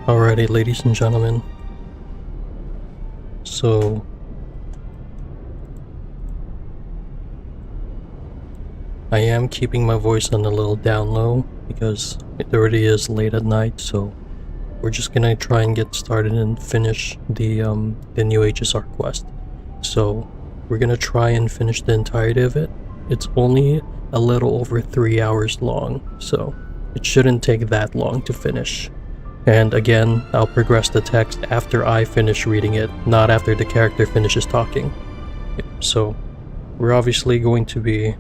Alrighty, ladies and gentlemen. So, I am keeping my voice on a little down low because it already is late at night, so we're just gonna try and get started and finish the new HSR quest. So, we're gonna try and finish the entirety of it. It's only a little over 3 hours long, so it shouldn't take that long to finish. And again, I'll progress the text after I finish reading it, not after the character finishes talking. So, we're obviously going to be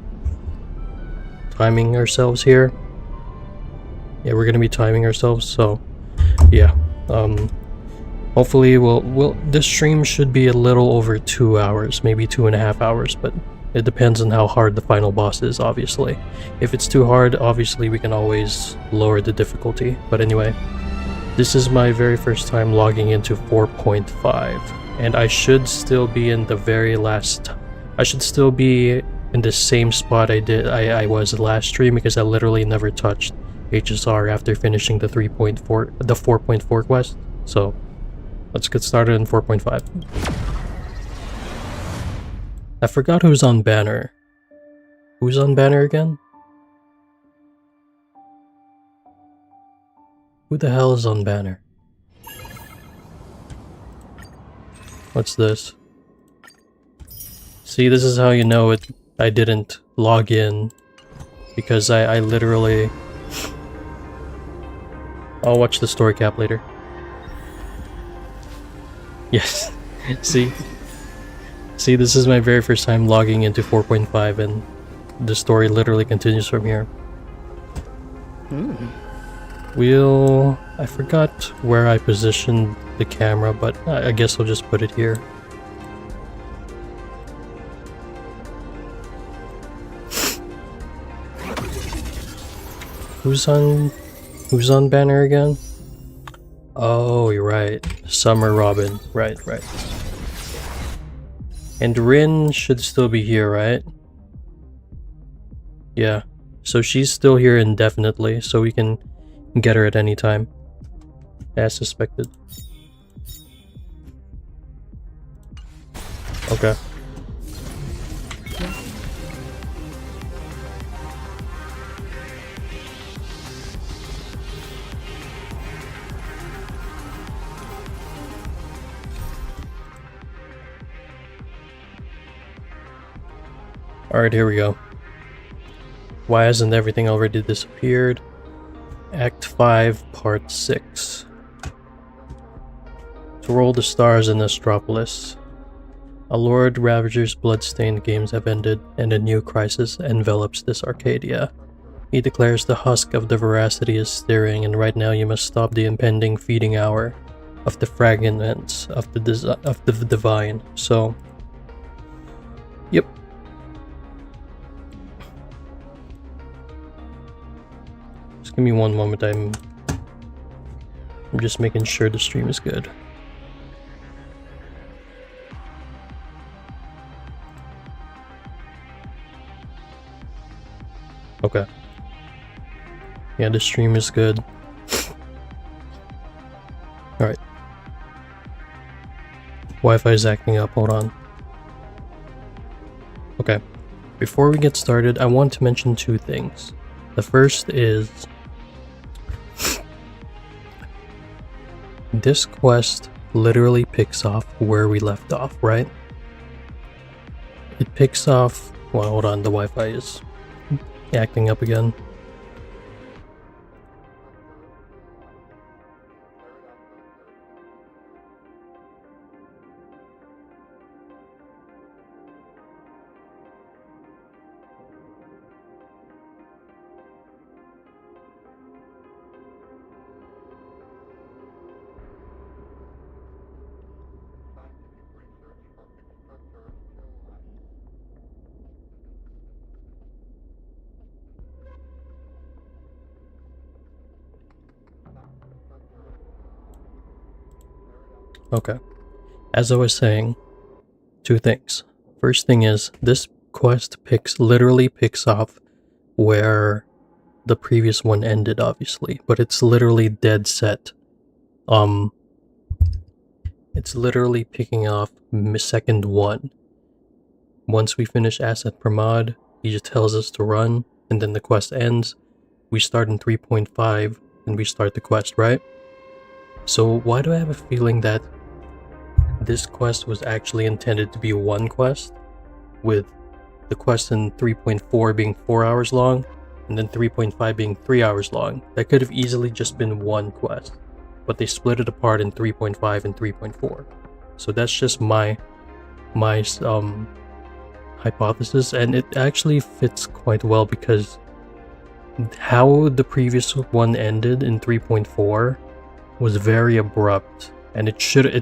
timing ourselves here. Yeah, we're gonna be timing ourselves, so yeah. Hopefully this stream should be a little over 2 hours, maybe 2.5 hours, but it depends on how hard the final boss is, obviously. If it's too hard, obviously we can always lower the difficulty, but anyway. This is my very first time logging into 4.5, and I should still be in the very last... I should still be in the same spot I was last stream, because I literally never touched HSR after finishing the 4.4 quest. So, let's get started in 4.5. I forgot who's on banner. Who's on banner again? Who the hell is on banner? What's this? See, this is how you know it. I didn't log in because I literally... I'll watch the story cap later. Yes. See, this is my very first time logging into 4.5, and the story literally continues from here. I forgot where I positioned the camera, but I guess I'll just put it here. Who's on banner again? Oh, you're right. Summer Robin. Right. And Rin should still be here, right? Yeah. So she's still here indefinitely, so we can get her at any time, as suspected. Okay. Alright, here we go. Why hasn't everything already disappeared? Act 5, Part 6. To roll the stars in Astropolis. A Lord Ravager's blood-stained games have ended, and a new crisis envelops this Arcadia. He declares the husk of the veracity is stirring, and right now you must stop the impending feeding hour of the fragments of the divine. So, yep. Give me one moment, I'm just making sure the stream is good. Okay. Yeah, the stream is good. Alright. Wi-Fi is acting up, hold on. Okay. Before we get started, I want to mention two things. The first is... this quest literally picks off where we left off, right? It picks off... well, hold on, the Wi-Fi is acting up again. Okay. As I was saying, two things. First thing is, this quest literally picks off where the previous one ended, obviously, but it's literally dead set Um, it's literally picking off second 1. Once we finish asset per mod, he just tells us to run, and then the quest ends. We start in 3.5, and we start the quest, right? So why do I have a feeling that this quest was actually intended to be one quest, with the quest in 3.4 being 4 hours long, and then 3.5 being 3 hours long? That could have easily just been one quest, but they split it apart in 3.5 and 3.4. So that's just my hypothesis, and it actually fits quite well because how the previous one ended in 3.4 was very abrupt, and it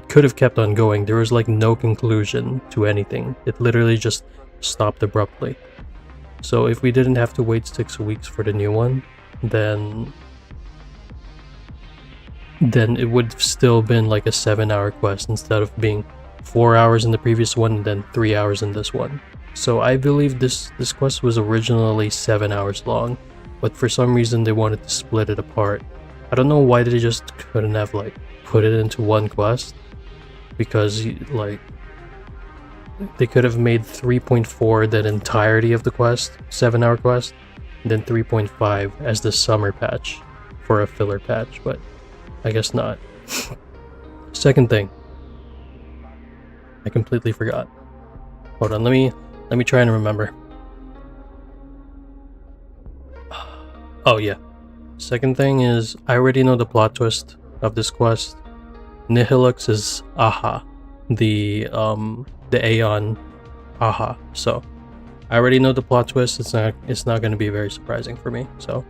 could have kept on going. There was like no conclusion to anything. It literally just stopped abruptly. So if we didn't have to wait 6 weeks for the new one, then it would still been like a 7-hour quest instead of being 4 hours in the previous one and then 3 hours in this one. So I believe this quest was originally 7 hours long, but for some reason they wanted to split it apart. I don't know why they just couldn't have like put it into one quest, because like they could have made 3.4 that entirety of the quest, 7-hour quest, and then 3.5 as the summer patch for a filler patch, but I guess not. Second thing, I completely forgot. Hold on, let me try and remember. Oh yeah. Second thing is, I already know the plot twist of this quest. Nihilux is Aha, the Aeon Aha. So I already know the plot twist. It's not going to be very surprising for me. So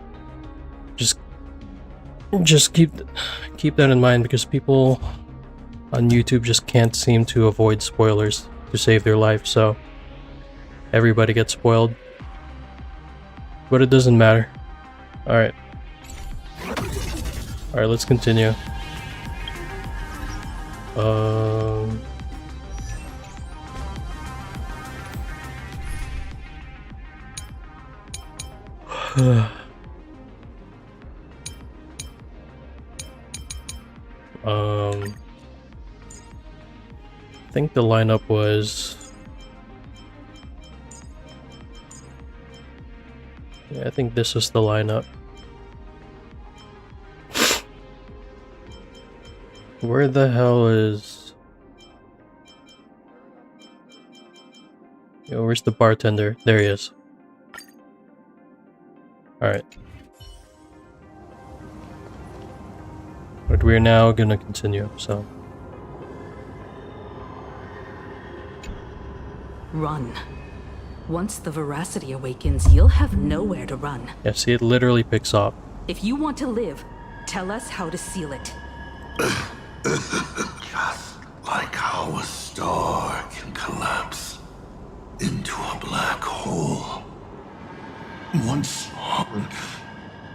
just keep that in mind, because people on YouTube just can't seem to avoid spoilers to save their life. So everybody gets spoiled, but it doesn't matter. All right, let's continue. I think the lineup was... Yeah, I think this was the lineup. Where the hell is... Yo, where's the bartender? There he is. Alright. But we're now gonna continue, so... Run. Once the veracity awakens, you'll have nowhere to run. Yeah, see, it literally picks up. If you want to live, tell us how to seal it. Just like how a star can collapse into a black hole. Once on,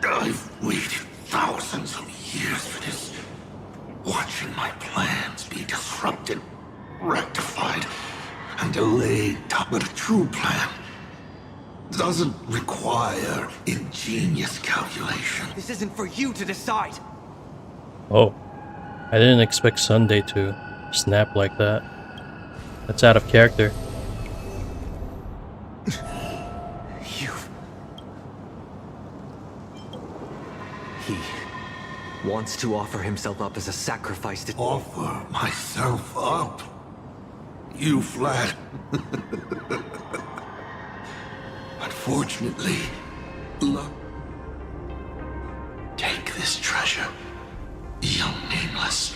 I've waited thousands of years for this, watching my plans be disrupted, rectified, and delayed. But a true plan doesn't require ingenious calculation. This isn't for you to decide. Oh. I didn't expect Sunday to snap like that. That's out of character. He wants to offer himself up as a sacrifice to... Offer myself up? You flat. Unfortunately, look. Take this treasure, young nameless.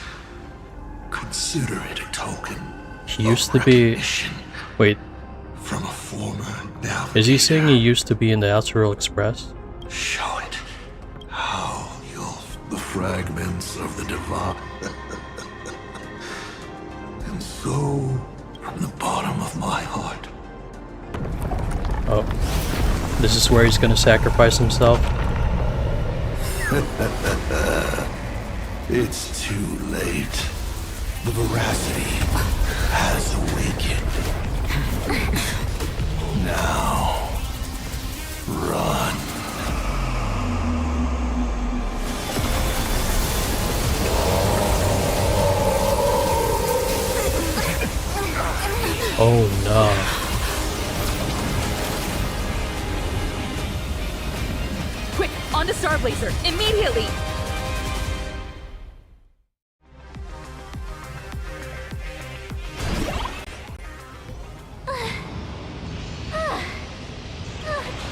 Consider it a token. He used to be... Wait. From a former navigator. Is he saying he used to be in the Astral Express? Show it how you'll... The fragments of the divine. And so, from the bottom of my heart. Oh. This is where he's gonna sacrifice himself? It's too late. The veracity has awakened. Now, run. Oh no. Quick, on to Star Blazer, immediately!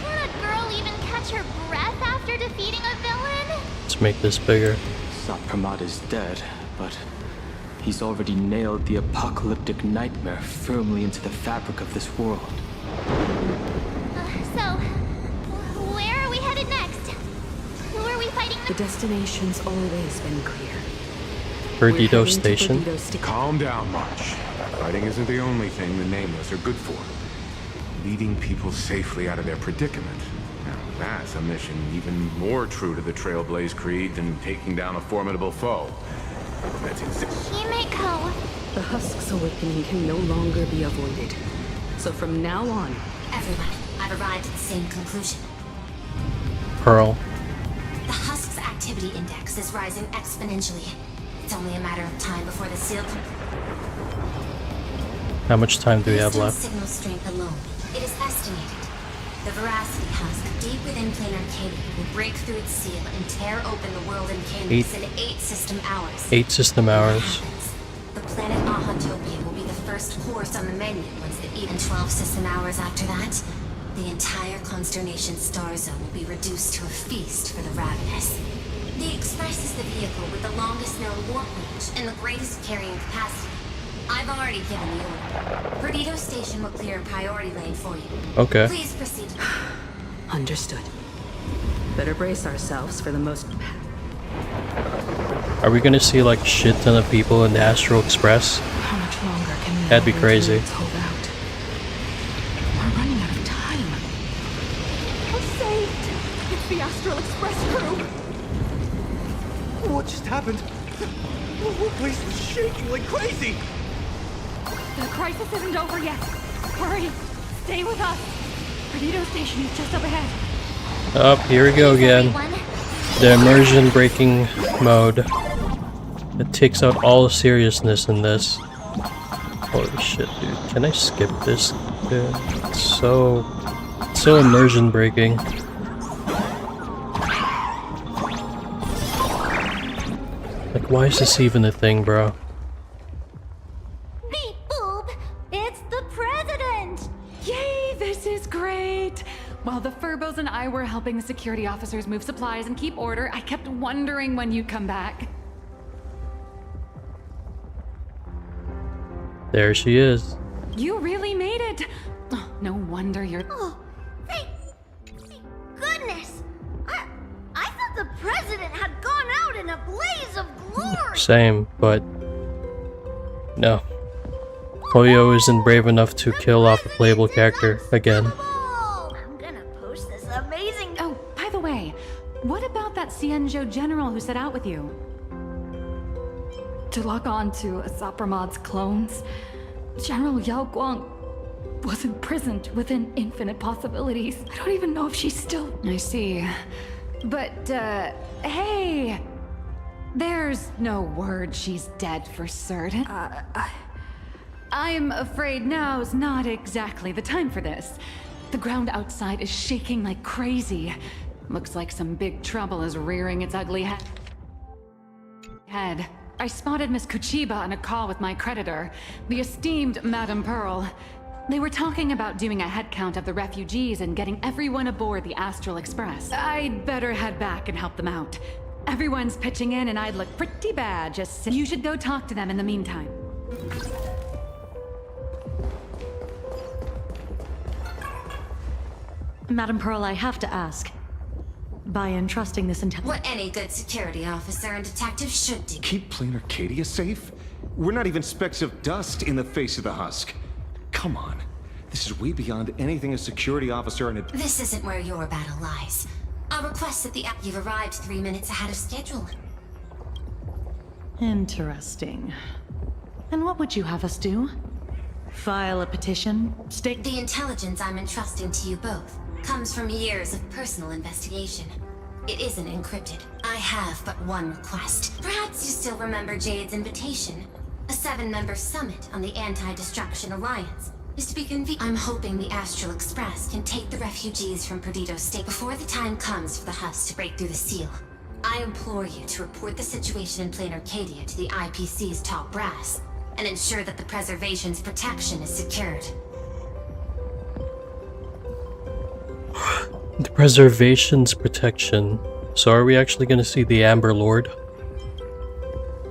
Can a girl even catch her breath after defeating a villain? Let's make this bigger. Sapramat is dead, but he's already nailed the apocalyptic nightmare firmly into the fabric of this world. So, where are we headed next? Who are we fighting? The destination's always been clear. Perdido Station. Perdido Station. Calm down, March. Fighting isn't the only thing the Nameless are good for. Leading people safely out of their predicament. Now, that's a mission even more true to the Trailblaze Creed than taking down a formidable foe. That's exactly. Himeko. The Husk's awakening can no longer be avoided. So from now on, Everyone, I've arrived at the same conclusion. Pearl. The Husk's activity index is rising exponentially. It's only a matter of time before the seal How much time do we have Based on left? signal strength alone, it is estimated the Veracity Husk deep within planar Arcadia will break through its seal and tear open the world in Canis in 8 system hours. 8 system When that hours. happens, the planet Ahantopia will be the first horse on the menu once the even 12 system hours after that. The entire Consternation star zone will be reduced to a feast for the ravenous. The Express is the vehicle with the longest known warp range and the greatest carrying capacity. I've already given the order. Perdido Station will clear a priority lane for you. Okay. Please proceed. understood. Better brace ourselves for the most... Are we gonna see like shit ton of people in the Astral Express? How much longer can That'd be crazy. hold out? We're running out of time. We're saved! It's the Astral Express crew! What just happened? The whole place was shaking like crazy! The crisis isn't over yet. Hurry! Stay with us! Perdido Station is just up ahead. Up, here we go again. Everyone. The immersion breaking mode. It takes out all seriousness in this. Holy shit, dude. Can I skip this? Dude, it's so immersion breaking. Like, why is this even a thing, bro? Beep boop! It's the president! Yay, this is great! While the Furbos and I were helping the security officers move supplies and keep order, I kept wondering when you'd come back. There she is. You really made it! Oh, no wonder you're... Oh, thank goodness! I thought the president had gone out in a blaze of glory! Same, but no. Hoyo isn't brave enough to kill off a playable character again. I'm gonna post this amazing... Oh, by the way, what about that Cienjo general who set out with you? To lock on to Sapramad's clones, General Yao Guang was imprisoned within infinite possibilities. I don't even know if she's still... I see. But, hey! There's no word she's dead for certain. I'm afraid now's not exactly the time for this. The ground outside is shaking like crazy. Looks like some big trouble is rearing its ugly head. I spotted Miss Kuchiba on a call with my creditor, the esteemed Madame Pearl. They were talking about doing a head count of the refugees and getting everyone aboard the Astral Express. I'd better head back and help them out. Everyone's pitching in and I'd look pretty bad just... You should go talk to them in the meantime. Madam Pearl, I have to ask. By entrusting this What any good security officer and detective should do. Keep plain Arcadia safe? We're not even specks of dust in the face of the Husk. Come on. This is way beyond anything a security officer and a... This isn't where your battle lies. I'll request that you've arrived 3 minutes ahead of schedule. Interesting. And what would you have us do? File a petition? Stick... The intelligence I'm entrusting to you both comes from years of personal investigation. It isn't encrypted. I have but one request. Perhaps you still remember Jade's invitation. A 7-member summit on the Anti-Destruction Alliance. is to be I'm hoping the Astral Express can take the refugees from Perdido State before the time comes for the THISSS to break through the seal. I implore you to report the situation in Plain Arcadia to the IPC's top brass, and ensure that the Preservation's protection is secured. The Preservation's protection. So are we actually going to see the Amber Lord?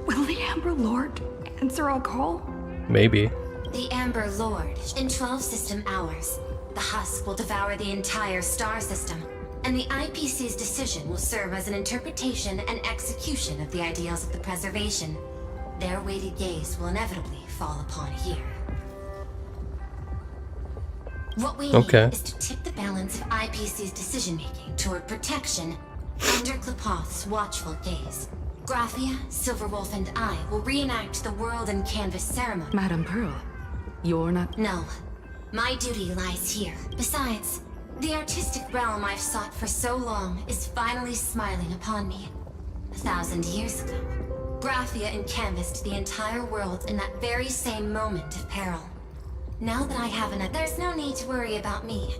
Will the Amber Lord answer our call? Maybe. The Amber Lord. In 12 system hours, the husk will devour the entire star system, and the IPC's decision will serve as an interpretation and execution of the ideals of the Preservation. Their weighted gaze will inevitably fall upon here. What we need is to tip the balance of IPC's decision-making toward protection under Klapoth's watchful gaze. Graphia, Silverwolf, and I will reenact the World and Canvas ceremony. Madame Pearl, you're not... No. My duty lies here. Besides, the artistic realm I've sought for so long is finally smiling upon me. 1,000 years ago, Graphia encanvassed the entire world in that very same moment of peril. Now that I have enough, there's no need to worry about me.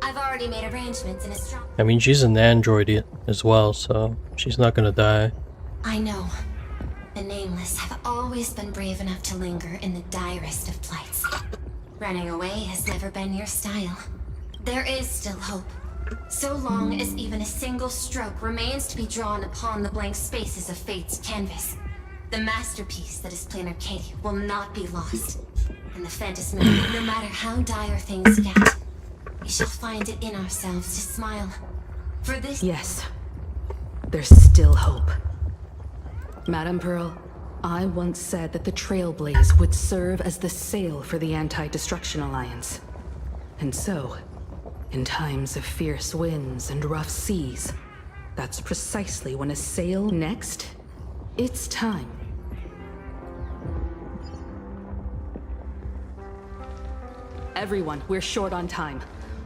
I've already made arrangements in a strong... I mean, she's an android as well, so she's not gonna die. I know. The Nameless have always been brave enough to linger in the direst of plights. Running away has never been your style. There is still hope. So long as even a single stroke remains to be drawn upon the blank spaces of fate's canvas, the masterpiece that is Plain Arcadia will not be lost. And the Phantasmagoria, no matter how dire things get, we shall find it in ourselves to smile. For this... Yes. There's still hope. Madame Pearl, I once said that the Trailblaze would serve as the sail for the Anti-Destruction Alliance. And so, in times of fierce winds and rough seas, that's precisely when a sail... Next, it's time. Everyone, we're short on time.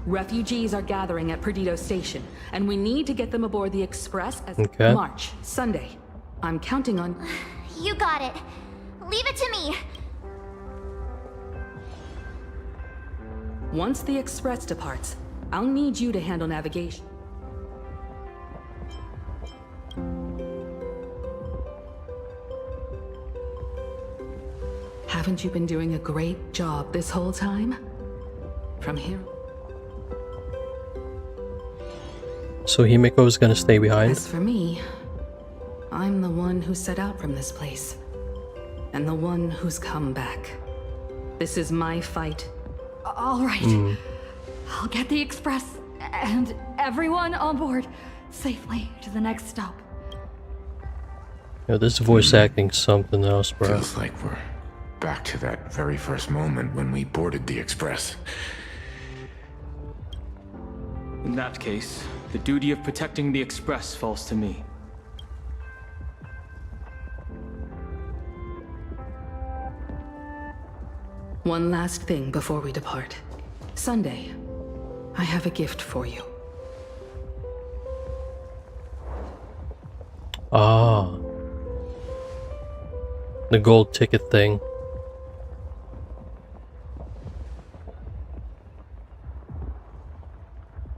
Refugees are gathering at Perdido Station, and we need to get them aboard the Express as March, Sunday. I'm counting on... You got it. Leave it to me. Once the Express departs, I'll need you to handle navigation. Haven't you been doing a great job this whole time? From here... So Himiko is gonna stay behind? As for me, I'm the one who set out from this place. And the one who's come back. This is my fight. All right. I'll get the Express and everyone on board safely to the next stop. Yo, this voice acting's something else, bro. Feels like we're back to that very first moment when we boarded the Express. In that case, the duty of protecting the Express falls to me. One last thing before we depart. Sunday, I have a gift for you. Ah. The gold ticket thing.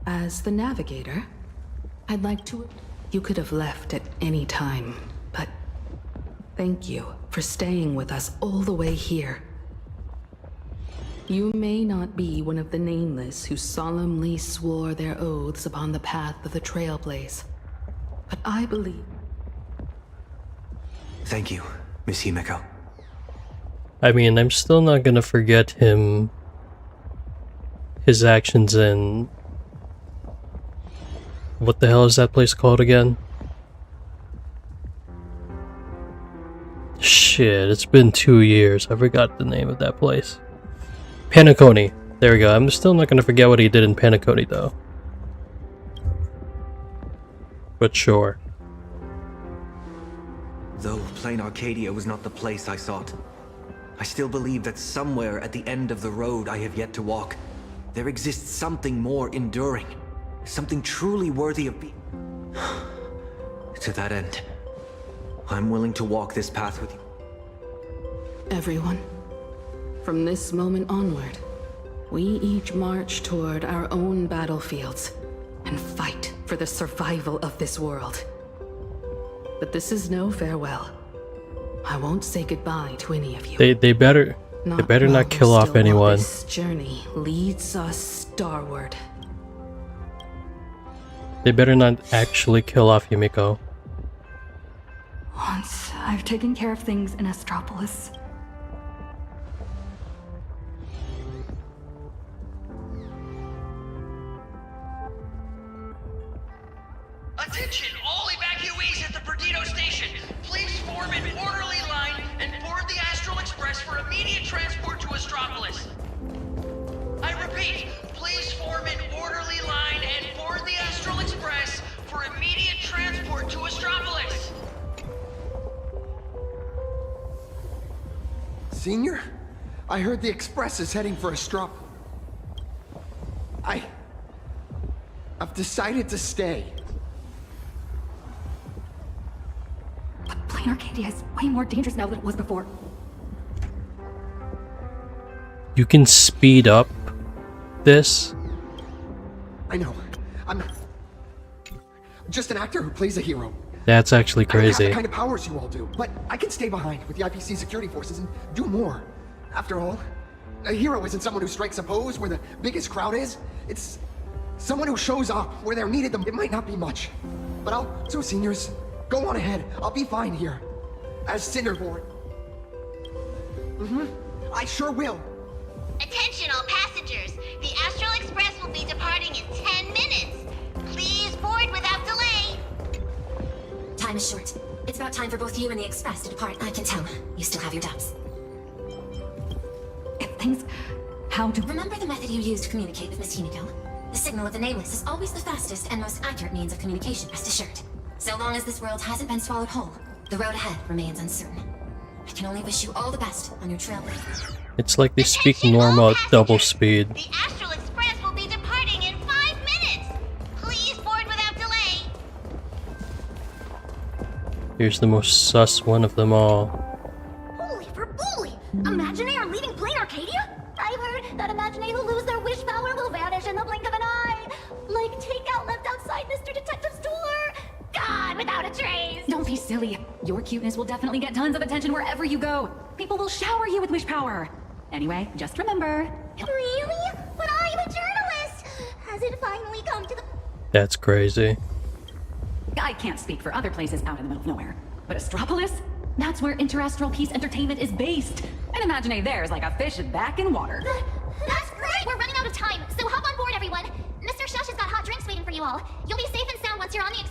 As the navigator, I'd like to... You could have left at any time, but thank you for staying with us all the way here. You may not be one of the Nameless who solemnly swore their oaths upon the path of the Trailblaze, but I believe... Thank you, Miss Himiko. I mean, I'm still not gonna forget him... his actions in... What the hell is that place called again? Shit, it's been 2 years. I forgot the name of that place. Penacony. There we go. I'm still not gonna forget what he did in Penacony, though. But sure. Though Plain Arcadia was not the place I sought, I still believe that somewhere at the end of the road I have yet to walk, there exists something more enduring. Something truly worthy of being... To that end, I'm willing to walk this path with you. Everyone, from this moment onward, We each march toward our own battlefields and fight for the survival of this world. But this is no farewell. I won't say goodbye to any of you. They better not kill off anyone. This journey leads us starward. They better not actually kill off Yumiko. Once I've taken care of things in Astropolis. Attention, all evacuees at the Perdido station. Please form an orderly line and board the Astral Express for immediate transport to Astropolis. I repeat, please form an orderly line and board the Astral Express for immediate transport to Astropolis. Senior? I heard the Express is heading for Astrop. I've decided to stay. But Plain Arcadia is way more dangerous now than it was before. You can speed up this. I know. I'm just an actor who plays a hero. That's actually I don't have crazy. the kind of powers you all do, but I can stay behind with the IPC security forces and do more. After all, a hero isn't someone who strikes a pose where the biggest crowd is. It's someone who shows up where they're needed. It might not be much, but so seniors, go on ahead. I'll be fine here. As Cinderborn. I sure will. Attention all passengers. The Astral Express will be departing in 10 minutes. Please board without delay. Time is short. It's about time for both you and the Express to depart. I can tell. You still have your doubts. How do... Remember the method you used to communicate with Miss Himiko? The signal of the Nameless is always the fastest and most accurate means of communication, rest assured. So long as this world hasn't been swallowed whole, the road ahead remains uncertain. I can only wish you all the best on your trail. It's like they speak normal at double speed. The Astral Express will be departing in 5 minutes. Please board without delay. Here's the most sus one of them all. Holy for bully! Imaginary are leaving Plain Arcadia? I've heard that Imaginary who lose their wish power will vanish in the blink of an eye. Like takeout left outside Mr. Detective's door. God, without a trace. Don't be silly. Your cuteness will definitely get tons of attention wherever you go. People will shower you with wish power. Anyway, just remember... Really? But I'm a journalist! Has it finally come to the... That's crazy. I can't speak for other places out in the middle of nowhere. But Astropolis? That's where Interastral Peace Entertainment is based. And Imaginary there is like a fish back in water. That's great! We're running out of time, so hop on board, everyone. Mr. Shush has got hot drinks waiting for you all. You'll be safe and sound once you're on the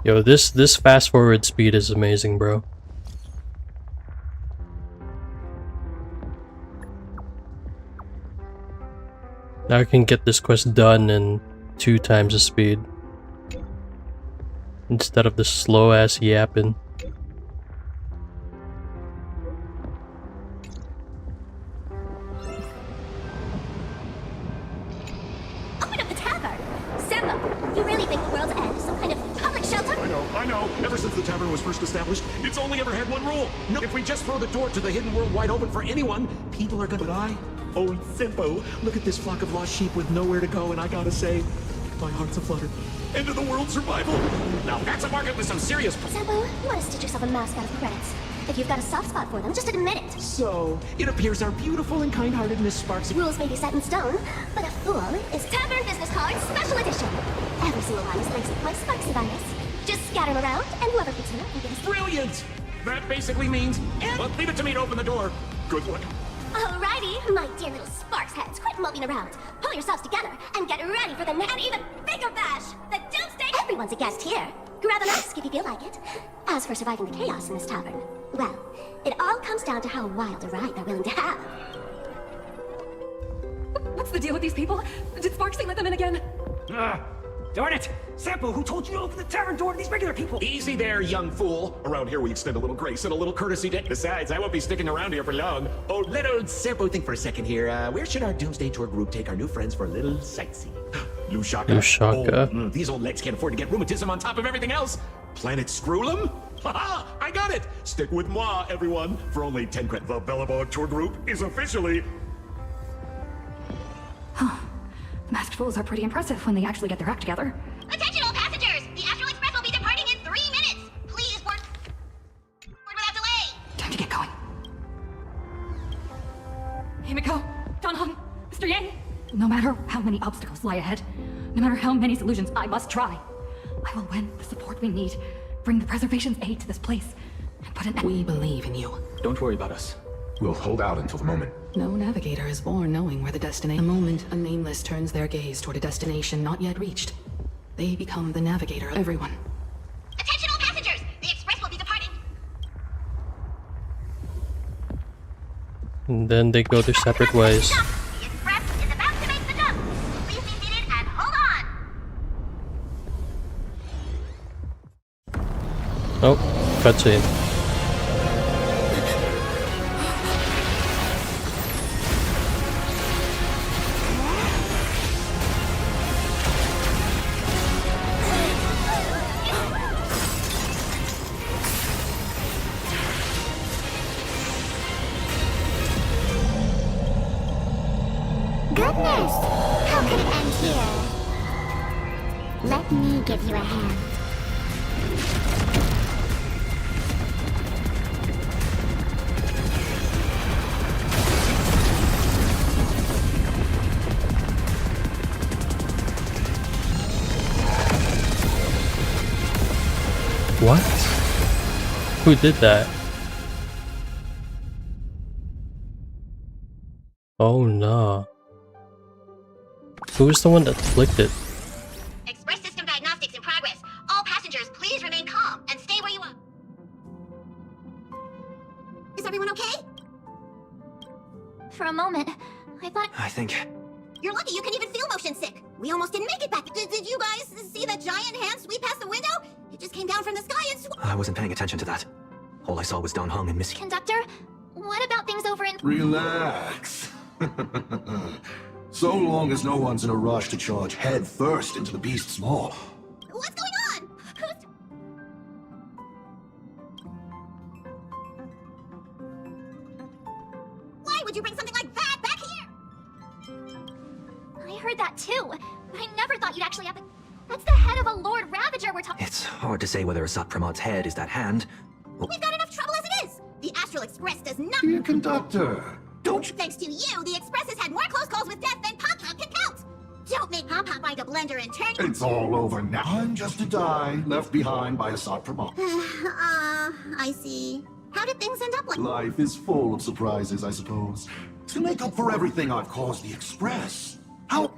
Yo, this fast forward speed is amazing, bro. Now I can get this quest done in 2 times the speed. Instead of the slow ass yapping. Open up the tavern! Sambo, you really think the world's end is some kind of public shelter? I know. Ever since the tavern was first established, it's only ever had one rule. No, if we just throw the door to the hidden world wide open for anyone, people are gonna die. Oh, Simpo, look at this flock of lost sheep with nowhere to go, and I gotta say, my heart's aflutter. End of the world survival. Now that's a market with some serious... Sambo, you want to stitch yourself a mask out of credits. If you've got a soft spot for them, just admit it. So, it appears our beautiful and kind-hearted Miss Sparks... Rules may be set in stone, but a fool is Tavern Business Cards Special Edition. Every single line is laced with sparks of iris. Just scatter them around, and whoever picks them up will get a... Brilliant! That basically means... Well, leave it to me to open the door. Good luck. Alrighty, my dear little sparks heads, quit moping around. Pull yourselves together and get ready for the and even bigger bash. The Doomsday... Everyone's a guest here. Grab a mask if you feel like it. As for surviving the chaos in this tavern, well, it all comes down to how wild a ride they're willing to have. What's the deal with these people? Did Sparksy let them in again? Darn it! Sampo, who told you to open the tavern door to these regular people? Easy there, young fool. Around here we extend a little grace and a little courtesy to... Besides, I won't be sticking around here for long. Oh, let old Sampo think for a second here. Where should our Doomsday Tour group take our new friends for a little sightseeing? Lushaka. Lushaka. Oh, these old legs can't afford to get rheumatism on top of everything else. Planet Screwlum? Haha, I got it. Stick with moi, everyone. For only 10 credits. The Bellabog Tour group is officially... fools are pretty impressive when they actually get their act together. Attention all passengers! The Astral Express will be departing in 3 minutes! Please board without delay! Time to get going. Himiko, Donhong, Mr. Yang. No matter how many obstacles lie ahead, no matter how many solutions I must try, I will win the support we need, bring the preservation's aid to this place, and put an end. We believe in you. Don't worry about us. We'll hold out until the moment. No navigator is born knowing where the destination. The moment a nameless turns their gaze toward a destination not yet reached, they become the navigator of everyone. Attention all passengers! The express will be departing! And then they go their separate ways. The express is about to make the jump! Please be seated and hold on! Oh, cutscene. Goodness! How could it end here? Let me give you a hand. What? Who did that? Oh no. Who was the one that flicked it? Express system diagnostics in progress. All passengers, please remain calm and stay where you are. Is everyone okay? For a moment, I thought... I think... You're lucky you can even feel motion sick. We almost didn't make it back. Did you guys see that giant hand sweep past the window? It just came down from the sky and I wasn't paying attention to that. All I saw was Don Hong and Miss... Conductor, what about things over in... Relax. So long as no one's in a rush to charge head first into the beast's maw. What's going on? Why would you bring something like that back here? I heard that too. I never thought you'd actually have a... That's the head of a Lord Ravager we're talking... It's hard to say whether Asat Pramad's head is that hand. We've got enough trouble as it is. The Astral Express does not... Dear conductor, don't you... Thanks to you, the Express has had more close calls with death than Pop Pop can count. Don't make Pop Pop find a blender and turn... It's all over now. I'm just a die left behind by Asat Pramad. I see. How did things end up like... Life is full of surprises, I suppose. To make up for everything I've caused the Express. How...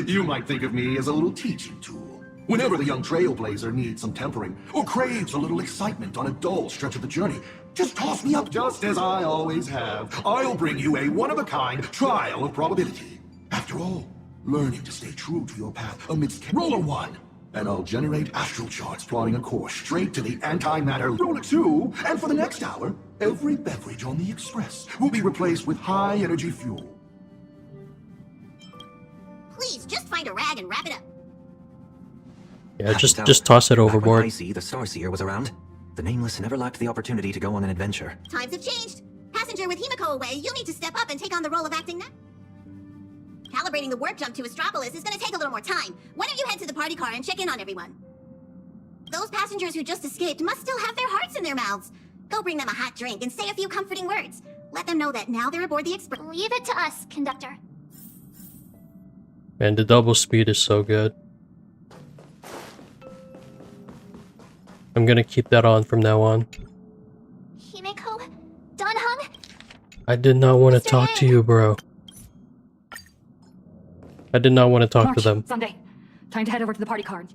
You might think of me as a little teaching tool. Whenever the young trailblazer needs some tempering, or craves a little excitement on a dull stretch of the journey, just toss me up just as I always have. I'll bring you a one-of-a-kind trial of probability. After all, learning to stay true to your path amidst... Roll a 1, and I'll generate astral charts plotting a course straight to the antimatter. Roll a 2, and for the next hour, every beverage on the Express will be replaced with high-energy fuel. Please, just find a rag and wrap it up. Yeah, just toss it overboard. I see the Starseer was around. The Nameless never lacked the opportunity to go on an adventure. Times have changed. Passenger with Himiko away, you'll need to step up and take on the role of acting now. Calibrating the warp jump to Astropolis is gonna take a little more time. Why don't you head to the party car and check in on everyone? Those passengers who just escaped must still have their hearts in their mouths. Go bring them a hot drink and say a few comforting words. Let them know that now they're aboard the Express. Leave it to us, conductor. Man, the double speed is so good. I'm gonna keep that on from now on. Himiko? Donhong? I did not want to talk to you, bro. I did not want to talk to them. Sunday. Time to head over to the party card.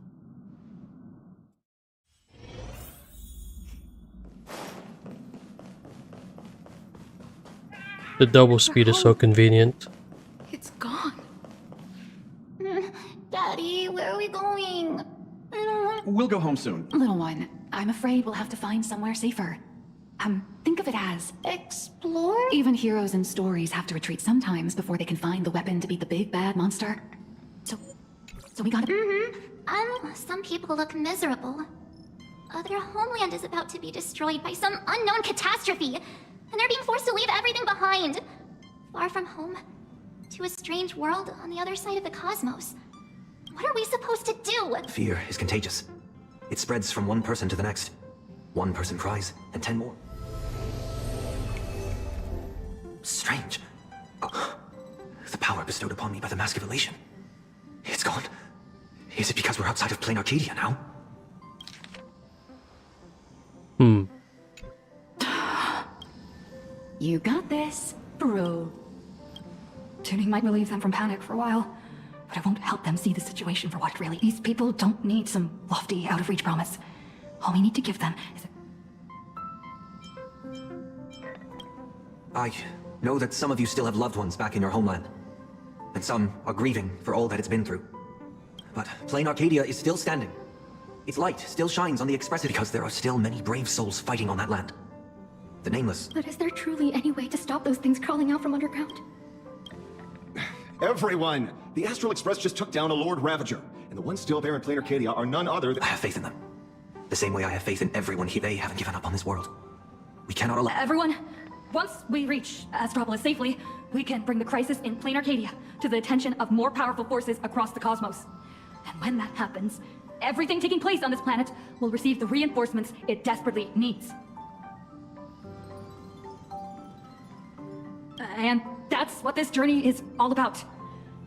The double speed is so convenient. It's gone. Daddy, where are we going? We'll go home soon. Little one, I'm afraid we'll have to find somewhere safer. Think of it as... Explore? Even heroes in stories have to retreat sometimes before they can find the weapon to beat the big bad monster. So we gotta... Some people look miserable. Their homeland is about to be destroyed by some unknown catastrophe, and they're being forced to leave everything behind. Far from home, to to a strange world on the other side of the cosmos. What are we supposed to do? Fear is contagious. It spreads from one person to the next. One person cries, and 10 more. Strange. The power bestowed upon me by the Mask of Elation. It's gone. Is it because we're outside of plain Arcadia now? You got this, bro. Tuning might relieve them from panic for a while, but it won't help them see the situation for what it really is. These people don't need some lofty, out-of-reach promise. All we need to give them is I know that some of you still have loved ones back in your homeland, and some are grieving for all that it's been through. But plain Arcadia is still standing. Its light still shines on the Express because there are still many brave souls fighting on that land. The Nameless. But is there truly any way to stop those things crawling out from underground? Everyone! The Astral Express just took down a Lord Ravager, and the ones still there in plain Arcadia are none other than— I have faith in them. The same way I have faith in everyone here. They haven't given up on this world. We cannot allow— Everyone, once we reach Astropolis safely, we can bring the crisis in plain Arcadia to the attention of more powerful forces across the cosmos. And when that happens, everything taking place on this planet will receive the reinforcements it desperately needs. And that's what this journey is all about.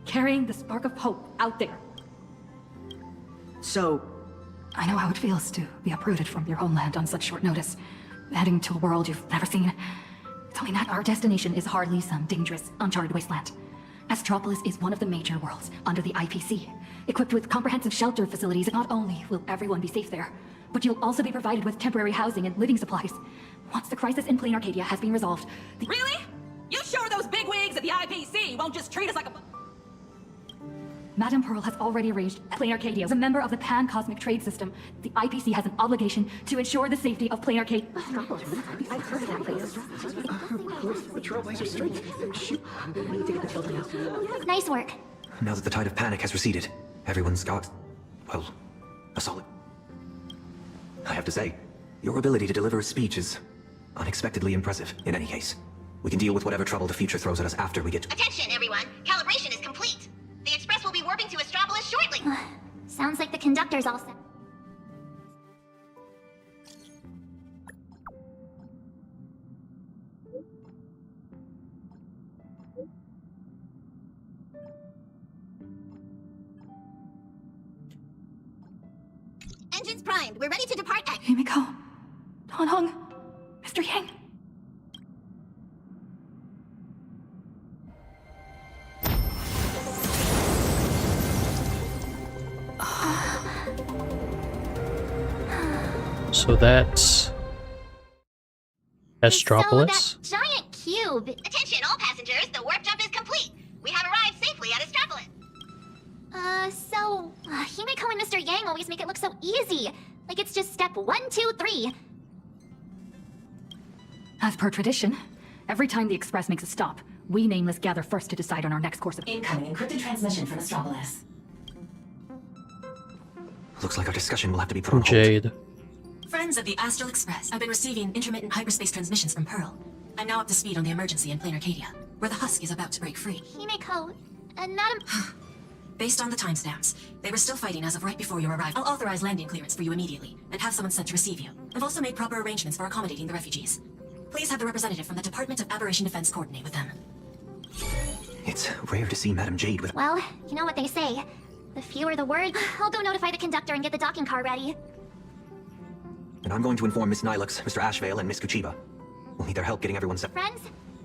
Carrying the spark of hope out there. So, I know how it feels to be uprooted from your homeland on such short notice, heading to a world you've never seen. It's only that our destination is hardly some dangerous, uncharted wasteland. Astropolis is one of the major worlds under the IPC, equipped with comprehensive shelter facilities. Not only will everyone be safe there, but you'll also be provided with temporary housing and living supplies. Once the crisis in plain Arcadia has been resolved, Really? You sure those bigwigs at the IPC won't just treat us like a... Madame Pearl has already arranged plain Arcadia. As a member of the pan-cosmic trade system, the IPC has an obligation to ensure the safety of plain Arcadia. I've heard of that place. Nice work. Now that the tide of panic has receded, everyone's got, well, a solid... I have to say, your ability to deliver a speech is unexpectedly impressive. In any case, we can deal with whatever trouble the future throws at us after we get to... Attention, everyone! Calibration is complete! The Express will be warping to Astropolis shortly! Sounds like the conductor's all set. Engines primed. We're ready to depart at... Himiko, Han Hong, Mr. Yang. So that's Astropolis. So that giant cube... Attention, all passengers! The warp jump is complete! We have arrived safely at Astropolis! Himiko and Mr. Yang always make it look so easy. Like it's just step 1, 2, 3. As per tradition, every time the Express makes a stop, we Nameless gather first to decide on our next course of... Incoming encrypted transmission from Astropolis. Looks like our discussion will have to be put on hold. Jade. Friends of the Astral Express, I've been receiving intermittent hyperspace transmissions from Pearl. I'm now up to speed on the emergency in plain Arcadia, where the husk is about to break free. Himiko, and Madam... Based on the timestamps, they were still fighting as of right before your arrival. I'll authorize landing clearance for you immediately, and have someone sent to receive you. I've also made proper arrangements for accommodating the refugees. Please have the representative from the Department of Aberration Defense coordinate with them. It's rare to see Madam Jade with... Well, you know what they say. The fewer the words. I'll go notify the conductor and get the docking car ready. And I'm going to inform Miss Nilux, Mr. Ashvale, and Miss Kuchiba. We'll need their help getting everyone set. Friends,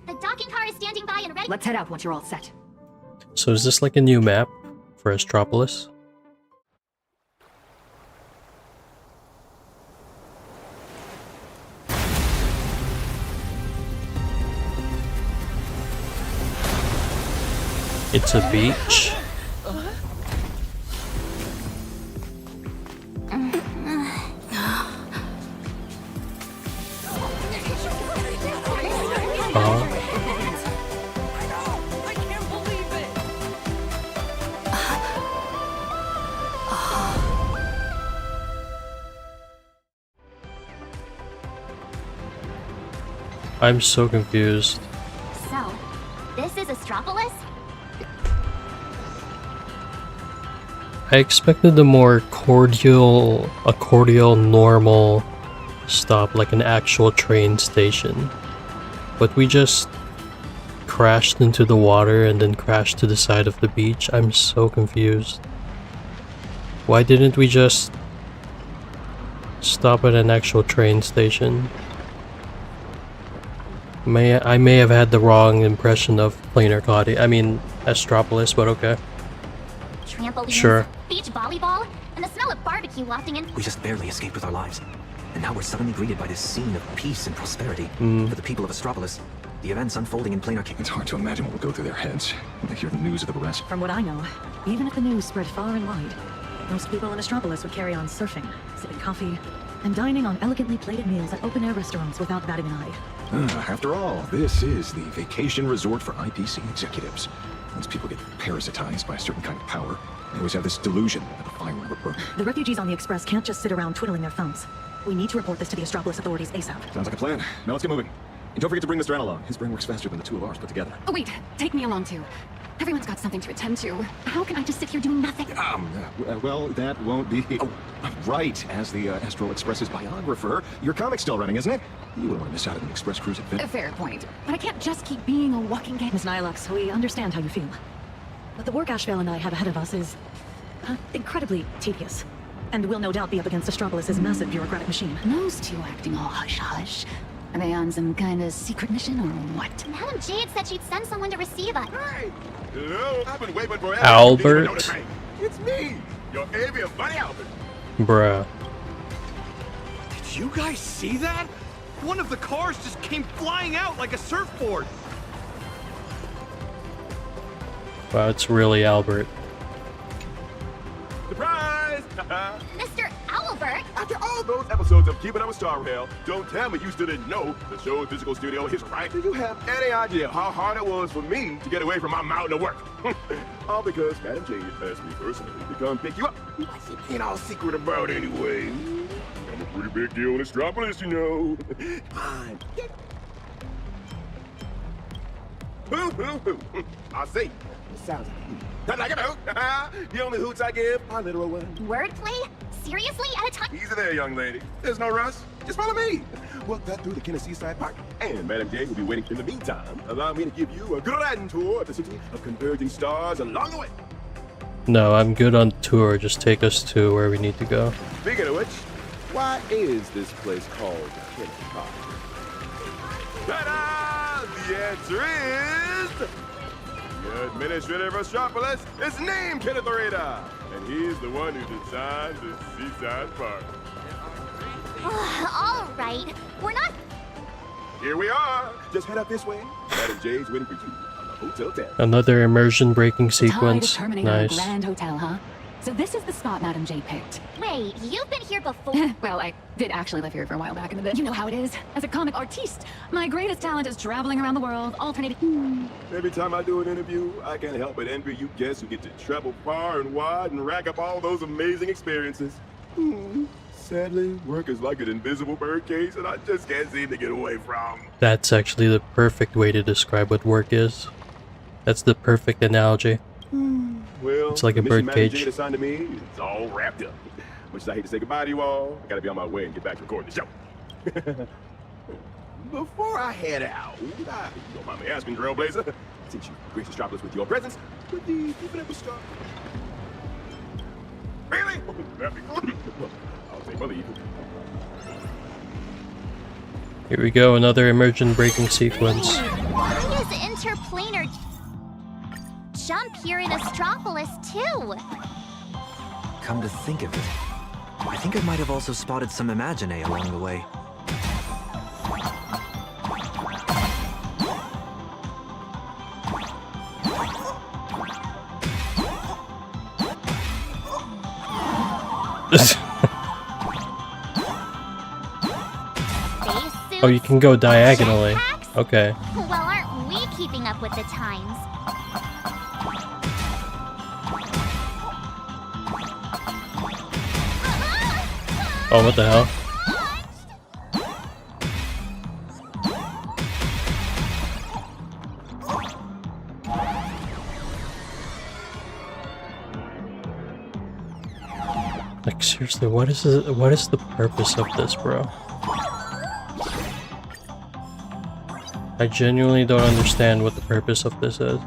the docking car is standing by and ready. Let's head out once you're all set. So is this like a new map for Astropolis? It's a beach. I'm so confused. So, this is Astropolis? I expected a more cordial, normal stop, like an actual train station. But we just crashed into the water and then crashed to the side of the beach. I'm so confused. Why didn't we just stop at an actual train station? I may have had the wrong impression of plain Arcadia. I mean, Astropolis, but okay. Trampolines, Sure. beach volleyball, and the smell of barbecue wafting in. We just barely escaped with our lives. And now we're suddenly greeted by this scene of peace and prosperity. For the people of Astropolis, the events unfolding in plain Arcadia. It's hard to imagine what would go through their heads when they hear the news of the arrest. From what I know, even if the news spread far and wide, most people in Astropolis would carry on surfing, sipping coffee, and dining on elegantly plated meals at open-air restaurants without batting an eye. After all, this is the vacation resort for IPC executives. Once people get parasitized by a certain kind of power, they always have this delusion that the fire will burn. The refugees on the Express can't just sit around twiddling their thumbs. We need to report this to the Astropolis authorities ASAP. Sounds like a plan. Now let's get moving. And don't forget to bring Mr. N along. His brain works faster than the two of ours put together. Oh wait, take me along too. Everyone's got something to attend to. How can I just sit here doing nothing? Well, that won't be... Oh, right. As the Astral Express's biographer, your comic's still running, isn't it? You wouldn't want to miss out on the Express cruise adventure. Fair point. But I can't just keep being a walking game. Miss Nilux, we understand how you feel. But the work Ashvale and I have ahead of us is incredibly tedious. And we'll no doubt be up against Astropolis' massive bureaucratic machine. Those two acting all hush-hush. Are they on some kind of secret mission or what? Madam Jade said she'd send someone to receive us. Hey! Hello, I've been waiting for Albert. It's me, your avian buddy Albert. Bruh. Did you guys see that? One of the cars just came flying out like a surfboard. Wow, it's really Albert. Surprise! Mr. Owlbert! After all those episodes of Keeping Up with Star Rail, don't tell me you still didn't know the show's physical studio is right. Do you have any idea how hard it was for me to get away from my mountain of work? All because Madam Jade asked me personally to come pick you up. What's it being all secret about anyway? I'm a pretty big deal in Astropolis, you know. Fine. I see. It sounds like like a hoot. The only hoots I give are literal ones. Wordplay? Seriously? At a time? Easy there, young lady. There's no rush. Just follow me. We'll cut through the Tennessee Side Park. And Madam Jade will be waiting in the meantime. Allow me to give you a grand tour of the city of converging stars along the way. No, I'm good on tour. Just take us to where we need to go. Speaking of which, why is this place called Kennedy Park? Ta-da! The answer is... The administrator of Astropolis is named Kenneth Oreda, and he's the one who designed the Seaside Park. All right. We're not... Here we are. Just head up this way. Madam Jade's waiting for you on the hotel tab. Another immersion breaking sequence. Terminating our Nice. grand hotel, huh? So this is the spot Madam Jade picked. Wait, you've been here before? Well, I did actually live here for a while back in the day. You know how it is. As a comic artiste, my greatest talent is traveling around the world, alternating... Every time I do an interview, I can't help but envy you guests who get to travel far and wide and rack up all those amazing experiences. Sadly, work is like an invisible birdcage that I just can't seem to get away from. That's actually the perfect way to describe what work is. That's the perfect analogy. Well, It's like a the mission Madam birdcage. Jade assigned to me, it's all wrapped up. Much as I hate to say goodbye to you all, I gotta be on my way and get back to recording the show. Before I head out, you don't mind me asking, Trailblazer, since you graced Astropolis with your presence, would the Keeping Up with Star... Really? That'd be good. Well, I'll take my leave. Here we go, another immersion breaking sequence. Why is interplanar jump here in Astropolis too? Come to think of it, I think I might have also spotted some Imagine along the way. Oh, you can go diagonally. Okay. Well, aren't we keeping up with the times? Oh, what the hell? Like seriously, what is it? What is the purpose of this, bro? I genuinely don't understand what the purpose of this is.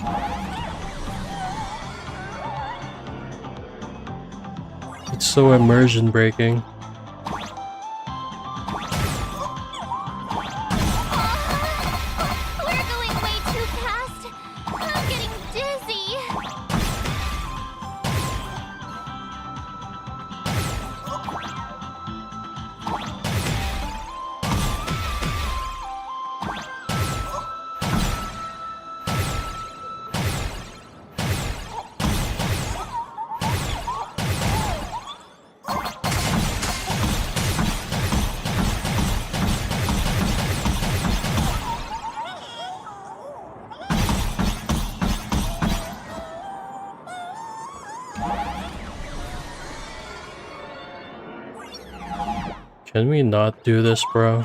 It's so immersion breaking. We're going way too fast. I'm getting dizzy. Can we not do this, bro?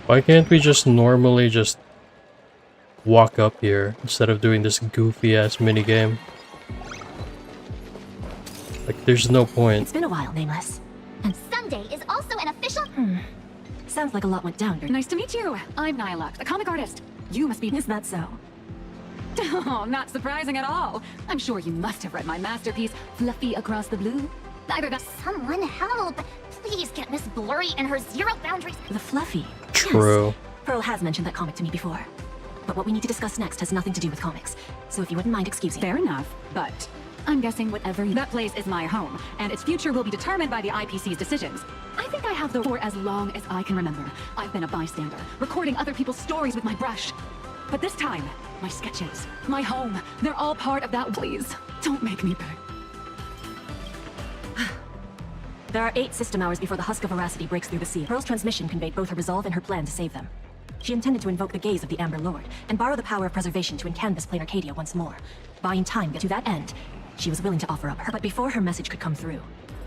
Why can't we just normally just walk up here instead of doing this goofy ass minigame? Like, there's no point. It's been a while, Nameless. And Sunday is also an official. Sounds like a lot went down. Nice to meet you. I'm Nylux, a comic artist. You must be... Is that so? Oh, not surprising at all. I'm sure you must have read my masterpiece, Fluffy Across the Blue. Either that... Someone help! Please get Miss Blurry and her zero boundaries. The Fluffy. True. Yes. Pearl has mentioned that comic to me before. But what we need to discuss next has nothing to do with comics. So if you wouldn't mind excusing. Fair enough, but I'm guessing whatever that place is my home, and its future will be determined by the IPC's decisions. I think I have the for as long as I can remember. I've been a bystander, recording other people's stories with my brush. But this time, my sketches, my home, they're all part of that. Please, don't make me beg. There are 8 system hours before the husk of veracity breaks through the sea. Pearl's transmission conveyed both her resolve and her plan to save them. She intended to invoke the gaze of the Amber Lord and borrow the power of preservation to encanvas plain Arcadia once more. Buying time to that end, she was willing to offer up her. But before her message could come through,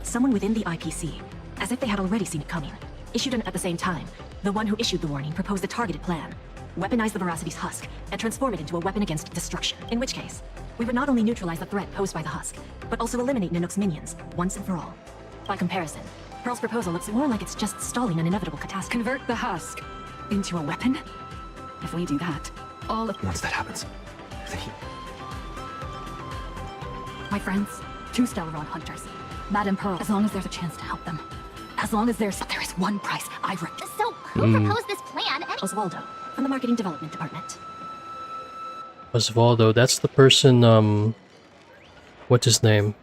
someone within the IPC, as if they had already seen it coming, issued an at the same time. The one who issued the warning proposed a targeted plan. Weaponize the Veracity's husk and transform it into a weapon against destruction. In which case, we would not only neutralize the threat posed by the husk, but also eliminate Nanook's minions once and for all. By comparison, Pearl's proposal looks more like it's just stalling an inevitable catastrophe. Convert the husk into a weapon? If we do that, all of... Once that happens, My friends, 2 Stellaron hunters. Madame Pearl, as long as there's a chance to help them. As long as there is one price I refuse. So, who proposed this plan? Oswaldo, from the Marketing Development Department. Osvaldo, that's the person, what's his name?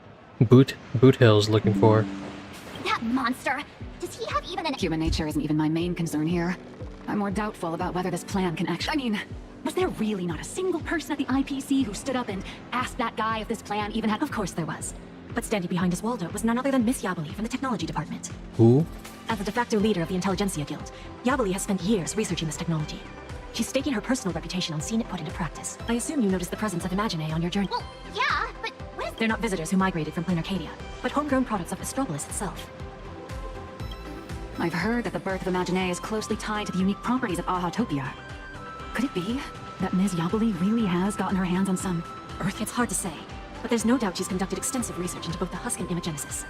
Boothill's looking for. That monster! Does he have even an... Human nature isn't even my main concern here. I'm more doubtful about whether this plan can actually... I mean, was there really not a single person at the IPC who stood up and asked that guy if this plan even had... Of course there was. But standing behind Oswaldo was none other than Miss Yabali from the Technology Department. Who? As the de facto leader of the Intelligentsia Guild, Yabali has spent years researching this technology. She's staking her personal reputation on seeing it put into practice. I assume you noticed the presence of Imaginae on your journey. Well, yeah, but what is... They're not visitors who migrated from plain Arcadia, but homegrown products of Astropolis itself. I've heard that the birth of Imaginae is closely tied to the unique properties of Ahatopia. Could it be that Ms. Yabali really has gotten her hands on some Earth? It's hard to say, but there's no doubt she's conducted extensive research into both the husk and imagenesis.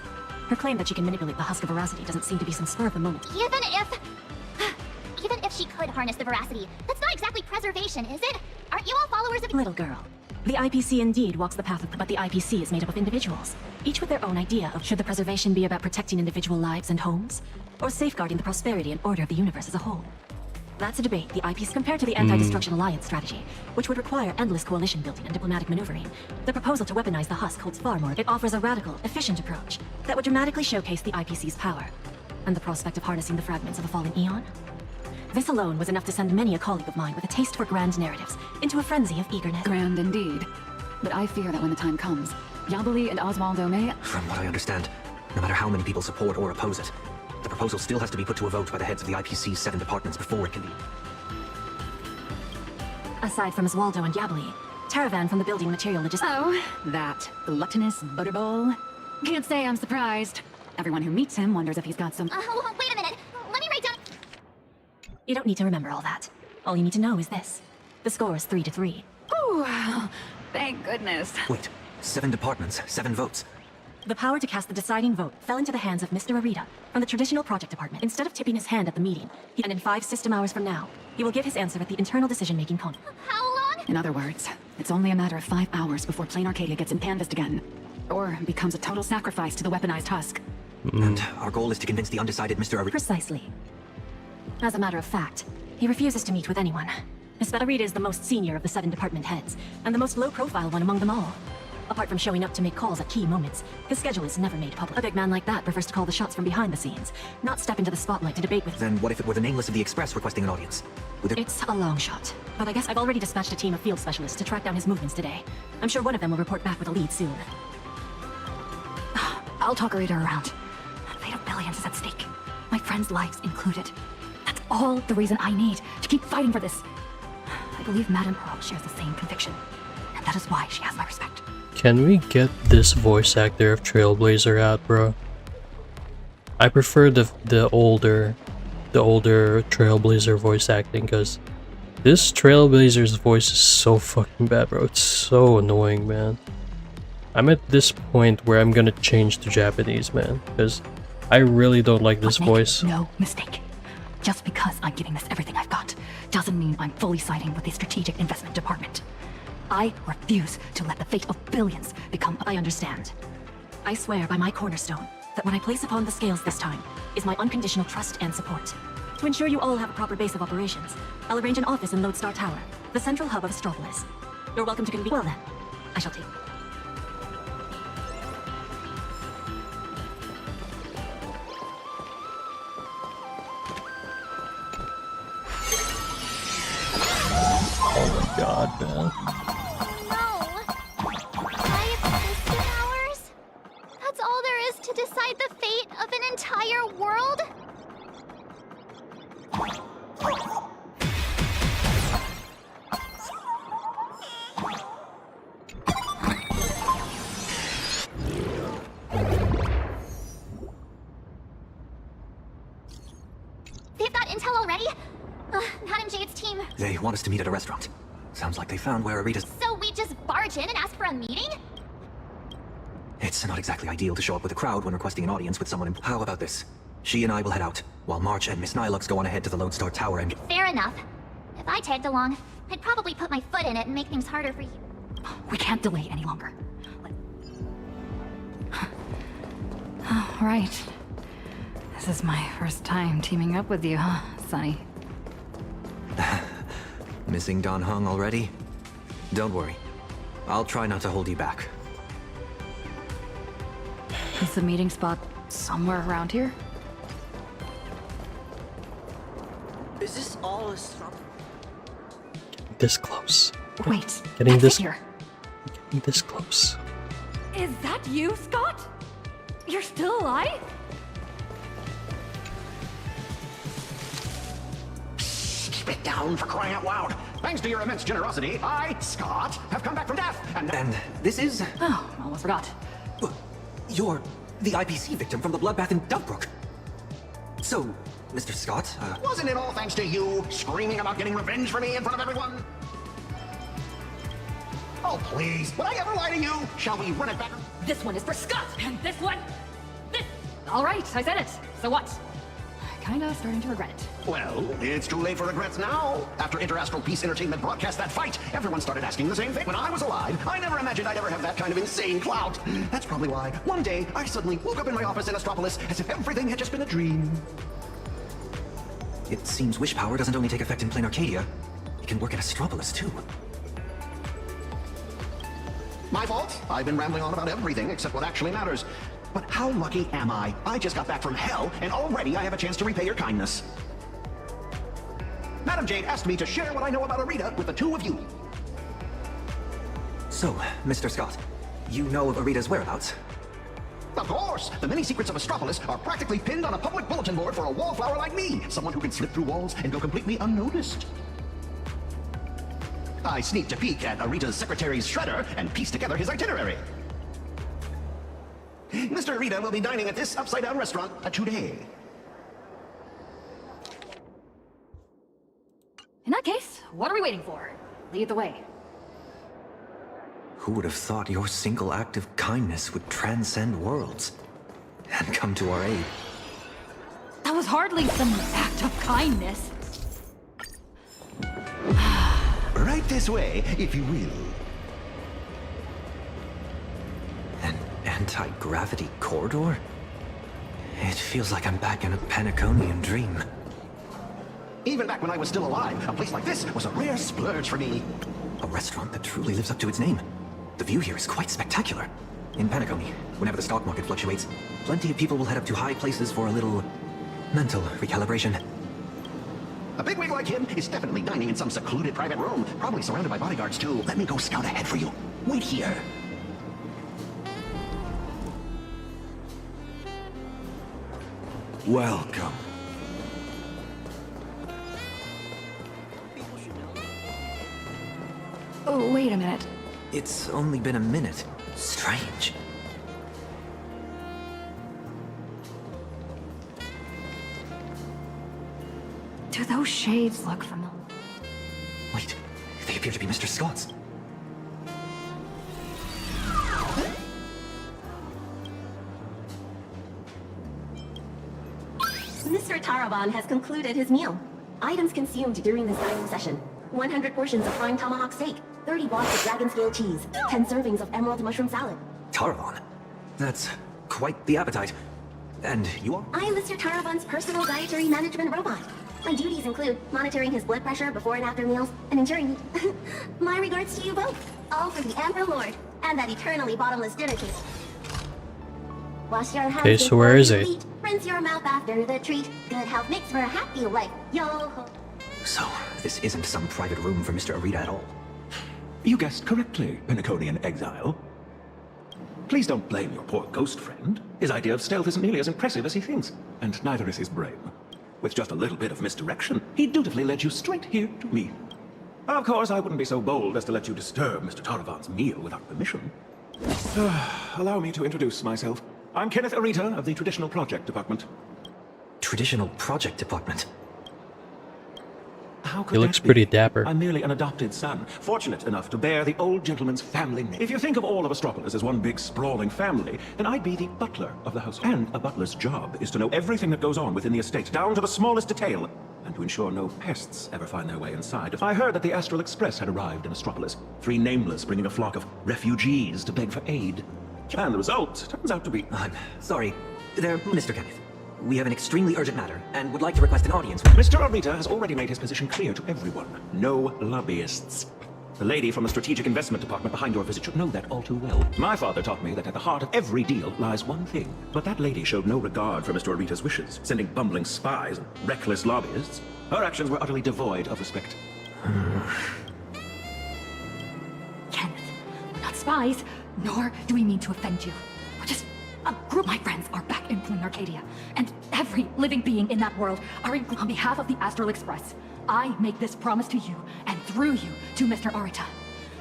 Her claim that she can manipulate the husk of veracity doesn't seem to be some spur of the moment. Even if she could harness the veracity, that's not exactly preservation, is it? Aren't you all followers of... Little girl. The IPC indeed walks the path of... But the IPC is made up of individuals, each with their own idea of should the preservation be about protecting individual lives and homes, or safeguarding the prosperity and order of the universe as a whole. That's a debate the IPC compared to the Anti-Destruction Alliance strategy, which would require endless coalition building and diplomatic maneuvering. The proposal to weaponize the husk holds far more. It offers a radical, efficient approach that would dramatically showcase the IPC's power, and the prospect of harnessing the fragments of a fallen eon. This alone was enough to send many a colleague of mine with a taste for grand narratives into a frenzy of eagerness. Grand indeed. But I fear that when the time comes, Yabali and Oswaldo may... From what I understand, no matter how many people support or oppose it, the proposal still has to be put to a vote by the heads of the IPC's 7 departments before it can be... Aside from Oswaldo and Yabali, Taravan from the Building Material Logistics... Oh, that gluttonous butterball. Can't say I'm surprised. Everyone who meets him wonders if he's got some... wait a minute. Let me write down... You don't need to remember all that. All you need to know is this. The score is 3-3. Ooh, Thank goodness. Wait, 7 departments, 7 votes. The power to cast the deciding vote fell into the hands of Mr. Arita from the Traditional Project Department. Instead of tipping his hand at the meeting, and in 5 system hours from now, he will give his answer at the internal decision-making con. How long? In other words, it's only a matter of 5 hours before Plain Arcadia gets canvassed again. Or becomes a total sacrifice to the weaponized husk. And our goal is to convince the undecided Mr. Arita. Precisely. As a matter of fact, he refuses to meet with anyone. Mr. Arita is the most senior of the 7 department heads, and the most low-profile one among them all. Apart from showing up to make calls at key moments, his schedule is never made public. A big man like that prefers to call the shots from behind the scenes, not step into the spotlight to debate with. Then what if it were the Nameless of the Express requesting an audience? It's a long shot, but I guess I've already dispatched a team of field specialists to track down his movements today. I'm sure one of them will report back with a lead soon. I'll talk Arita around. The fate of billions is at stake. My friends' lives included. That's all the reason I need to keep fighting for this. I believe Madame Pearl shares the same conviction, and that is why she has my respect. Can we get this voice actor of Trailblazer out, bro? I prefer the older Trailblazer voice acting, because this Trailblazer's voice is so fucking bad, bro. It's so annoying, man. I'm at this point where I'm gonna change to Japanese, man, because I really don't like this voice. No mistake. Just because I'm giving this everything I've got doesn't mean I'm fully siding with the Strategic Investment Department. I refuse to let the fate of billions become... I understand. I swear by my cornerstone that what I place upon the scales this time is my unconditional trust and support. To ensure you all have a proper base of operations, I'll arrange an office in Lodestar Tower, the central hub of Astropolis. You're welcome to convene. Well then, I shall take... Oh my god, man. No. 5 system hours? That's all there is to decide the fate of an entire world? They've got intel already? Madam Jade's team. They want us to meet at a restaurant. Sounds like they found where Arita's... So we just barge in and ask for a meeting? It's not exactly ideal to show up with a crowd when requesting an audience with someone How about this? She and I will head out, while March and Miss Nilux go on ahead to the Lodestar Tower and... Fair enough. If I tagged along, I'd probably put my foot in it and make things harder for you. We can't delay any longer. Oh, right. This is my first time teaming up with you, huh, Sonny? Missing Don Hung already? Don't worry. I'll try not to hold you back. Is the meeting spot somewhere around here? Is this all a struggle? This close. Wait, Getting this here. Getting this close. Is that you, Scott? You're still alive? Keep it down, for crying out loud. Thanks to your immense generosity, I, Scott, have come back from death, And this is... Oh, almost forgot. You're the IPC victim from the bloodbath in Dubbrook. So, Mr. Scott, Wasn't it all thanks to you, screaming about getting revenge for me in front of everyone? Oh, please, would I ever lie to you? Shall we run it back? This one is for Scott, and this one... This... All right, I said it. So what? Kinda starting to regret it. Well, it's too late for regrets now. After Interastral Peace Entertainment broadcast that fight, everyone started asking the same thing. When I was alive, I never imagined I'd ever have that kind of insane clout. That's probably why one day I suddenly woke up in my office in Astropolis as if everything had just been a dream. it seems wish power doesn't only take effect in Plain Arcadia. It can work at Astropolis, too. My fault. I've been rambling on about everything except what actually matters. But how lucky am I? I just got back from hell, and already I have a chance to repay your kindness. Madam Jade asked me to share what I know about Arita with the two of you. So, Mr. Scott, you know of Arita's whereabouts? Of course! The many secrets of Astropolis are practically pinned on a public bulletin board for a wallflower like me, someone who can slip through walls and go completely unnoticed. I sneaked a peek at Arita's secretary's shredder and pieced together his itinerary. Mr. Arita will be dining at this upside-down restaurant today. In that case, what are we waiting for? Lead the way. Who would have thought your single act of kindness would transcend worlds and come to our aid? That was hardly some act of kindness. Right this way, if you will. An anti-gravity corridor? It feels like I'm back in a Panaconian dream. Even back when I was still alive, a place like this was a rare splurge for me. A restaurant that truly lives up to its name. The view here is quite spectacular. In Panacony, whenever the stock market fluctuates, plenty of people will head up to high places for a little mental recalibration. A bigwig like him is definitely dining in some secluded private room, probably surrounded by bodyguards too. Let me go scout ahead for you. Wait here. Welcome. Oh, wait a minute. It's only been a minute. Strange. Do those shades look familiar? Wait, they appear to be Mr. Scott's. Mr. Taravan has concluded his meal. Items consumed during this dining session: 100 portions of prime tomahawk steak, 30 blocks of dragon scale cheese, 10 servings of emerald mushroom salad. Taravan? That's quite the appetite. And you are? I am Mr. Taravan's personal dietary management robot. My duties include monitoring his blood pressure before and after meals, and ensuring my regards to you both. All for the Emperor Lord, and that eternally bottomless dinner cake. Wash your hands. Okay, so where is he? Rinse your mouth after the treat. Good health makes for a happy life. Yo ho. So, this isn't some private room for Mr. Arita at all. You guessed correctly, Penaconian exile. Please don't blame your poor ghost friend. His idea of stealth isn't nearly as impressive as he thinks, and neither is his brain. With just a little bit of misdirection, he dutifully led you straight here to me. Of course, I wouldn't be so bold as to let you disturb Mr. Taravan's meal without permission. Allow me to introduce myself. I'm Kenneth Arita of the Traditional Project Department. Traditional Project Department? How could He that looks be? pretty dapper. I'm merely an adopted son, fortunate enough to bear the old gentleman's family name. If you think of all of Astropolis as one big sprawling family, then I'd be the butler of the household. And a butler's job is to know everything that goes on within the estate, down to the smallest detail, and to ensure no pests ever find their way inside. I heard that the Astral Express had arrived in Astropolis, 3 nameless bringing a flock of refugees to beg for aid. And the result turns out to be... I'm sorry. There, Mr. Kenneth. We have an extremely urgent matter, and would like to request an audience. Mr. Arita has already made his position clear to everyone. No lobbyists. The lady from the Strategic Investment Department behind your visit should know that all too well. My father taught me that at the heart of every deal lies one thing. But that lady showed no regard for Mr. Arita's wishes, sending bumbling spies and reckless lobbyists. Her actions were utterly devoid of respect. Kenneth, we're not spies, nor do we mean to offend you. We're just a group. My friends are back in Plume Arcadia, and every living being in that world are in on behalf of the Astral Express. I make this promise to you, and through you, to Mr. Arita.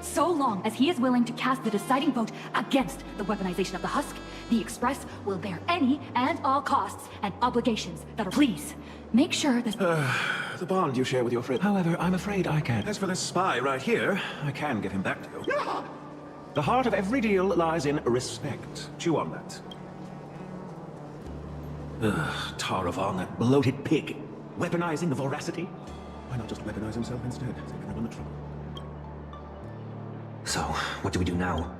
So long as he is willing to cast the deciding vote against the weaponization of the husk, the Express will bear any and all costs and obligations that are... Please, make sure that... The bond you share with your friend. However, I'm afraid I can't. As for this spy right here, I can get him back to you. The heart of every deal lies in respect. Chew on that. Taravan, that bloated pig. Weaponizing the voracity? Why not just weaponize himself instead? Save everyone the trouble. So, what do we do now?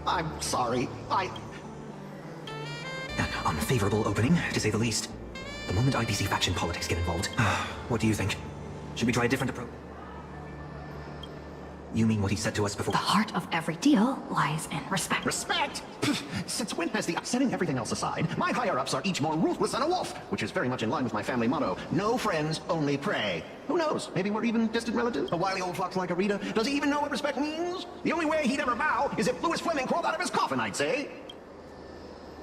I'm sorry. An unfavorable opening, to say the least. The moment IPC faction politics get involved. What do you think? Should we try a different approach? You mean what he said to us before? The heart of every deal lies in respect. Respect? Since when has the... Setting everything else aside, my higher-ups are each more ruthless than a wolf, which is very much in line with my family motto, no friends, only prey. Who knows? Maybe we're even distant relatives? A wily old fox like Arita? Does he even know what respect means? The only way he'd ever bow is if Louis Fleming crawled out of his coffin, I'd say.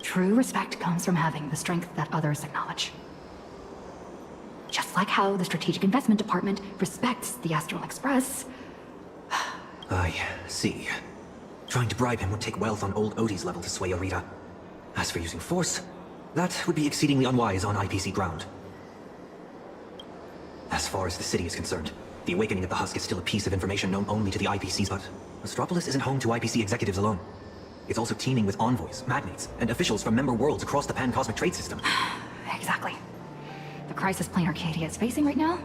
True respect comes from having the strength that others acknowledge. Just like how the Strategic Investment Department respects the Astral Express. I see. Trying to bribe him would take wealth on old Odie's level to sway Arita. As for using force, that would be exceedingly unwise on IPC ground. As far as the city is concerned, The awakening of the husk is still a piece of information known only to the IPCs, but Astropolis isn't home to IPC executives alone. It's also teeming with envoys, magnates, and officials from member worlds across the pan-cosmic trade system. Exactly. The crisis Plane Arcadia is facing right now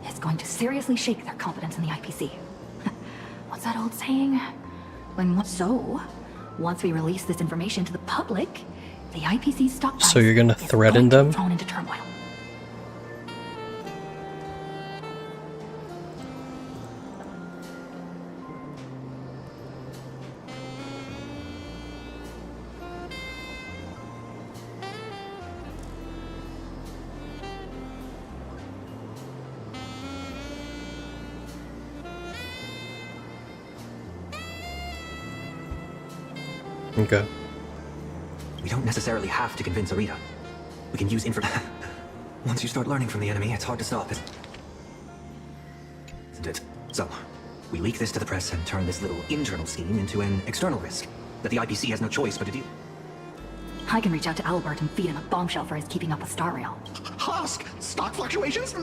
is going to seriously shake their confidence in the IPC. What's that old saying? Once we release this information to the public, the IPC stock price So you're gonna threaten them? thrown into turmoil. Okay. We don't necessarily have to convince Arita. We can use Once you start learning from the enemy, it's hard to stop, isn't it? So, we leak this to the press and turn this little internal scheme into an external risk that the IPC has no choice but to deal. I can reach out to Albert and feed him a bombshell for his keeping up with Star Rail. Husk! Stock fluctuations?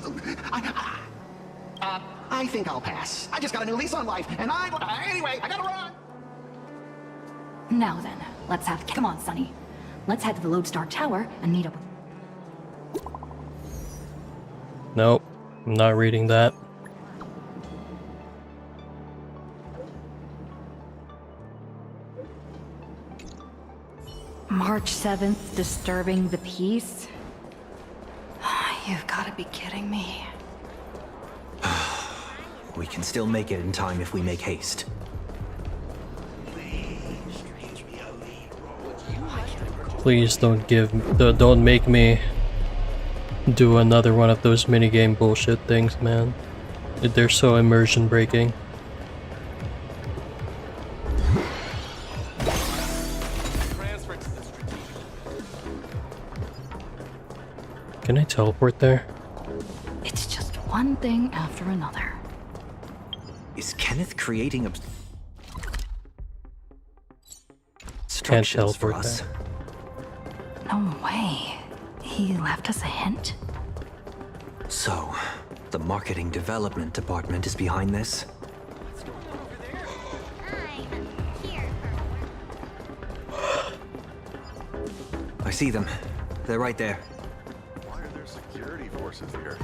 I think I'll pass. I just got a new lease on life, and anyway, I gotta run! Now then, come on, Sonny. Let's head to the Lodestar Tower and meet up. Nope, I'm not reading that. March 7th, disturbing the peace? You've got to be kidding me. We can still make it in time if we make haste. Please don't make me do another one of those minigame bullshit things, man. They're so immersion breaking. Can I teleport there? It's just one thing after another. Is Kenneth creating Can't teleport there. No way. He left us a hint? So, the marketing development department is behind this? I see them. They're right there. Why are there security forces here?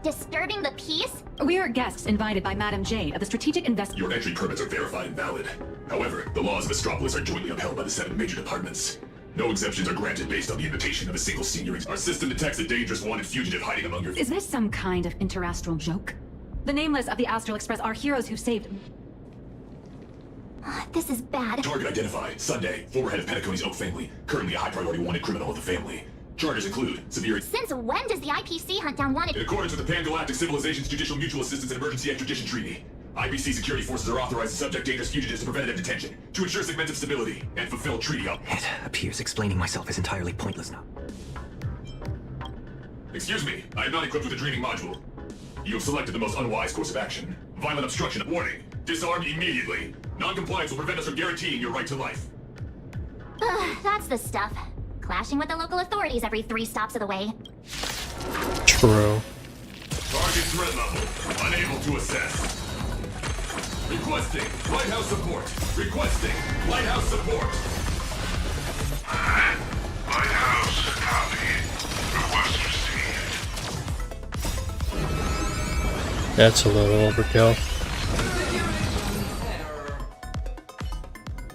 Disturbing the peace? We're guests invited by Madam Jade of the Strategic Investment. Your entry permits are verified and valid. However, the laws of Astropolis are jointly upheld by the 7 major departments. No exemptions are granted based on the invitation of a single senior. Our system detects a dangerous wanted fugitive hiding among your... Is this some kind of interastral joke? The nameless of the Astral Express are heroes who saved... This is bad. Target identified. Sunday, former head of Penacony's Oak family. Currently a high-priority wanted criminal of the family. Charges include severe... Since when does the IPC hunt down wanted... In accordance with the Pan-Galactic Civilization's Judicial Mutual Assistance and Emergency Extradition Treaty, IPC security forces are authorized to subject dangerous fugitives to preventative detention, to ensure segmented stability, and fulfill treaty up. It appears explaining myself is entirely pointless now. Excuse me, I am not equipped with a dreaming module. You have selected the most unwise course of action. Violent obstruction. Warning. Disarm immediately. Non-compliance will prevent us from guaranteeing your right to life. That's the stuff. Clashing with the local authorities every 3 stops of the way. True. Target threat level. Unable to assess. Requesting Lighthouse support. Requesting Lighthouse support. Lighthouse, copy. Request received. That's a little overkill.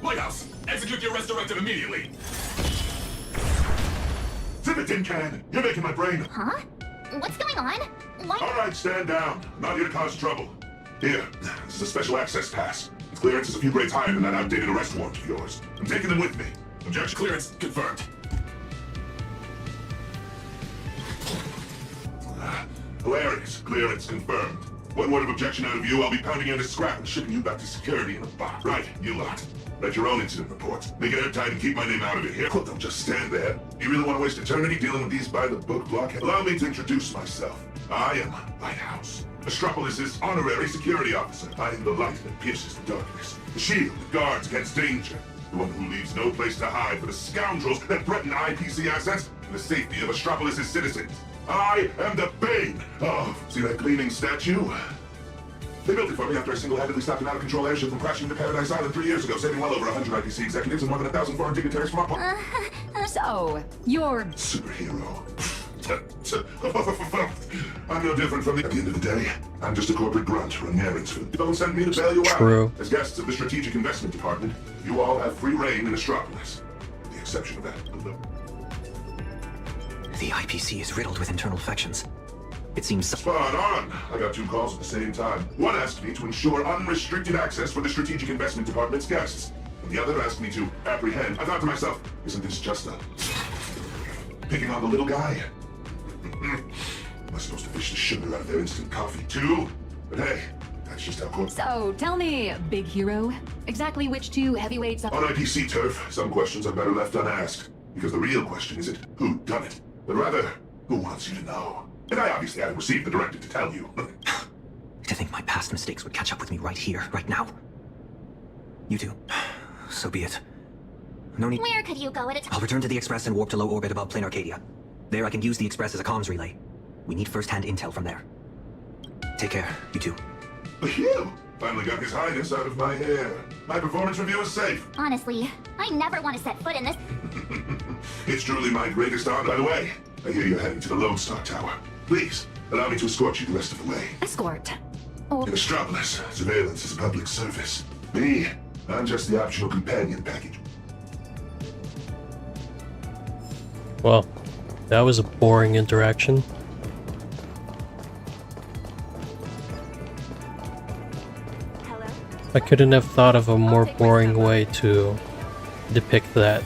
Lighthouse, execute the arrest directive immediately. Zip it, Tin Can! You're making my brain... Huh? What's going on? Why... Alright, stand down. I'm not here to cause trouble. Here, this is a special access pass. Its clearance is a few grades higher than that outdated arrest warrant of yours. I'm taking them with me. Objection. Clearance confirmed. Hilarious. Clearance confirmed. One word of objection out of you, I'll be pounding you into scrap and shipping you back to security in a box. Right, you lot. Write your own incident report. Make it airtight and keep my name out of it here. Well, don't just stand there. You really want to waste eternity dealing with these by-the-book blockheads? Allow me to introduce myself. I am Lighthouse, Astropolis' honorary security officer. I am the light that pierces the darkness. The shield that guards against danger. The one who leaves no place to hide for the scoundrels that threaten IPC assets and the safety of Astropolis' citizens. I am the bane of... See that gleaming statue? They built it for me after I single-handedly stopped an out-of-control airship from crashing into Paradise Island 3 years ago, saving well over 100 IPC executives and more than 1,000 foreign dignitaries from our... So, you're... Superhero. I'm no different from the... At the end of the day, I'm just a corporate grunt running errands for them. Don't send me to bail you out. True. As guests of the Strategic Investment Department, you all have free reign in Astropolis. With the exception of that. The IPC is riddled with internal factions. It seems... Spot on! I got 2 calls at the same time. One asked me to ensure unrestricted access for the Strategic Investment Department's guests. And the other asked me to apprehend. I thought to myself, isn't this just a... picking on the little guy? Am I supposed to fish the sugar out of their instant coffee too? But hey, that's just how corporate... So, tell me, big hero, exactly which 2 heavyweights... On IPC turf, some questions are better left unasked. Because the real question isn't who done it, but rather, who wants you to know? And I obviously hadn't received the directive to tell you. To think my past mistakes would catch up with me right here, right now. You two. So be it. No need... Where could you go at a time? I'll return to the Express and warp to low orbit above Plane Arcadia. There I can use the Express as a comms relay. We need first-hand intel from there. Take care, you two. Phew! Finally got His Highness out of my hair. My performance review is safe. Honestly, I never want to set foot in this. It's truly my greatest honor. By the way, I hear you're heading to the Lone Star Tower. Please, allow me to escort you the rest of the way. Escort? In Astropolis, surveillance is a public service. Me, I'm just the optional companion package. Well, that was a boring interaction. I couldn't have thought of a more boring way to depict that.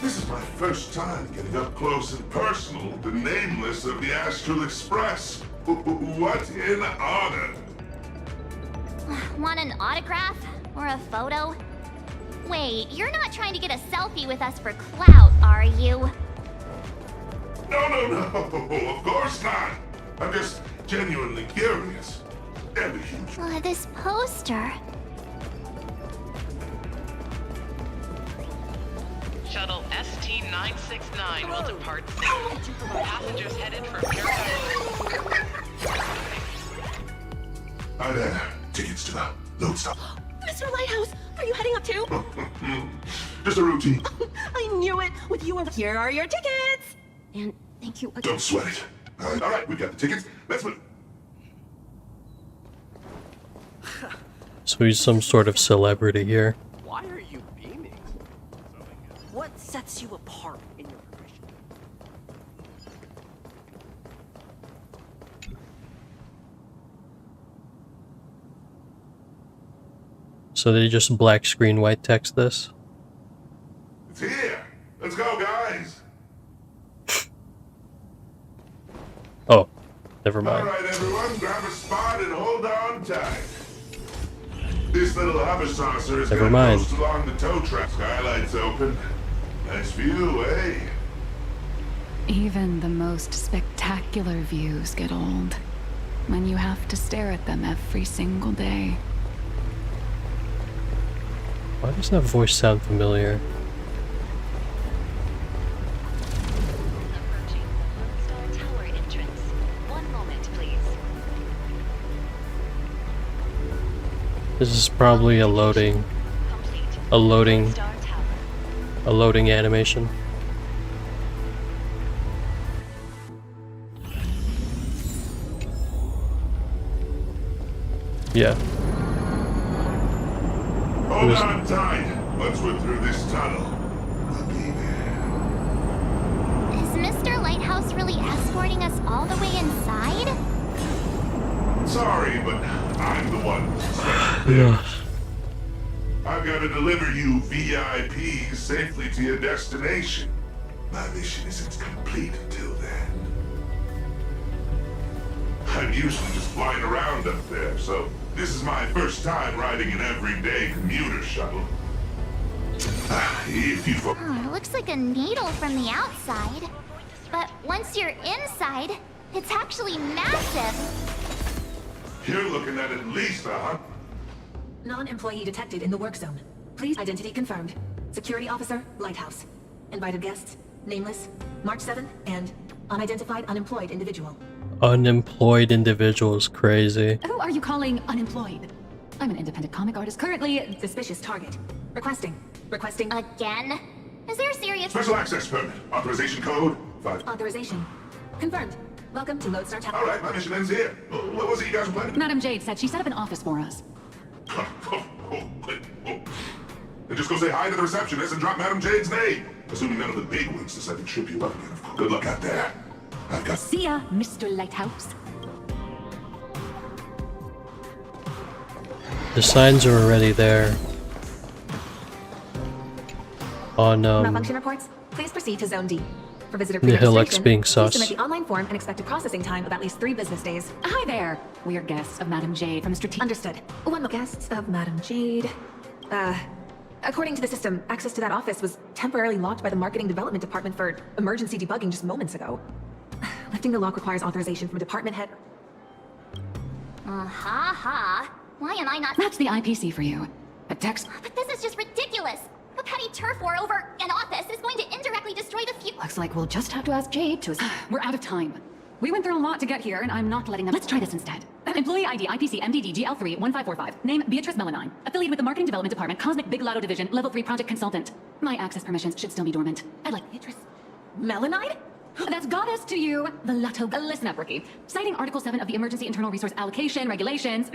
This is my first time getting up close and personal with the nameless of the Astral Express. What an honor! Want an autograph? Or a photo? Wait, you're not trying to get a selfie with us for clout, are you? No, of course not. I'm just genuinely curious. And a huge... This poster... Shuttle ST-969 will depart soon. Passengers headed for Paradise. Hi there. Tickets to the Lone Star. Mr. Lighthouse, are you heading up too? Just a routine. I knew it! With you over here are your tickets! And thank you again. Don't sweat it. All right, we've got the tickets. Let's move. So he's some sort of celebrity here. Why are you beaming? What sets you apart in your profession? So they just black screen white text this? It's here. Let's go, guys. Oh, never mind. All right, everyone, grab a spot and hold on tight. This little hover saucer is Never gonna mind. coast along the tow track. Skylights open. Nice view, eh? Even the most spectacular views get old when you have to stare at them every single day. Why does that voice sound familiar? Approaching the Lone Star Tower entrance. 1 moment, please. This is probably a loading animation. Yeah. Hold on tight. Once we're through this tunnel, we'll be there. Is Mr. Lighthouse really escorting us all the way inside? Sorry, but I'm the one who's I've got to deliver you VIPs safely to your destination. My mission isn't complete until then. I'm usually just flying around up there, so this is my first time riding an everyday commuter shuttle. If you... It looks like a needle from the outside. But once you're inside, it's actually massive. You're looking at least 100. Non-employee detected in the work zone. Please, identity confirmed. Security officer, Lighthouse. Invited guests, nameless, March 7th, and unidentified unemployed individual. Unemployed individual is crazy. Who are you calling unemployed? I'm an independent comic artist currently. Suspicious target. Requesting. Again? Is there a serious... Special access permit. Authorization code 5. Authorization. Confirmed. Welcome to Lodestar Tower. Alright, my mission ends here. What was it you guys were planning? Madam Jade said she set up an office for us. Then just go say hi to the receptionist and drop Madam Jade's name. Assuming none of the big ones decide to trip you up again, of course. Good luck out there. I've got... See ya, Mr. Lighthouse. The signs are already there. On Malfunction reports. Please proceed to Zone D. For visitor the Hilux being please sus. submit the online form and expected processing time of at least 3 business days. Hi there. We're guests of Madam Jade from the strategic... Understood. One more guests of Madam Jade. According to the system, access to that office was temporarily locked by the Marketing Development Department for emergency debugging just moments ago. Lifting the lock requires authorization from a department head. Why am I not... That's the IPC for you. A text... But this is just ridiculous. A petty turf war over an office is going to indirectly destroy the future. Looks like we'll just have to ask Jade to... We're out of time. We went through a lot to get here, and I'm not letting them... Let's try this instead. Employee ID IPC MDD GL3 1545. Name Beatrice Melanine. Affiliated with the Marketing Development Department, Cosmic Big Lotto Division, Level 3 Project Consultant. My access permissions should still be dormant. I'd like Beatrice Melanine? That's goddess to you, the Lotto. Listen up, Rookie. Citing Article 7 of the Emergency Internal Resource Allocation Regulations,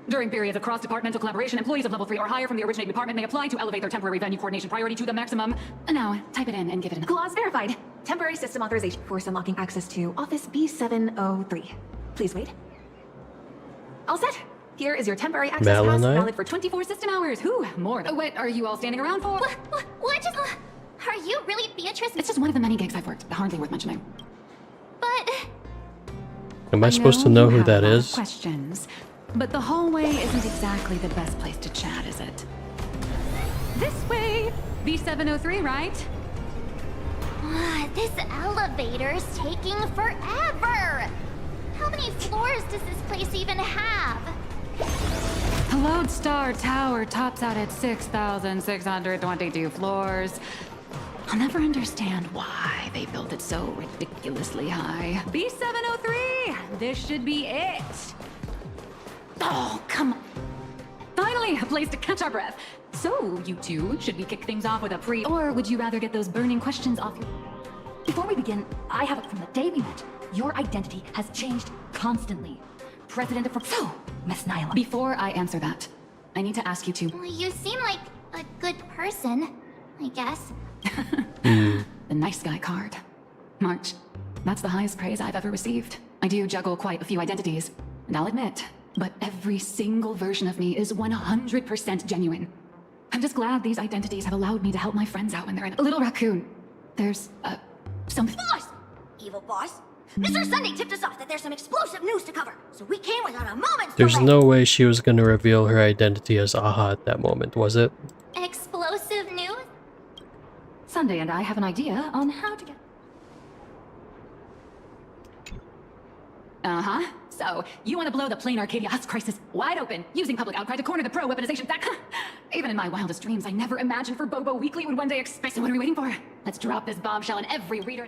during periods of cross-departmental collaboration, employees of Level 3 or higher from the originating department may apply to elevate their temporary venue coordination priority to the maximum. Now, type it in and give it an... Clause verified. Temporary system authorization. Force unlocking access to Office B703. Please wait. All set. Here is your temporary access pass, valid for 24 system hours. Whew, more. What are you all standing around for? What just... Are you really Beatrice? It's just one of the many gigs I've worked. Hardly worth mentioning. But... Am I supposed to know who that is? Questions, but the hallway isn't exactly the best place to chat, is it? This way! B703, right? This elevator's taking forever! How many floors does this place even have? The Lodestar Tower tops out at 6,622 floors. I'll never understand why they built it so ridiculously high. B703! This should be it! Oh, come on. Finally, a place to catch our breath. So, you two, should we kick things off with a pre- Or would you rather get those burning questions off your... Before we begin, I have it from the day we met. Your identity has changed constantly. President of... So, Miss Nyla. Before I answer that, I need to ask you to... Well, you seem like a good person, I guess. The nice guy card. March, that's the highest praise I've ever received. I do juggle quite a few identities, and I'll admit, but every single version of me is 100% genuine. I'm just glad these identities have allowed me to help my friends out when they're in a little raccoon. There's, something... Boss! Evil boss! Mr. Sunday tipped us off that there's some explosive news to cover, so we came without a moment's There's delay. no way she was gonna reveal her identity as Aha at that moment, was it? Explosive news? Sunday and I have an idea on how to get... Uh-huh. So, you want to blow the plain Arcadia Husk crisis wide open, using public outcry to corner the pro-weaponization fact? Even in my wildest dreams, I never imagined for Bobo Weekly would one day expect... So what are we waiting for? Let's drop this bombshell in every reader...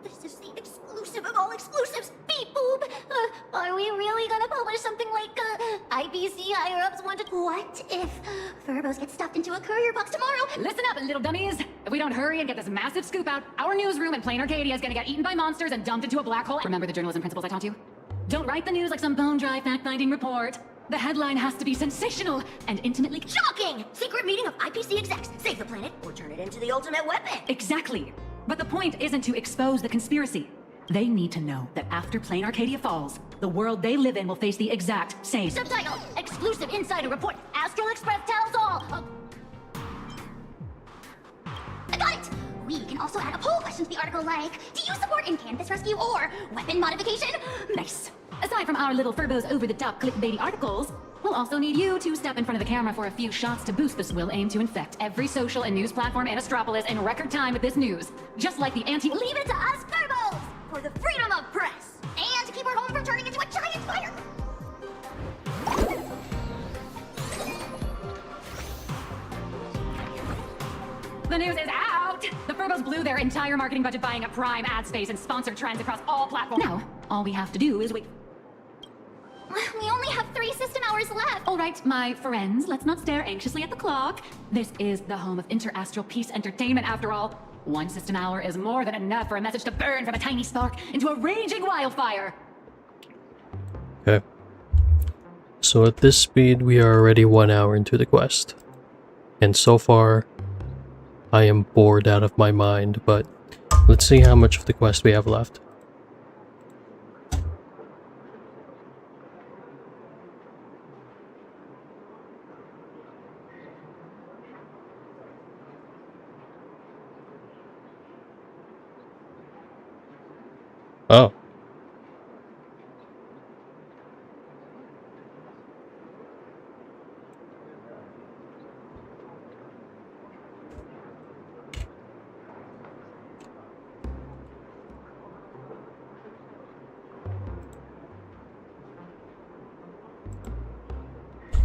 This is the exclusive of all exclusives! Beep boop! Are we really gonna publish something like, IPC higher-ups wanted... What if Furbos get stuffed into a courier box tomorrow? Listen up, little dummies! If we don't hurry and get this massive scoop out, our newsroom in plain Arcadia is gonna get eaten by monsters and dumped into a black hole. Remember the journalism principles I taught you? Don't write the news like some bone-dry fact-finding report. The headline has to be sensational and intimately... Shocking! Secret meeting of IPC execs. Save the planet or turn it into the ultimate weapon. Exactly. But the point isn't to expose the conspiracy. They need to know that after plain Arcadia falls, the world they live in will face the exact same... Subtitle: Exclusive Insider Report. Astral Express tells all. I got it! We can also add a poll question to the article like, do you support in-campus rescue or weapon modification? Nice. Aside from our little Furbos over-the-top clickbaity articles, We'll also need you to step in front of the camera for a few shots to boost this. We'll aim to infect every social and news platform in Astropolis in record time with this news. Just like the anti- Leave it to us Turbos! For the freedom of press! And to keep our home from turning into a giant fire! The news is out! The Furbos blew their entire marketing budget buying up Prime ad space and sponsored trends across all platforms. Now, all we have to do is wait. We only have 3 system hours left! All right, my friends, let's not stare anxiously at the clock. This is the home of interastral peace entertainment, after all. 1 system hour is more than enough for a message to burn from a tiny spark into a raging wildfire. Okay. So at this speed, we are already 1 hour into the quest. And so far, I am bored out of my mind, but let's see how much of the quest we have left. Oh.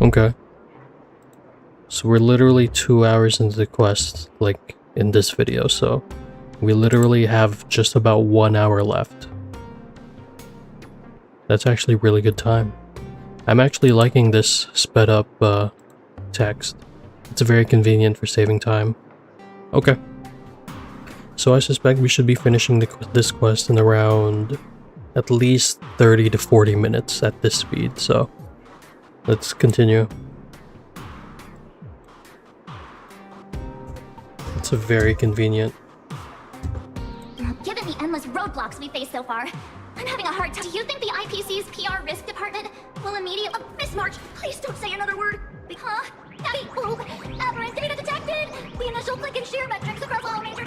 Okay. So we're literally 2 hours into the quest, like, in this video, so we literally have just about 1 hour left. That's actually really good time. I'm actually liking this sped up text. It's very convenient for saving time. Okay. So I suspect we should be finishing this quest in around at least 30 to 40 minutes at this speed, so let's continue. It's a very convenient. Given the endless roadblocks we faced so far, I'm having a hard time. Do you think the IPC's PR risk department will immediately— Miss March, please don't say another word. Huh? Aberrant data detected! The initial click and share metrics across all major—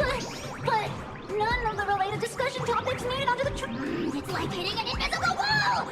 But none of the related discussion topics made it onto the It's like hitting an invisible wall!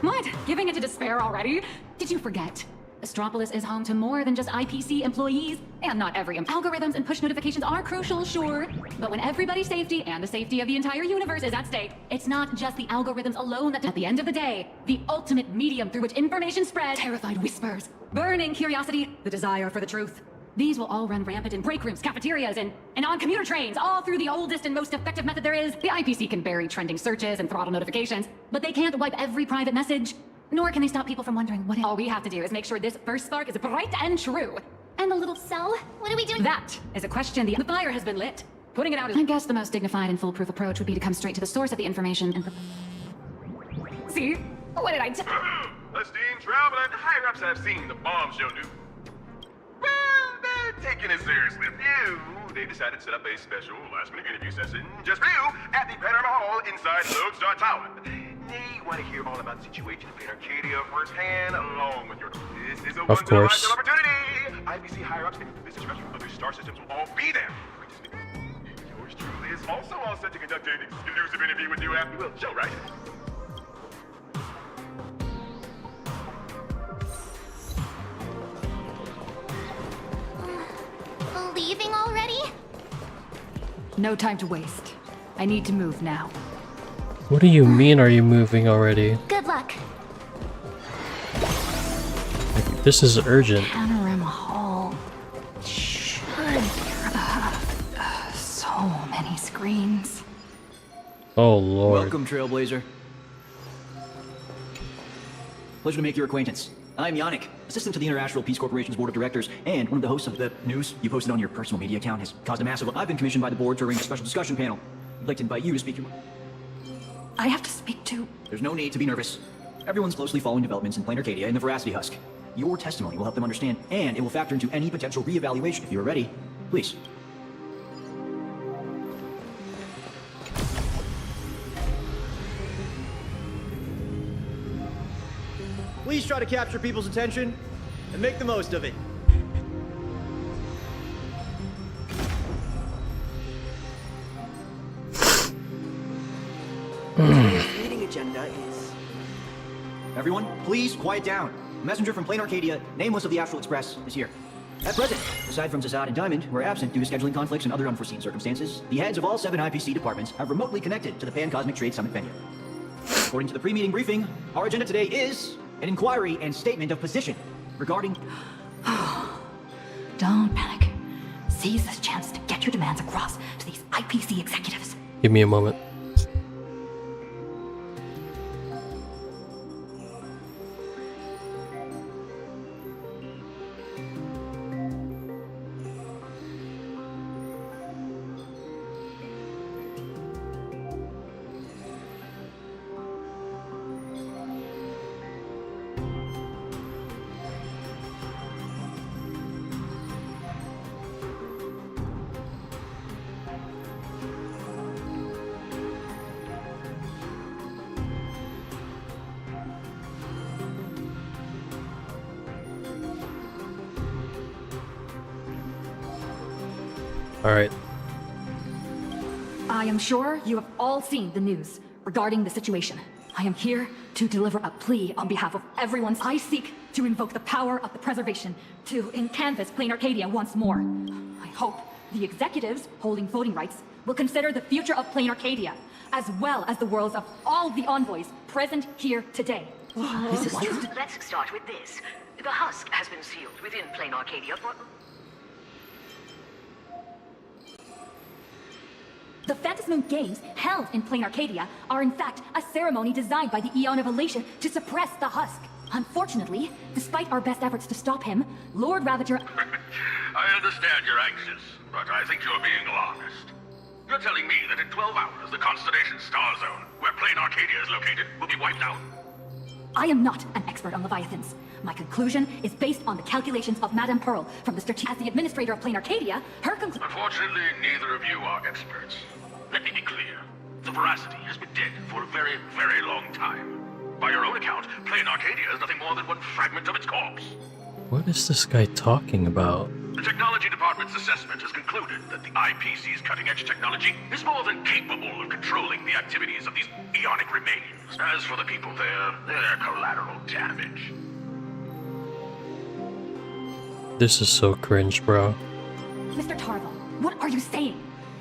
What? Giving into despair already? Did you forget? Astropolis is home to more than just IPC employees, and not every algorithms and push notifications are crucial, sure. But when everybody's safety and the safety of the entire universe is at stake, it's not just the algorithms alone that, at the end of the day, the ultimate medium through which information spreads, terrified whispers, burning curiosity, the desire for the truth. These will all run rampant in break rooms, cafeterias, and on commuter trains, all through the oldest and most effective method there is. The IPC can bury trending searches and throttle notifications, but they can't wipe every private message. Nor can they stop people from wondering what— All we have to do is make sure this first spark is bright and true. And the little— So? What do we do? That is a question. The fire has been lit. Putting it out is— I guess the most dignified and foolproof approach would be to come straight to the source of the information and— See? What did I tell— Esteemed traveler, the higher-ups have seen the bombshell news. Well, they're taking it seriously. They decided to set up a special last-minute interview session just for you at the Panorama Hall inside Lodestar Tower. They want to hear all about the situation in Arcadia firsthand, along with your— This is a once-in-a-lifetime opportunity. IPC higher-ups and business reps from other star systems will all be there. Yours truly is also all set to conduct an exclusive interview with you after the show, right? Leaving already? No time to waste. I need to move now. What do you mean, are you moving already? Good luck. This is urgent. Panorama Hall should so many screens. Oh lord. Welcome, Trailblazer. Pleasure to make your acquaintance. I'm Yannick, assistant to the International Peace Corporation's board of directors, and one of the hosts of the news you posted on your personal media account has caused a massive— I've been commissioned by the board to arrange a special discussion panel. I'd like to invite you to speak. I have to speak to— There's no need to be nervous. Everyone's closely following developments in Plain Arcadia and the Veracity Husk. Your testimony will help them understand, and it will factor into any potential re-evaluation. If you are ready, please. Please try to capture people's attention and make the most of it. Today's meeting agenda is Everyone, please quiet down. A messenger from Plain Arcadia, nameless of the Astral Express, is here. At present, aside from Zazzad and Diamond, who are absent due to scheduling conflicts and other unforeseen circumstances, the heads of all 7 IPC departments have remotely connected to the Pan-Cosmic Trade Summit venue. According to the pre-meeting briefing, our agenda today is an inquiry and statement of position regarding... Don't panic. Seize this chance to get your demands across to these IPC executives. Give me a moment. Alright. I am sure you have all seen the news regarding the situation. I am here to deliver a plea on behalf of everyone. I seek to invoke the power of the preservation to canvass Plain Arcadia once more. I hope the executives holding voting rights will consider the future of Plain Arcadia, as well as the worlds of all the envoys present here today. This is true. Let's start with this. The husk has been sealed within Plain Arcadia for... The Phantasmoon Games held in Plain Arcadia are in fact a ceremony designed by the Eon of Elation to suppress the husk. Unfortunately, despite our best efforts to stop him, Lord Ravager... I understand you're anxious, but I think you're being alarmist. You're telling me that in 12 hours, the Constellation Star Zone, where Plain Arcadia is located, will be wiped out? I am not an expert on Leviathans. My conclusion is based on the calculations of Madame Pearl from the strategic... As the administrator of Plain Arcadia, her conclusion... Unfortunately, neither of you are experts. Let me be clear. The veracity has been dead for a very, very long time. By your own account, Plain Arcadia is nothing more than one fragment of its corpse. What is this guy talking about? The Technology Department's assessment has concluded that the IPC's cutting-edge technology is more than capable of controlling the activities of these Eonic remains. As for the people there, they're collateral damage. This is so cringe, bro. Mr. Tarvel, what are you saying?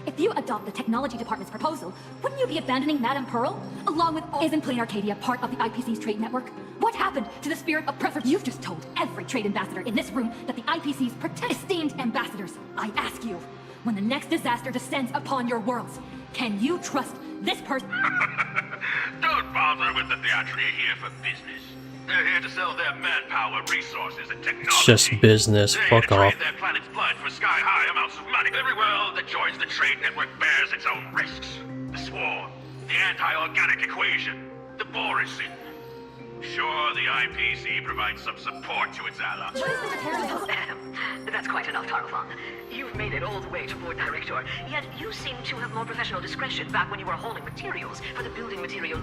If you adopt the Technology Department's proposal, wouldn't you be abandoning Madame Pearl? Along with all... Isn't Plain Arcadia part of the IPC's trade network? What happened to the spirit of preservation? You've just told every trade ambassador in this room that the IPC's esteemed ambassadors. I ask you, when the next disaster descends upon your worlds, can you trust this person? Don't bother with the theatry here for business. They're here to sell their manpower, resources, and technology. It's just business. They're Fuck off. trade their planet's blood for sky-high amounts of money. Every world that joins the trade network bears its own risks. The swarm, the anti-organic equation, the Borisin. Sure, the IPC provides some support to its allies. That's quite enough, Tarlefon. You've made it all the way to Board Director, yet you seem to have more professional discretion back when you were hauling materials for the building material.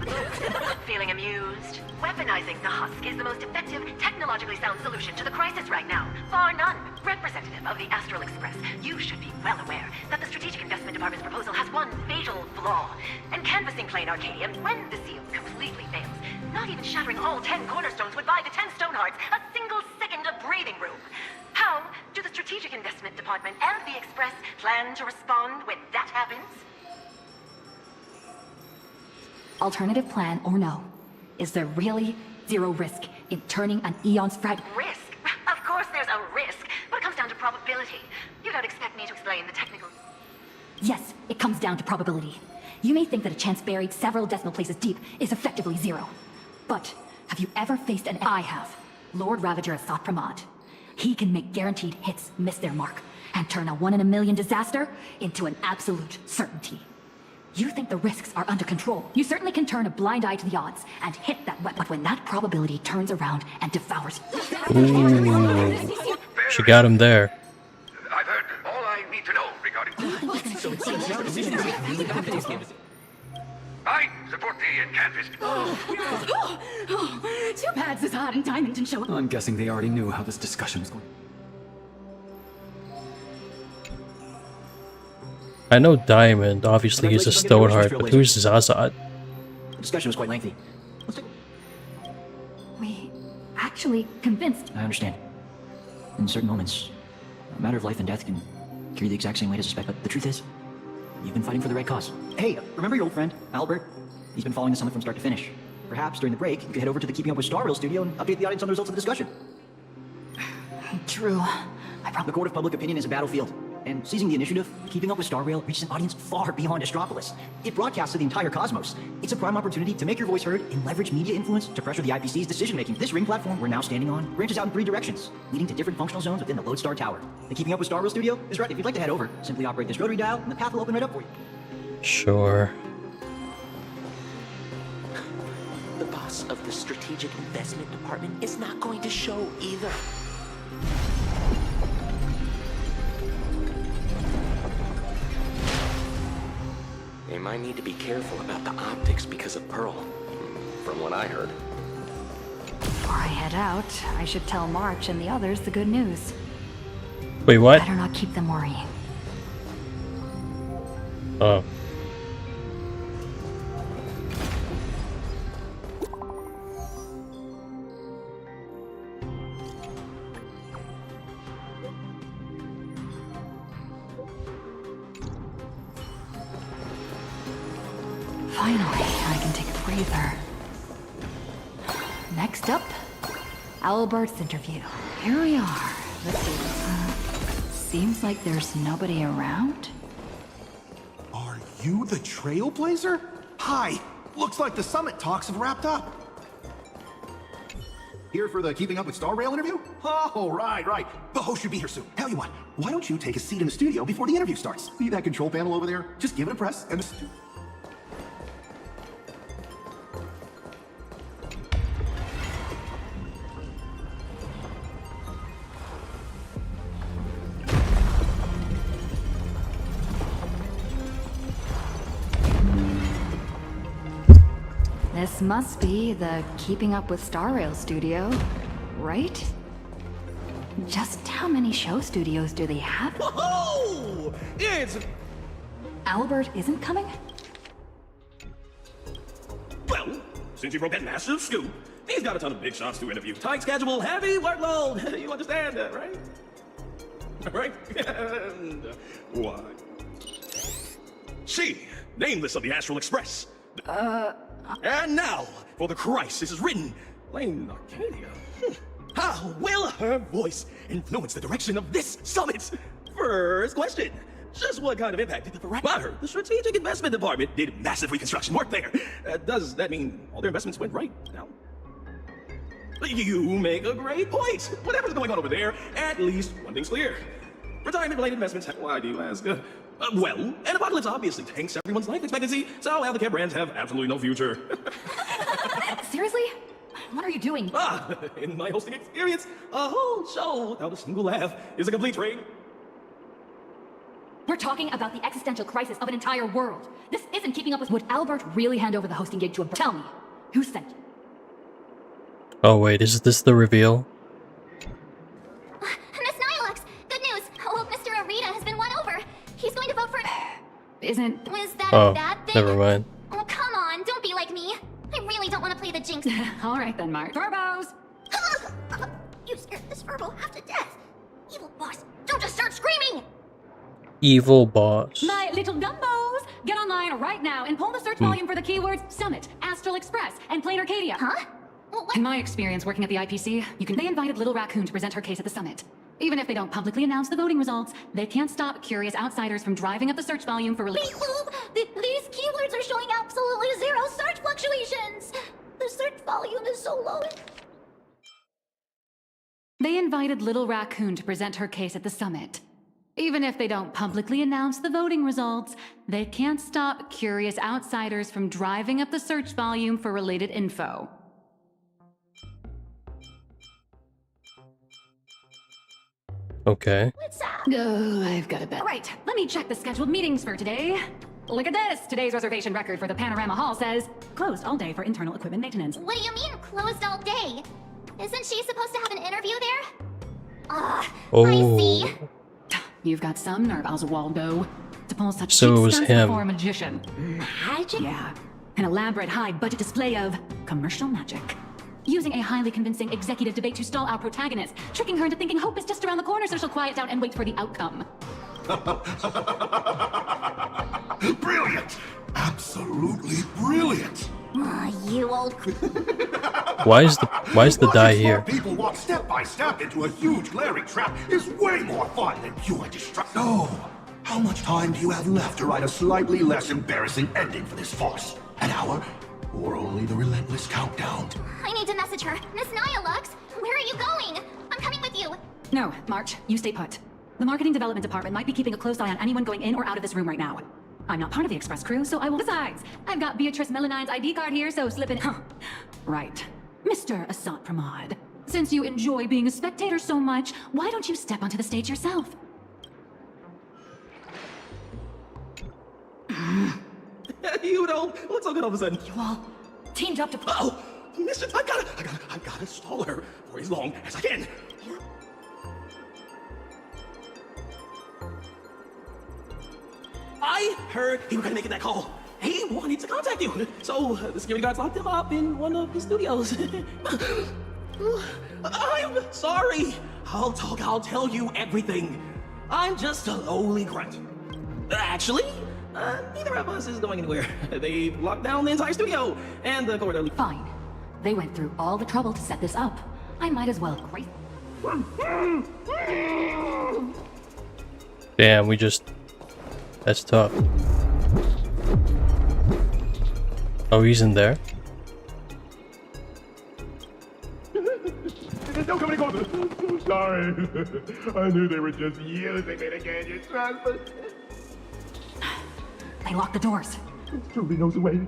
Feeling amused? Weaponizing the husk is the most effective, technologically sound solution to the crisis right now. Bar none. Representative of the Astral Express, you should be well aware that the Strategic Investment Department's proposal has one fatal flaw. And canvassing Plain Arcadia, when the seal completely fails, not even shattering all 10 cornerstones would buy the 10 Stonehearts a single second of breathing room. How do the Strategic Investment Department and the Express plan to respond when that happens? Alternative plan or no, is there really zero risk in turning an Eon's fragment? Risk? Of course there's a risk, but it comes down to probability. You don't expect me to explain the technical... Yes, it comes down to probability. You may think that a chance buried several decimal places deep is effectively zero. But have you ever faced an... I have. Lord Ravager of Thought Pramod. He can make guaranteed hits miss their mark and turn a 1 in a million disaster into an absolute certainty. You think the risks are under control. You certainly can turn a blind eye to the odds and hit that weapon. But when that probability turns around and devours you... Ooh. She got him there. I've heard all I need to know regarding... I support the canvas. Too bad Zazzad and Diamond didn't show up. I'm guessing they already knew how this discussion was going. I know Diamond, obviously he's a Stoneheart, but who's Zazzad? The discussion was quite lengthy. actually convinced. I understand. In certain moments, a matter of life and death can carry the exact same weight as a suspect, but the truth is, you've been fighting for the right cause. Hey, remember your old friend, Albert? He's been following the summit from start to finish. Perhaps during the break, you could head over to the Keeping Up with Star Rail studio and update the audience on the results of the discussion. True. The court of public opinion is a battlefield, and seizing the initiative, Keeping Up with Star Rail reaches an audience far beyond Astropolis. It broadcasts to the entire cosmos. It's a prime opportunity to make your voice heard and leverage media influence to pressure the IPC's decision-making. This ring platform we're now standing on branches out in 3 directions, leading to different functional zones within the Lodestar Tower. The Keeping Up with Star Rail studio is right. If you'd like to head over, simply operate this rotary dial, and the path will open right up for you. Sure. The boss of the Strategic Investment Department is not going to show either. They might need to be careful about the optics because of Pearl, from what I heard. Before I head out, I should tell March and the others the good news. Wait, what? Better not keep them worrying. Oh. Finally, I can take a breather. Next up, Albert's interview. Here we are. Let's see. Seems like there's nobody around. Are you the Trailblazer? Hi! Looks like the summit talks have wrapped up. Here for the Keeping Up with Star Rail interview? Oh, right. The host should be here soon. Tell you what, why don't you take a seat in the studio before the interview starts? See that control panel over there? Just give it a press and... This must be the Keeping Up with Star Rail studio, right? Just how many show studios do they have? Oh, it's... Albert isn't coming? Well, since you broke that massive scoop, he's got a ton of big shots to interview. Tight schedule, heavy workload. You understand that, right? Right? And why? She, nameless of the Astral Express. And now, for the crisis is written, Lane Arcadia. How will her voice influence the direction of this summit? First question. Just what kind of impact did the I heard the Strategic Investment Department did massive reconstruction work there. Does that mean all their investments went right now? You make a great point. Whatever's going on over there, at least one thing's clear. Retirement-related investments, why do you ask? Well, an apocalypse obviously tanks everyone's life expectancy, so healthcare brands have absolutely no future. Seriously? What are you doing? In my hosting experience, a whole show without a single laugh is a complete train. We're talking about the existential crisis of an entire world. This isn't keeping up with... Would Albert really hand over the hosting gig to a... Tell me, who sent you? Oh wait, is this the reveal? Miss Nylox, good news. Oh, Mr. Arita has been won over. He's going to vote for... Isn't... Was that Oh, a bad thing? never mind. Oh, come on, don't be like me. I really don't want to play the jinx. All right then, Mark. Turbos! You scared this Verbal half to death. Evil boss, don't just start screaming! Evil boss. My little gumbos! Get online right now and pull the search volume for the keywords Summit, Astral Express, and Plain Arcadia. Huh? In my experience working at the IPC, they invited Little Raccoon to present her case at the summit. Even if they don't publicly announce the voting results, they can't stop curious outsiders from driving up the search volume for Beep boop! These keywords are showing absolutely zero search fluctuations! The search volume is so low. They invited Little Raccoon to present her case at the summit. Even if they don't publicly announce the voting results, they can't stop curious outsiders from driving up the search volume for related info. Okay. Oh, I've got a bet. Right, let me check the scheduled meetings for today. Look at this! Today's reservation record for the Panorama Hall says, closed all day for internal equipment maintenance. What do you mean, closed all day? Isn't she supposed to have an interview there? I see. You've got some nerve, Oswaldo, to pull such So cheap it was stunts him. for a magician. Magic? Yeah, an elaborate high-budget display of commercial magic. using a highly convincing executive debate to stall our protagonist, tricking her into thinking hope is just around the corner so she'll quiet down and wait for the outcome. Brilliant! Absolutely brilliant! You old... Why is the die here? People walk step by step into a huge glaring trap is way more fun than pure destruction. So, how much time do you have left to write a slightly less embarrassing ending for this farce? An hour? Or only the relentless countdown? I need to message her. Miss Nyalux, where are you going? I'm coming with you. No, March, you stay put. The marketing development department might be keeping a close eye on anyone going in or out of this room right now. I'm not part of the express crew, so I will... Besides, I've got Beatrice Melanine's ID card here, so slip in... Right. Mr. Assad Pramod, since you enjoy being a spectator so much, why don't you step onto the stage yourself? You know, looks so good all of a sudden. You all teamed up to... Oh, Mister, I gotta stall her for as long as I can. I heard he was gonna make that call. He wanted to contact you. So the security guards locked him up in one of the studios. I'm sorry. I'll tell you everything. I'm just a lowly grunt. Actually, neither of us is going anywhere. They locked down the entire studio and the corridor. Fine. They went through all the trouble to set this up. I might as well grace... Damn, we just... That's tough. Oh, he's in there? Don't come any closer. I'm so sorry. I knew they were just using me to gain your trust, but... They locked the doors. It truly knows the way.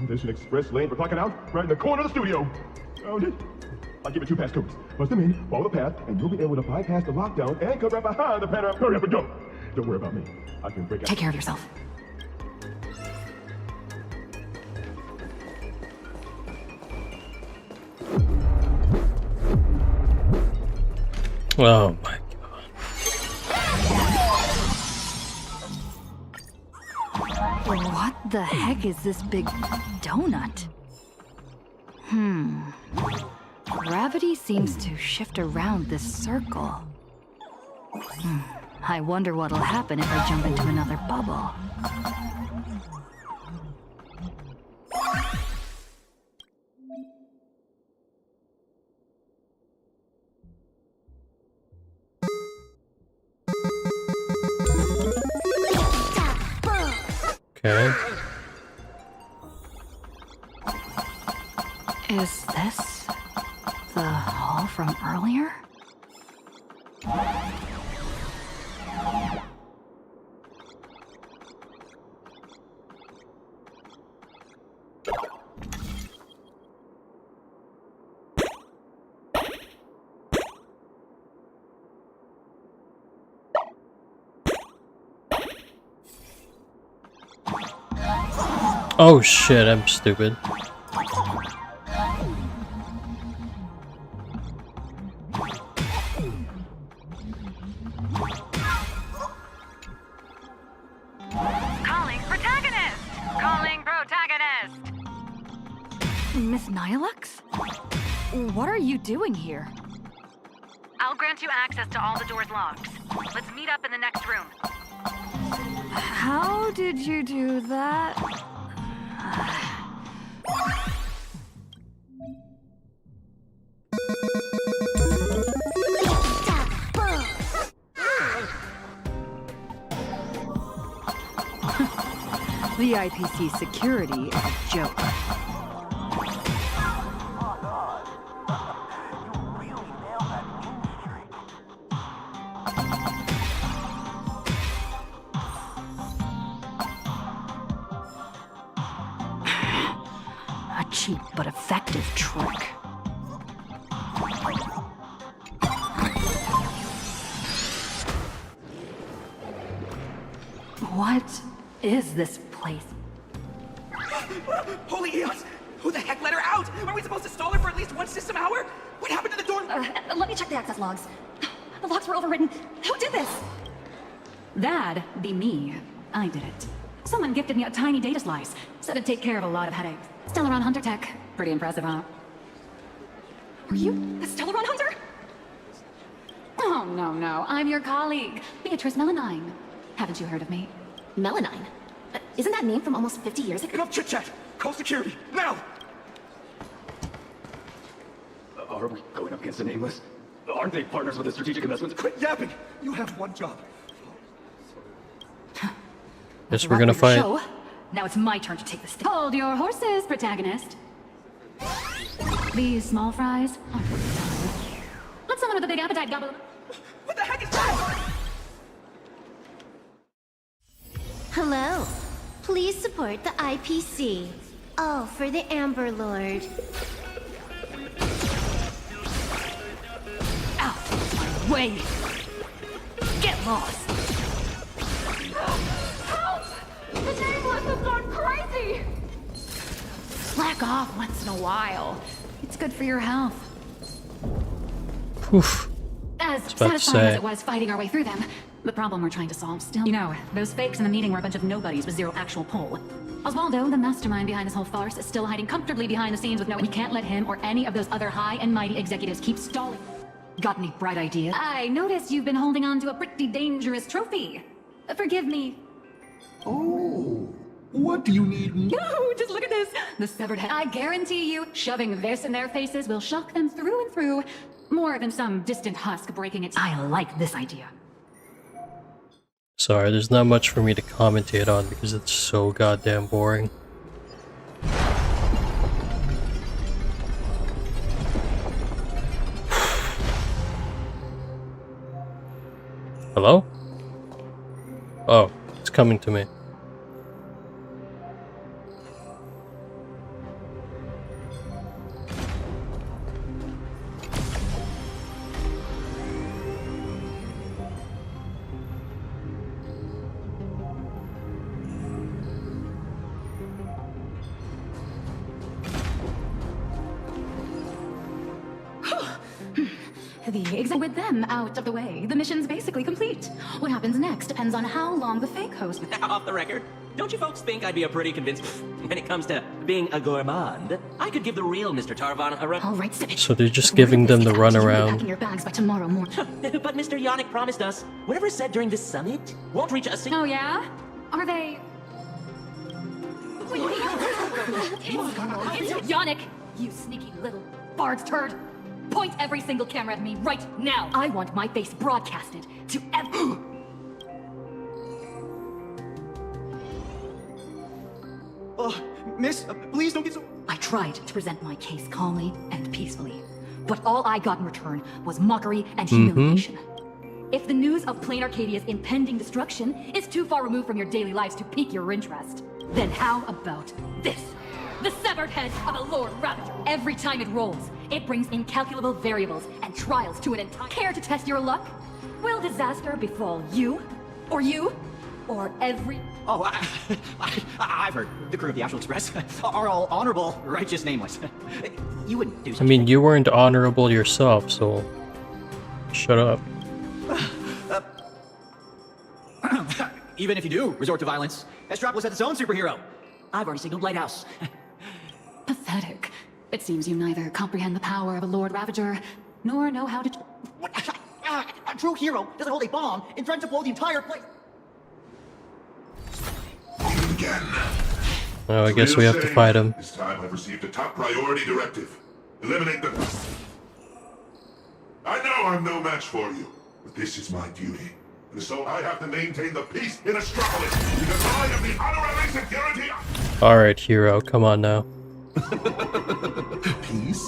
There's an express lane for clocking out right in the corner of the studio. Found it. I'll give you 2 passcodes. Bust them in, follow the path, and you'll be able to bypass the lockdown and come right behind the panorama. Hurry up and go. Don't worry about me. I can break out. Take care of yourself. Oh my god. What the heck is this big donut? Gravity seems to shift around this circle. I wonder what'll happen if I jump into another bubble. Okay. Is this the hall from earlier? Oh shit, I'm stupid. Calling protagonist! Calling protagonist! Miss Nyalux? What are you doing here? I'll grant you access to all the doors' locks. Let's meet up in the next room. How did you do that? The IPC security is a joke. A cheap but effective trick. What is this place? Holy eons! Who the heck let her out? Are we supposed to stall her for at least 1 system hour? What happened to the door? Let me check the access logs. The logs were overwritten. Who did this? That'd be me. I did it. Someone gifted me a tiny data slice. Said it'd take care of a lot of headaches. Still around Hunter Tech. Pretty impressive, huh? Are you the Stellaron hunter? Oh, no. I'm your colleague, Beatrice Melanine. Haven't you heard of me? Melanine? Isn't that name from almost 50 years ago? Enough chit-chat! Call security, now! Are we going up against the Nameless? Aren't they partners with the strategic investments? Quit yapping! You have one job. Guess we're gonna fight. Show. Now it's my turn to take the stage. Hold your horses, protagonist. These small fries are for the time. Let someone with a big appetite gobble. What the heck is that? Hello. Please support the IPC. All for the Amber Lord. Out of my way! Get lost! Help! The Nameless have gone crazy! Slack off once in a while. It's good for your health. Oof. As about to satisfying as say. it was fighting our way through them, the problem we're trying to solve still... You know, those fakes in the meeting were a bunch of nobodies with zero actual pull. Oswaldo, the mastermind behind this whole farce, is still hiding comfortably behind the scenes with no... We can't let him or any of those other high and mighty executives keep stalling. Got any bright ideas? I noticed you've been holding on to a pretty dangerous trophy. Forgive me. Oh, what do you need? No, just look at this. The severed head. I guarantee you, shoving this in their faces will shock them through and through. More than some distant husk breaking its... I like this idea. Sorry, there's not much for me to commentate on because it's so goddamn boring. Hello? Oh, it's coming to me. With them out of the way, the mission's basically complete. What happens next depends on how long the fake host... Off the record, don't you folks think I'd be a pretty convinced... when it comes to being a gourmand? I could give the real Mr. Tarvan a run... All right, Civic. So they're just giving them the You'll be runaround. packing your bags by tomorrow morning. But Mr. Yannick promised us, whatever is said during this summit won't reach a single... Oh, yeah? Are they... Yannick, you sneaky little bard's turd! Point every single camera at me right now! I want my face broadcasted to Miss, please don't get so... I tried to present my case calmly and peacefully, but all I got in return was mockery and humiliation. If the news of Plain Arcadia's impending destruction is too far removed from your daily lives to pique your interest, then how about this? The severed head of a Lord Ravager. Every time it rolls, it brings incalculable variables and trials to an entire... Care to test your luck? Will disaster befall you? Or you? Or every... Oh, I've heard the crew of the Astral Express are all honorable, righteous, nameless. You wouldn't do I such mean, you weren't honorable yourself, so shut up. Even if you do resort to violence, Estropolis has its own superhero. I've already signaled Lighthouse. Pathetic. It seems you neither comprehend the power of a Lord Ravager, nor know how to... A true hero doesn't hold a bomb and threatens to blow the entire place. Again. Oh, I guess we have to fight him. This time I've received a top priority directive. Eliminate them. I know I'm no match for you, but this is my duty. And so I have to maintain the peace in Astropolis, because I am the honorary security... Alright, hero, come on now. Peace?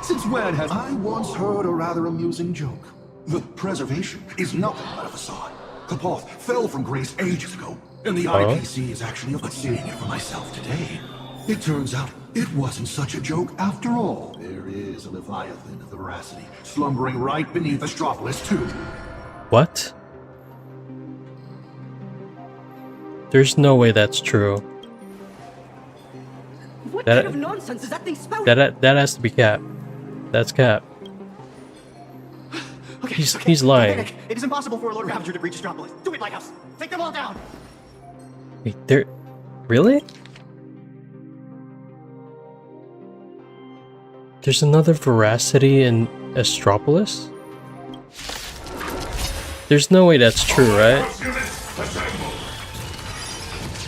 Since when has... I once heard a rather amusing joke. The preservation is nothing but a facade. Kapoth fell from grace ages ago, and the IPC is actually seeing it for myself today. It turns out it wasn't such a joke after all. There is a Leviathan of the veracity slumbering right beneath Astropolis too. What? There's no way that's true. What That- kind of nonsense is that thing spouting? That has to be Cap. That's Cap. Okay, He's lying. Panic. It is impossible for a Lord Ravager to breach Astropolis. Do it, Lighthouse. Take them all down. Wait, there... Really? There's another Veracity in Astropolis? There's no way that's true, right?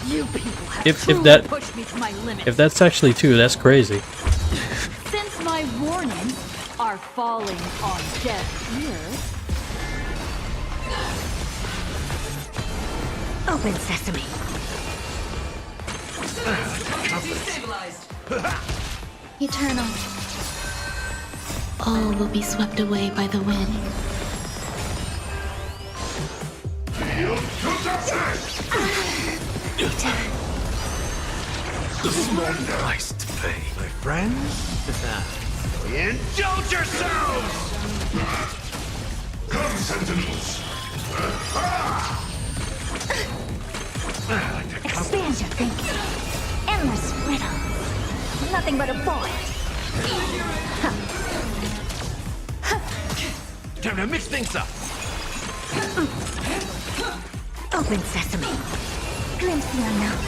You people have If truly that pushed me to my limit. if that's actually true, that's crazy. Since my warnings are falling on deaf ears. Open sesame. Eternal. All will be swept away by the wind. A small price to pay. My friends? Indulge yourselves! Come, Sentinels! Expand your thinking. Endless riddle. Nothing but a boy. Time to mix things up. Open sesame. Glimpse the unknown.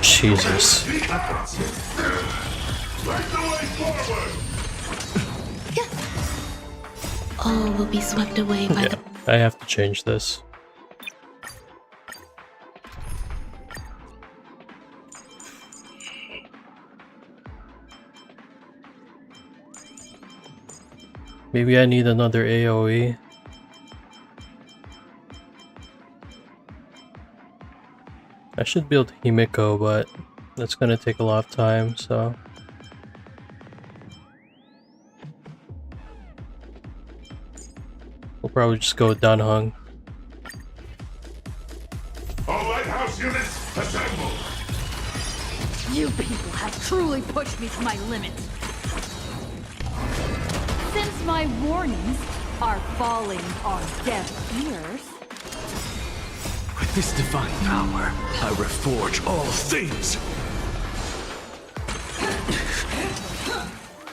Jesus. Light the way forward! All will be swept away by Yeah, I have to change this. Maybe I need another AoE. I should build Himiko, but that's gonna take a lot of time, so... We'll probably just go Danhong. All lighthouse units, assemble! You people have truly pushed me to my limit. Since my warnings are falling on deaf ears. With this divine power, I reforge all things.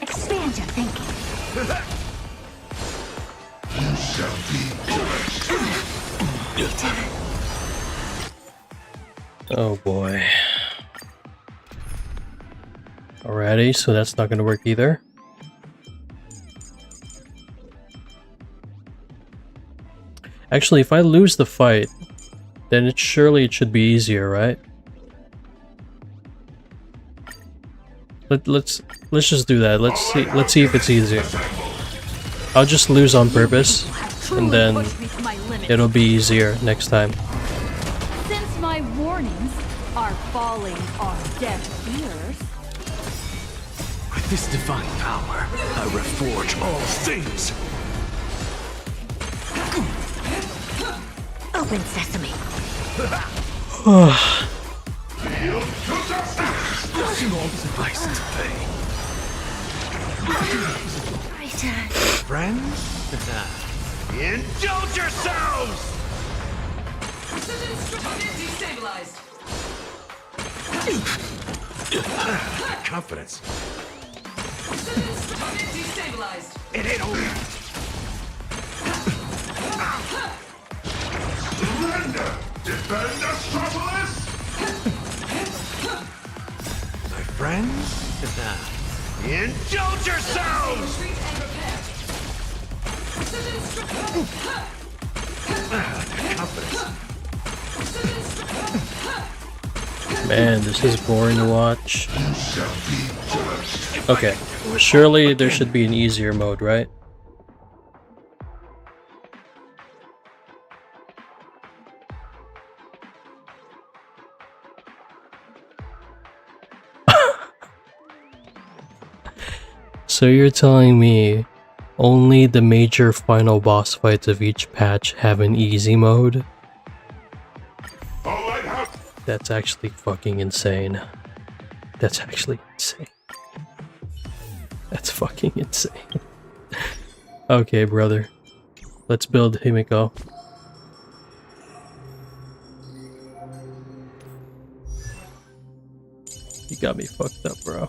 expand your thinking. You shall be judged. Oh boy. Alrighty, so that's not gonna work either. Actually, if I lose the fight, then it should be easier, right? Let's just do that. Let's see if it's easier. I'll just lose on purpose, and then it'll be easier next time. Since my warnings are falling on deaf ears. With this divine power, I reforge all things. Open sesame. Small price to pay. Return. Friends? Indulge yourselves! Destabilized. Confidence. Destabilized. It ain't over. Surrender! Defend Astropolis! My friends? Indulge yourselves! Confidence. Man, this is boring to watch. Okay, surely there should be an easier mode, right? So you're telling me only the major final boss fights of each patch have an easy mode? That's actually fucking insane. That's actually insane. That's fucking insane. Okay, brother. Let's build Himiko. You got me fucked up, bro.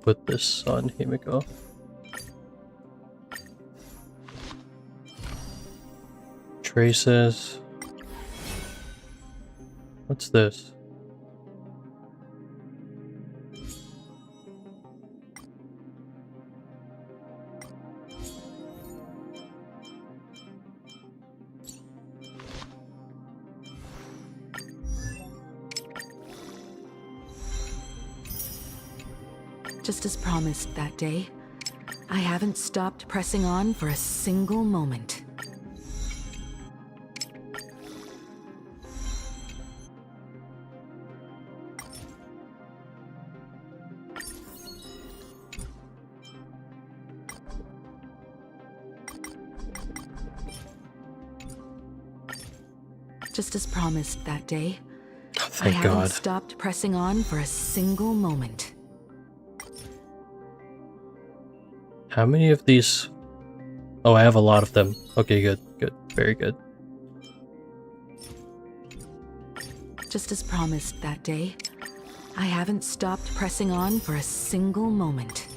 put this on. Here we go. Traces. What's this? Just as promised that day, I haven't stopped pressing on for a single moment. Just as promised that day, I haven't stopped pressing on for a single moment. How many of these? Oh, I have a lot of them. Okay, good, good, very good. Just as promised that day, I haven't stopped pressing on for a single moment.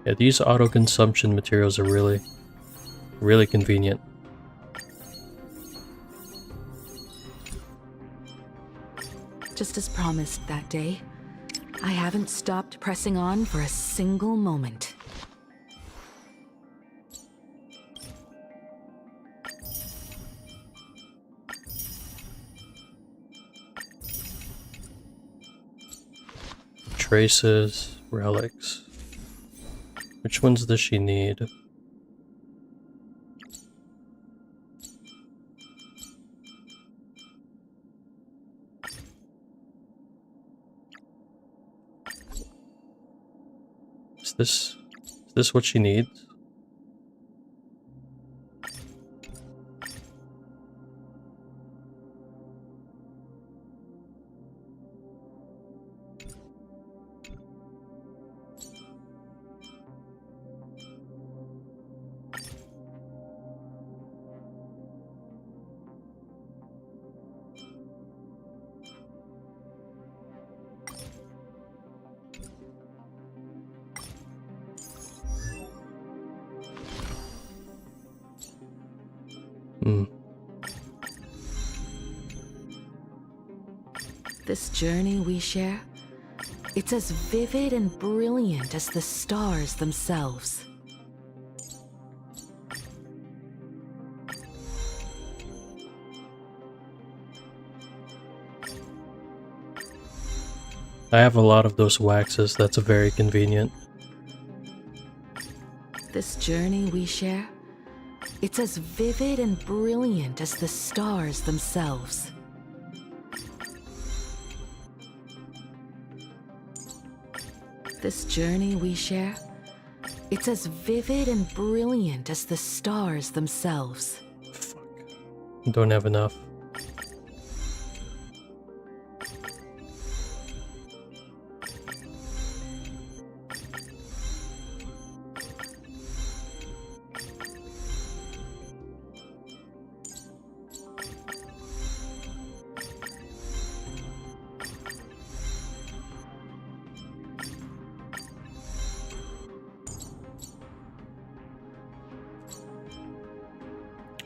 Yeah, these auto-consumption materials are really convenient. Just as promised that day, I haven't stopped pressing on for a single moment. Traces, relics. Which ones does she need? Is this what she needs? This journey we share, it's as vivid and brilliant as the stars themselves. I have a lot of those waxes, that's very convenient. This journey we share, it's as vivid and brilliant as the stars themselves. This journey we share, it's as vivid and brilliant as the stars themselves. Don't have enough.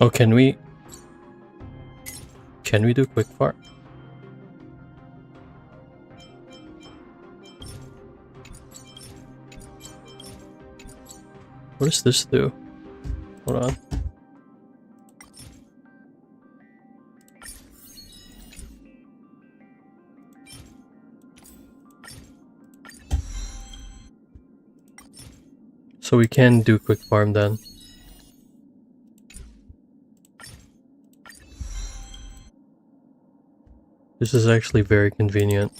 Oh, can we do quick fart? What does this do? Hold on. So we can do quick farm then. This is actually very convenient.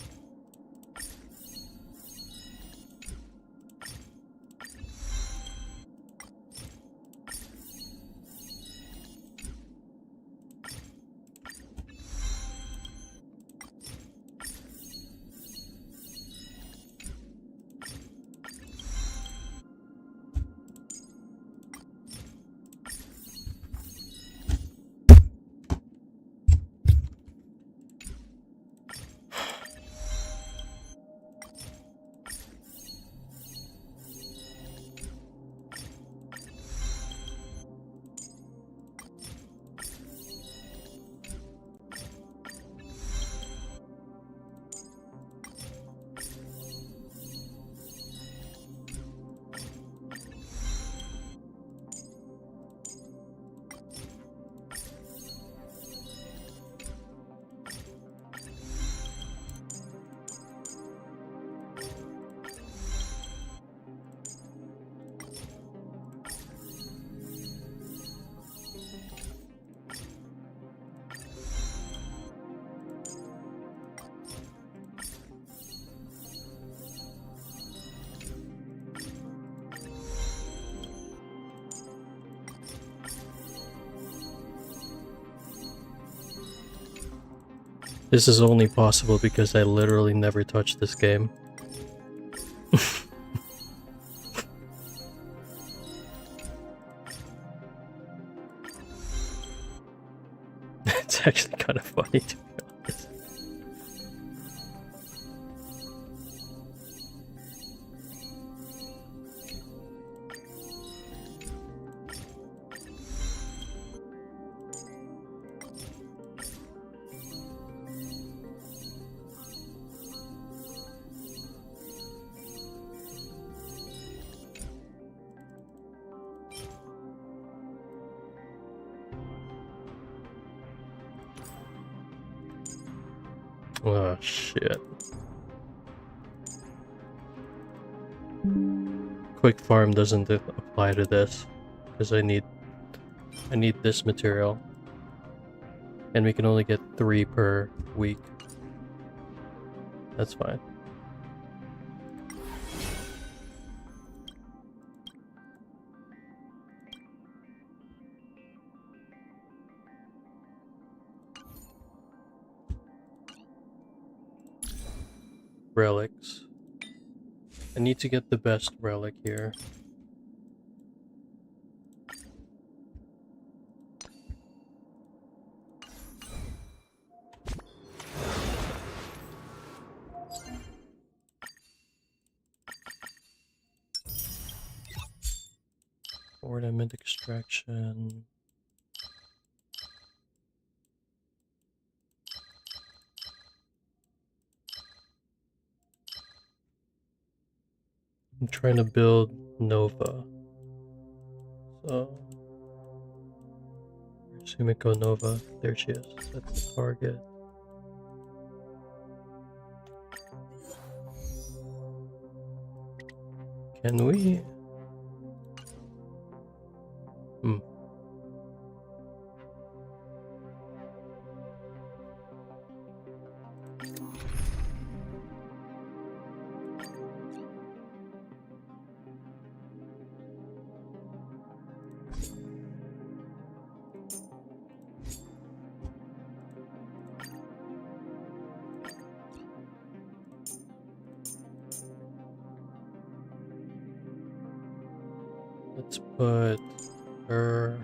This is only possible because I literally never touched this game. It's actually kind of funny to be honest. Oh shit. Quick farm doesn't apply to this because I need this material. And we can only get 3 per week. That's fine. Relics. I need to get the best relic here. Ornament extraction. I'm trying to build Nova. So, where's Himiko Nova? There she is. That's the target. Can we? Let's put her,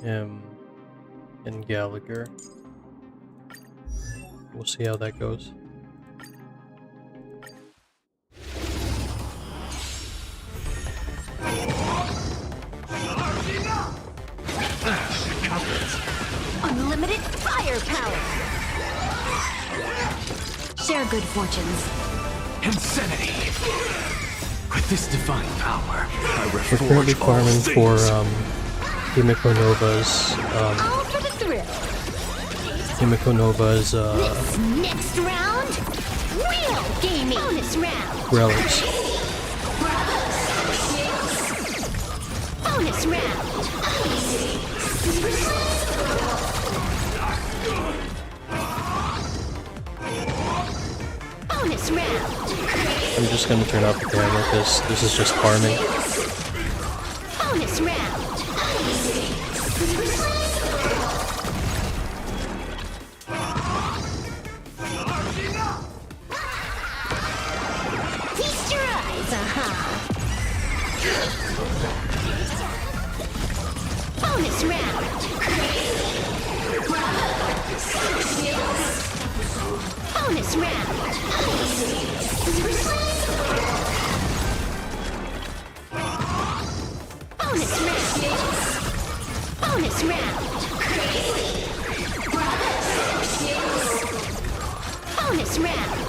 him, and Gallagher. We'll see how that goes. Unlimited firepower! Share good fortunes. Insanity! With this divine power, I We're currently reforge all farming for things. Himiko Nova's All for the thrill. Himiko Nova's This next round, real gaming. Bonus round. relics. Bonus round. Bonus round. I'm just gonna turn off the camera because this is just farming. Bonus round. Feast your eyes, Bonus round. Bonus round. Bonus round. Bonus round. Bonus round.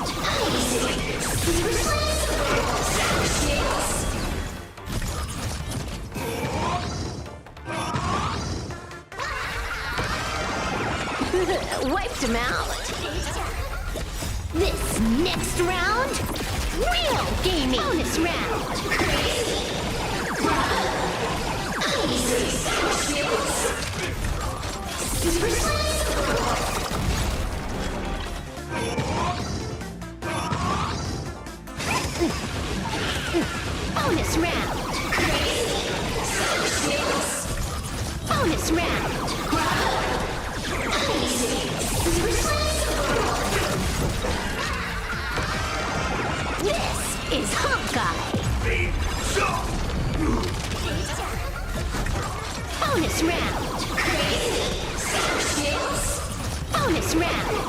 Wiped him out. This next round, real gaming. Bonus round. Bonus round. Bonus round. This is Honkai. Bonus round. Bonus round.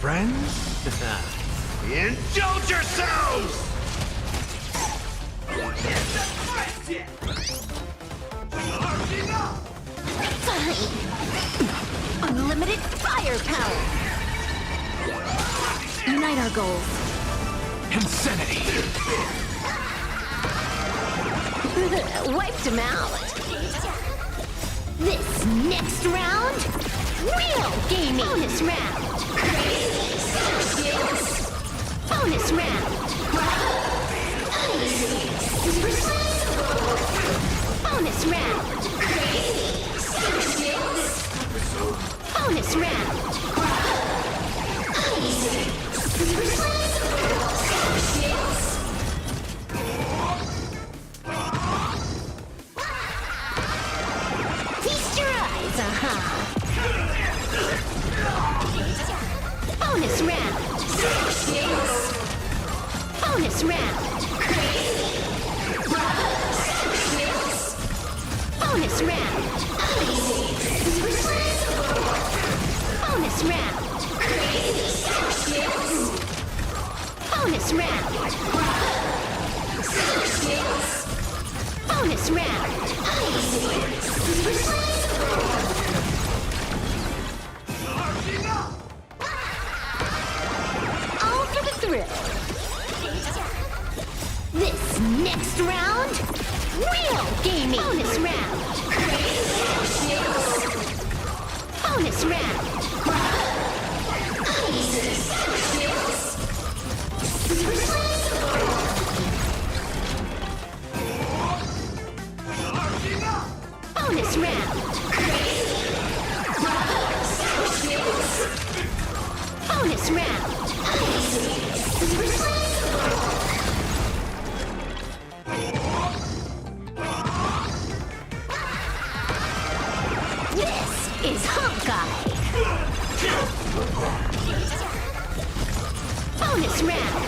Friends? Indulge yourselves! Fine. Unlimited firepower. Unite our goals. Insanity! Wiped him out. This next round, real gaming. Bonus round. Bonus round. Bonus round. Bonus round. Feast your eyes, Bonus round. Bonus round. Bonus round. Bonus round. Bonus round. Bonus round. All for the thrill. This next round, real gaming. Bonus round. Bonus round. Bonus round. Bonus round. This is Honkai. Bonus round.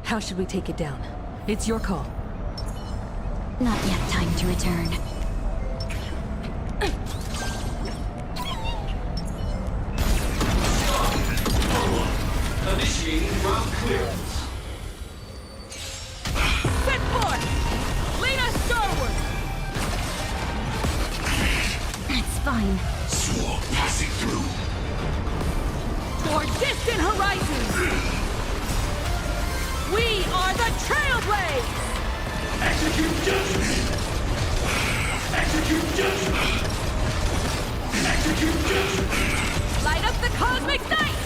How should we take it down? It's your call. Not yet time to return. Initiating ground clearance. Set forth! Lead us starward! That's fine. Swarm passing through. For distant horizons! We are the Trailblaze! Execute judgment! Execute judgment! Execute judgment! Light up the cosmic night!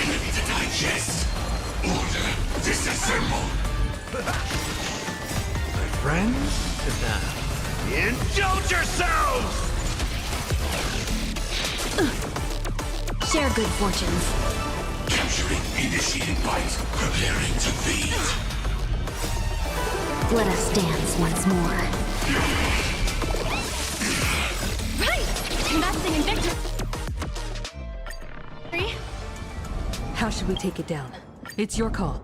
Ready to digest. Order disassemble. My friends, indulge yourselves! Share good fortunes. Capturing initiating bite. Preparing to feed. Let us dance once more. Right! Investing in victory! How should we take it down? It's your call.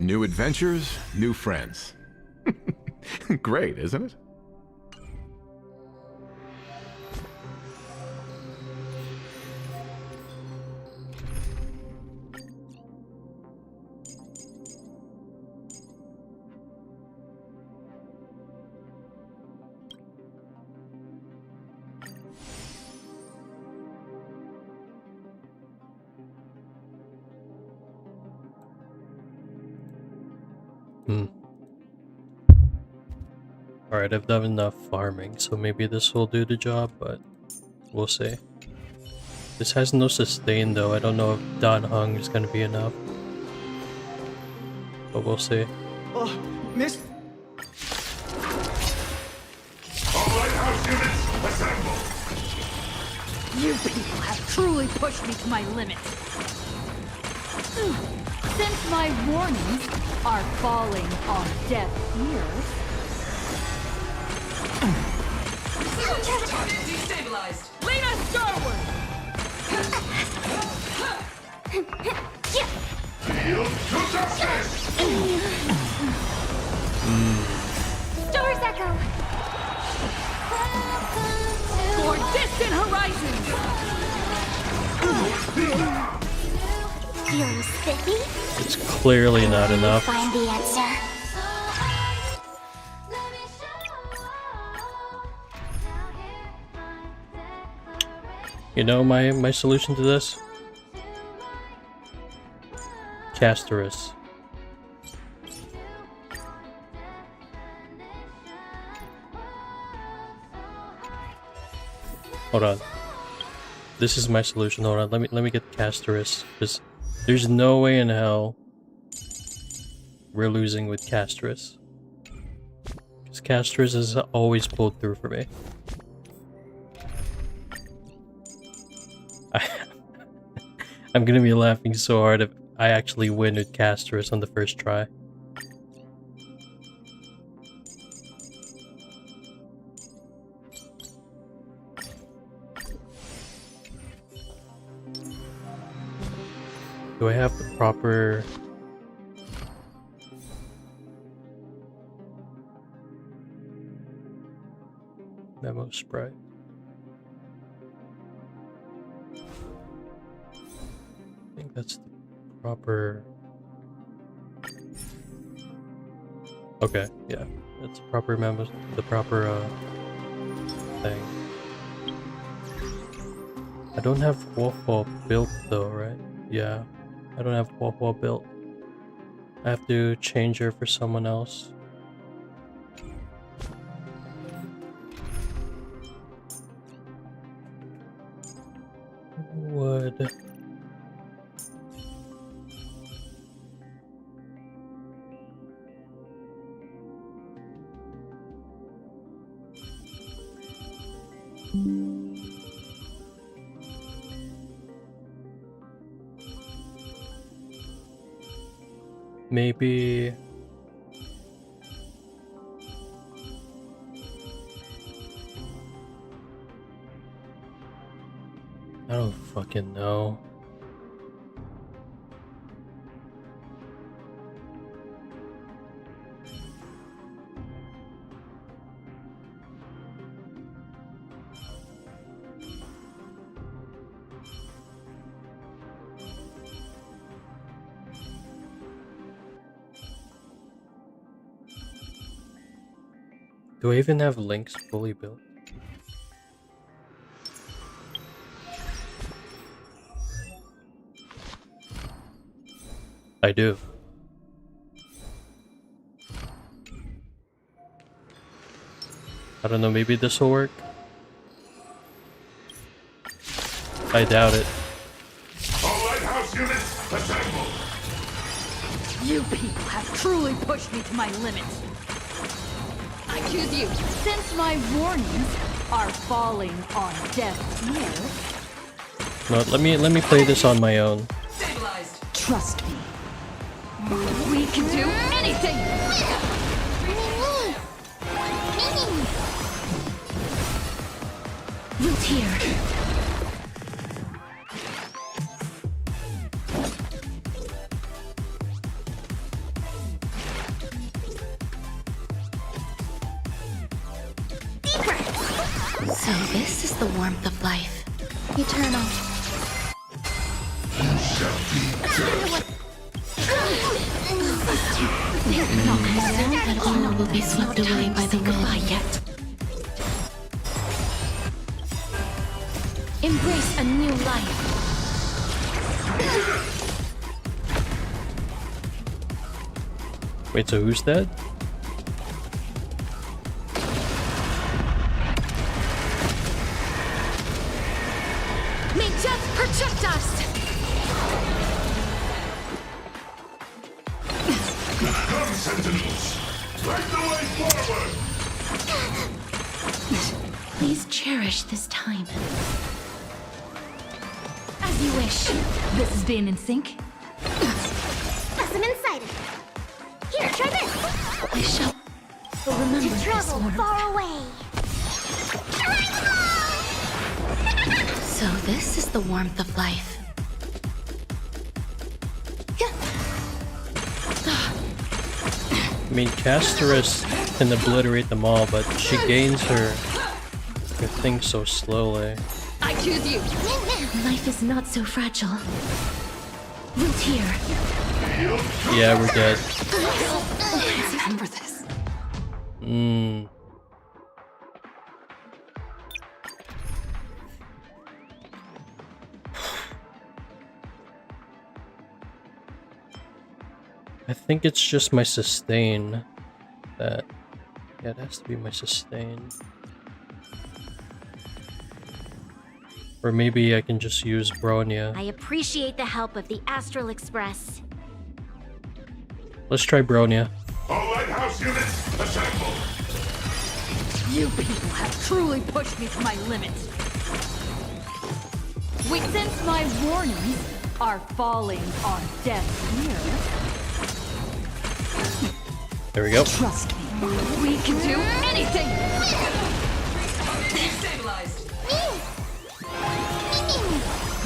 New adventures, new friends. Great, isn't it? Alright, I've done enough farming, so maybe this will do the job, but we'll see. This has no sustain though, I don't know if Dan Hung is gonna be enough. But we'll see. Oh, miss. All lighthouse units, assemble! You people have truly pushed me to my limit. Since my warnings are falling on deaf ears. Destabilized. Lean us starward! Yield to justice! Stars echo! For distant horizons! Feeling spiffy? It's clearly not enough. Find the answer. You know my solution to this? Casterus. Hold on. This is my solution. Hold on. Let me get Casterus, because there's no way in hell we're losing with Casterus. Because Casterus has always pulled through for me. I'm gonna be laughing so hard if I actually win with Casterus on the first try. Do I have the proper... memo sprite? I think that's the proper... Okay, yeah. That's the proper memo, the proper thing. I don't have Waffle built though, right? Yeah. I don't have Waffle built. I have to change her for someone else. Would... maybe... I don't fucking know. Do I even have links fully built? I do. I don't know, maybe this will work? I doubt it. All lighthouse units, assemble! You people have truly pushed me to my limit. I choose you, since my warnings are falling on deaf ears. No, let me play this on my own. Stabilized. Trust me. We can do anything! Root here. So this is the warmth of life. Eternal. That all will be swept away by the wind. Yet. Embrace a new life. Wait, so who's that? May death protect us! Come, Sentinels! Light the way forward! Please cherish this time. As you wish. This is being in sync. Specimen sighted. Here, try this. I shall remember To this travel warmth. far away. So this is the warmth of life. I mean, Casterus can obliterate them all, but she gains her thing so slowly. I choose you. Life is not so fragile. Root here. Yeah, we're dead. Remember this. I think it's just my sustain that... Yeah, it has to be my sustain. Or maybe I can just use Bronya. I appreciate the help of the Astral Express. Let's try Bronya. All lighthouse units, assemble! You people have truly pushed me to my limits. Since my warnings are falling on deaf ears, There we go. trust me, we can do anything!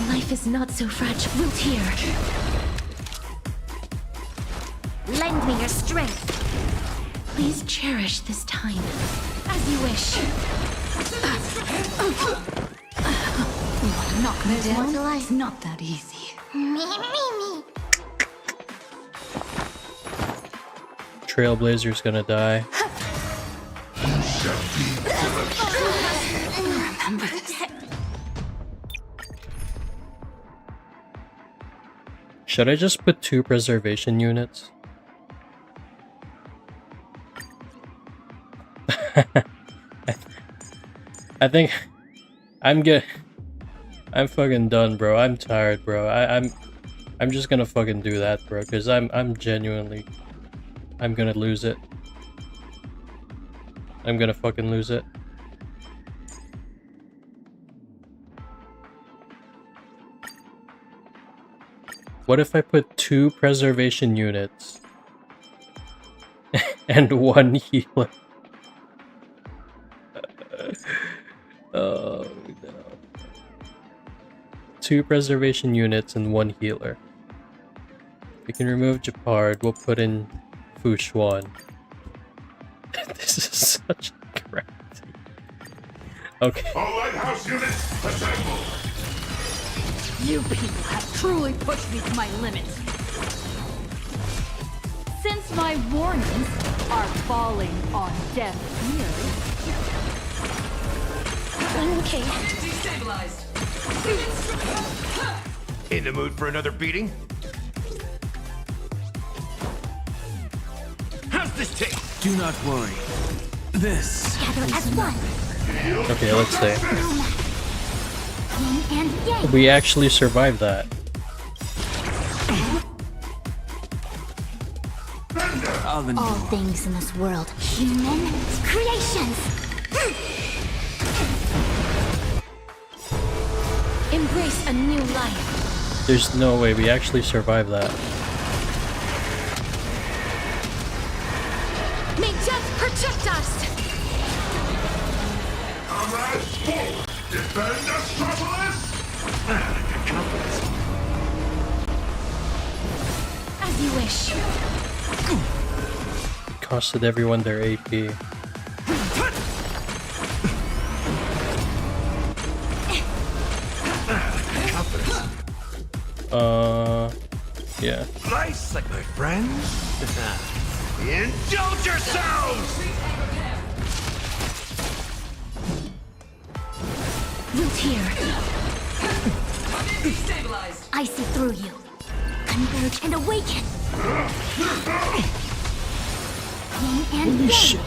Life is not so fragile. Root here. Lend me your strength. Please cherish this time. As you wish. You want to knock me down? Till I- It's not that easy. Me. Trailblazer's gonna die. Remember this. Should I just put 2 preservation units? I think I'm fucking done, bro. I'm tired, bro. I'm just gonna fucking do that, bro, because I'm genuinely I'm gonna lose it. I'm gonna fucking lose it. What if I put 2 preservation units and 1 healer? Oh no. 2 preservation units and 1 healer. We can remove Japard, we'll put in Fushuan. This is such crap. Okay. All lighthouse units, assemble! You people have truly pushed me to my limits. Since my warnings are falling on deaf ears. Okay. Destabilized. In the mood for another beating? How's this taste? Do not worry. This. Gather as one. Okay, let's see. Yin and yang. We actually survived that. All things in this world, human creations. Embrace a new life. There's no way we actually survived that. May death protect us. Comrades, forward! Defend Astropolis! As you wish. Costed everyone their AP. Yeah. Nice, like my friends. Indulge yourselves! Root here. I see through you. Converge and awaken. Yin and Holy yang. shit.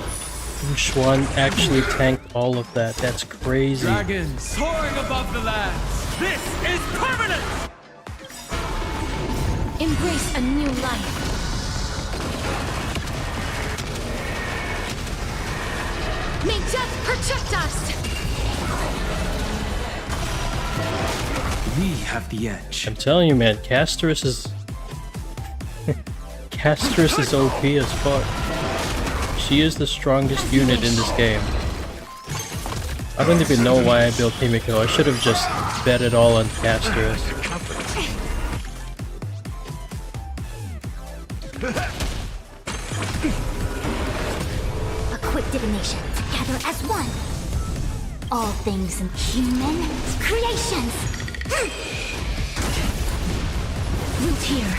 Wuxuan actually tanked all of that. That's crazy. Dragons soaring above the lands. This is permanent! Embrace a new life. May death protect us! We have the edge. I'm telling you, man, Casterus is... Casterus is OP as fuck. She is the strongest unit in this game. I don't even know why I built Himiko. I should have just bet it all on Casterus. A quick divination, together as one. All things in human creations. Root here.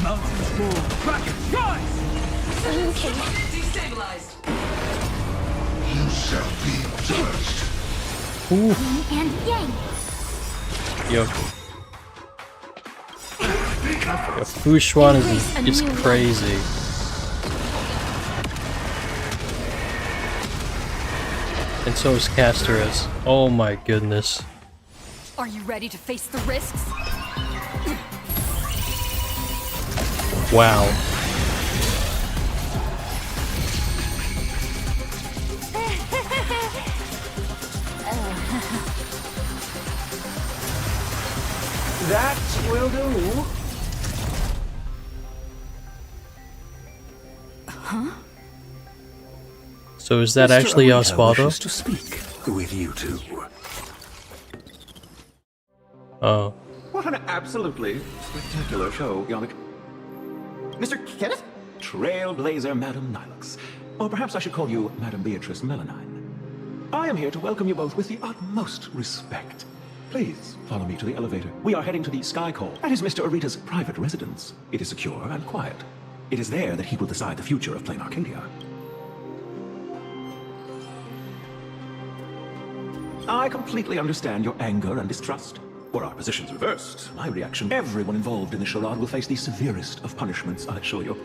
Mountains move. Dragons rise! Okay. Destabilized. You shall be judged. Ooh. Yin and yang. Yo. Wuxuan is crazy. And so is Casterus. Oh my goodness. Are you ready to face the risks? Wow. That will do. Huh? So is that actually Osvaldo? To speak with you two. Oh. What an absolutely spectacular show, Yannick. Mr. Kenneth? Trailblazer Madam Nilux. Or perhaps I should call you Madam Beatrice Melanine. I am here to welcome you both with the utmost respect. Please follow me to the elevator. We are heading to the Sky Call. That is Mr. Arita's private residence. It is secure and quiet. It is there that he will decide the future of Plain Arcadia. I completely understand your anger and distrust. Were our positions reversed, my reaction, everyone involved in the charade will face the severest of punishments, I assure you.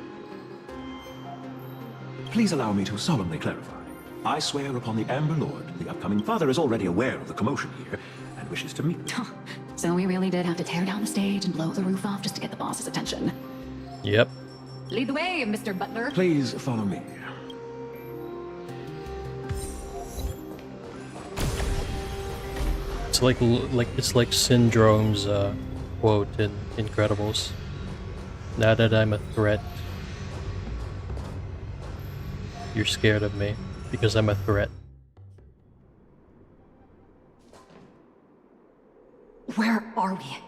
Please allow me to solemnly clarify. I swear upon the Amber Lord, the upcoming father is already aware of the commotion here and wishes to meet me. So we really did have to tear down the stage and blow the roof off just to get the boss's attention. Yep. Lead the way, Mr. Butler. Please follow me. It's like Syndrome's quote in Incredibles. Now that I'm a threat, you're scared of me because I'm a threat. Where are we?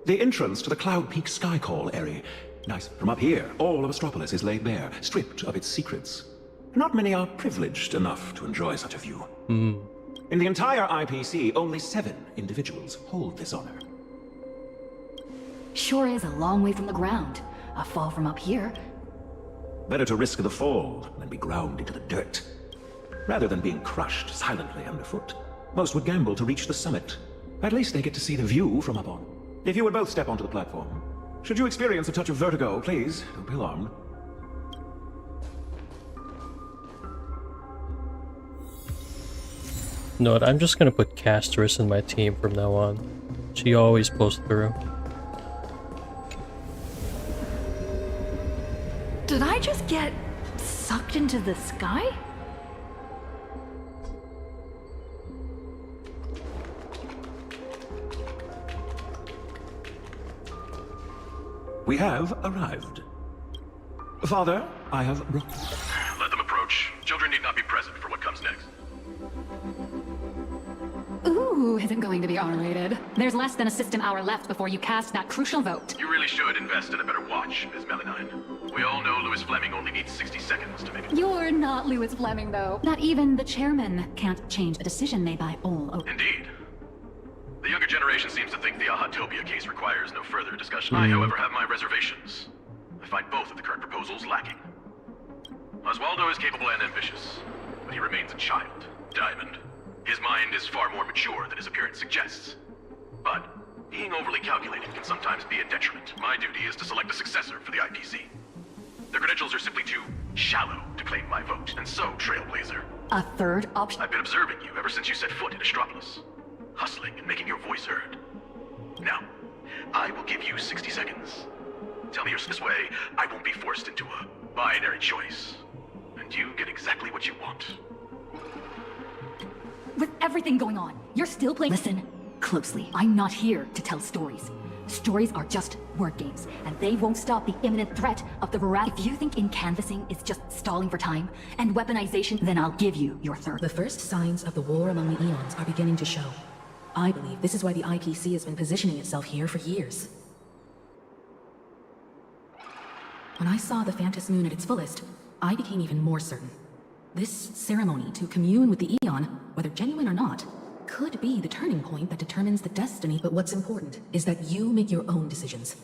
The entrance to the Cloud Peak Sky Call area. Nice. From up here, all of Astropolis is laid bare, stripped of its secrets. Not many are privileged enough to enjoy such a view. Hmm. In the entire IPC, only 7 individuals hold this honor. Sure is a long way from the ground. A fall from up here. Better to risk the fall than be ground into the dirt. Rather than being crushed silently underfoot. Most would gamble to reach the summit. At least they get to see the view from up on. If you would both step onto the platform. Should you experience a touch of vertigo, please, don't be alarmed. No, I'm just gonna put Casterus in my team from now on. She always pulls through. Did I just get sucked into the sky? We have arrived. Father, I have brought... Let them approach. Children need not be present for what comes next. Ooh, is it going to be R-rated? There's less than a system hour left before you cast that crucial vote. You really should invest in a better watch, Ms. Melanine. We all know Louis Fleming only needs 60 seconds to make it. You're not Louis Fleming, though. Not even the chairman can't change a decision made by all. Indeed. The younger generation seems to think the Ahatopia case requires no further discussion. I, however, have my reservations. I find both of the current proposals lacking. Oswaldo is capable and ambitious, but he remains a child. Diamond. His mind is far more mature than his appearance suggests. But being overly calculated can sometimes be a detriment. My duty is to select a successor for the IPC. Their credentials are simply too shallow to claim my vote, and so, Trailblazer. A third option? I've been observing you ever since you set foot in Astropolis. Hustling and making your voice heard. Now, I will give you 60 seconds. Tell me this way, I won't be forced into a binary choice. And you get exactly what you want. With everything going on, you're still playing. Listen closely. I'm not here to tell stories. Stories are just word games, and they won't stop the imminent threat of the If you think in-canvassing is just stalling for time and weaponization, then I'll give you your third. The first signs of the war among the Eons are beginning to show. I believe this is why the IPC has been positioning itself here for years. When I saw the Phantom Moon at its fullest, I became even more certain. This ceremony to commune with the Eon, whether genuine or not, could be the turning point that determines the destiny. But what's important is that you make your own decisions,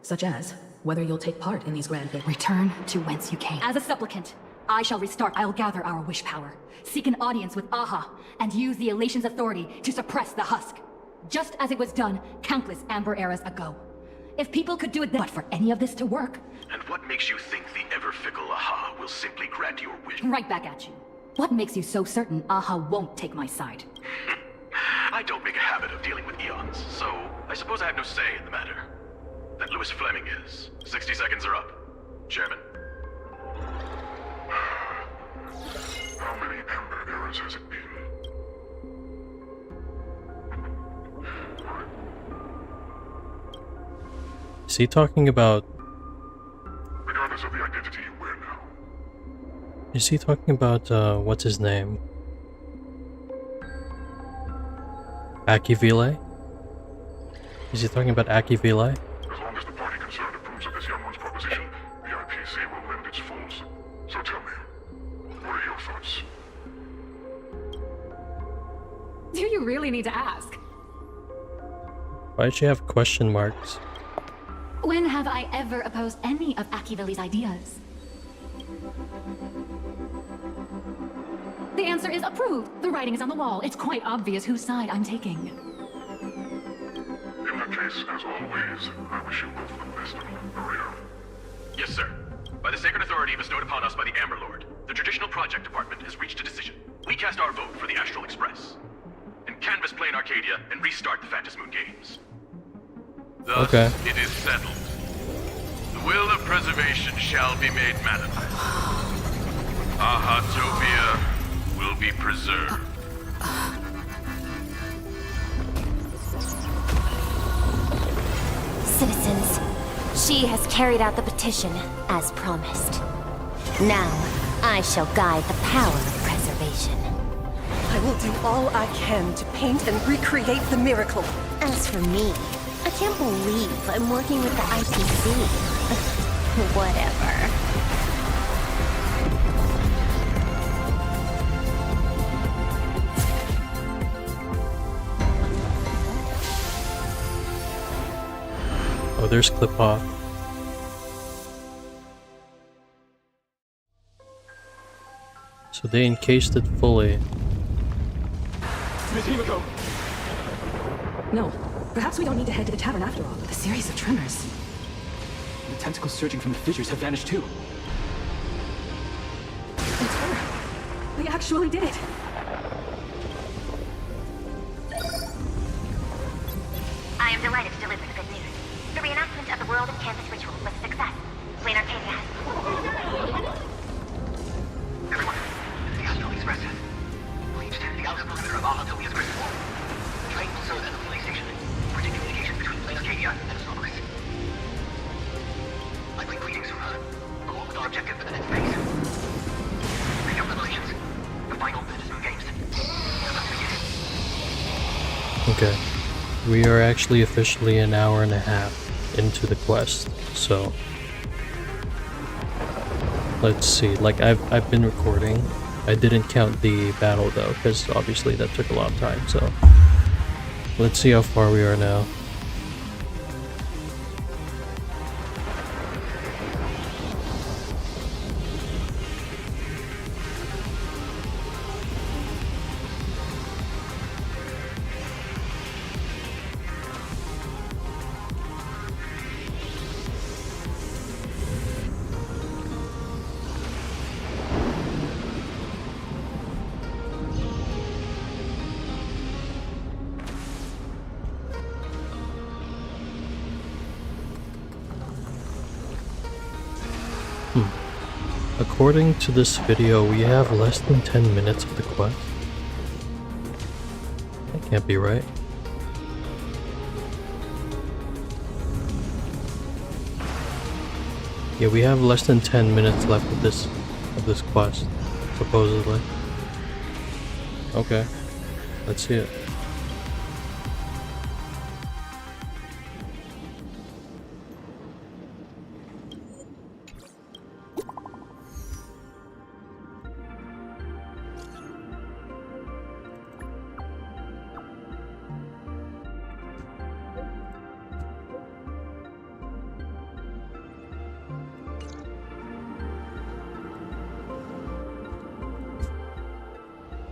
such as whether you'll take part in these grand... Return to whence you came. As a supplicant, I shall restart. I'll gather our wish power, seek an audience with Aha, and use the Elation's authority to suppress the husk. Just as it was done countless Amber eras ago. If people could do it then, but for any of this to work... And what makes you think the ever-fickle Aha will simply grant your wish? Right back at you. What makes you so certain Aha won't take my side? I don't make a habit of dealing with Eons, so I suppose I have no say in the matter. That Louis Fleming is. 60 seconds are up. Chairman. How many Amber eras has it been? Is he talking about... Regardless of the identity you wear now. Is he talking about, what's his name? Akivile? Is he talking about Akivile? As long as the party concerned approves of this young one's proposition, the IPC will lend its force. So tell me, what are your thoughts? Do you really need to ask? Why'd she have question marks? When have I ever opposed any of Akivile's ideas? The answer is approved. The writing is on the wall. It's quite obvious whose side I'm taking. In that case, as always, I wish you both the best of luck. Hurry up. Yes, sir. By the sacred authority bestowed upon us by the Amber Lord, the Traditional Project Department has reached a decision. We cast our vote for the Astral Express, and canvas Plane Arcadia and restart the Phantom Moon Games. Thus, it is settled. The will of preservation shall be made manifest. Ahatopia will be preserved. Citizens, she has carried out the petition, as promised. Now, I shall guide the power of preservation. I will do all I can to paint and recreate the miracle. As for me, I can't believe I'm working with the IPC. Whatever. Oh, there's Clip-Off. So they encased it fully. Miss Himiko! No, perhaps we don't need to head to the tavern after all. The series of tremors. The tentacles surging from the fissures have vanished too. It's her. We actually did it. I am delighted to deliver the good news. The reenactment of the World of Canvas ritual was a success. Plane Arcadia has... Everyone, the Astral Express has reached the outer perimeter of Ahatopia's crystal wall. The train will serve as a relay station, bridging communication between Plane Arcadia and Astropolis. I bring greetings from her, along with our objective for the next phase. Make up revelations. The final Phantom Moon Games. Okay. We are actually officially an hour and a half into the quest, so Let's see, like I've been recording. I didn't count the battle though, because obviously that took a lot of time, so let's see how far we are now. According to this video, we have less than 10 minutes of the quest. That can't be right. Yeah, we have less than 10 minutes left of this quest, supposedly. Okay, let's see it.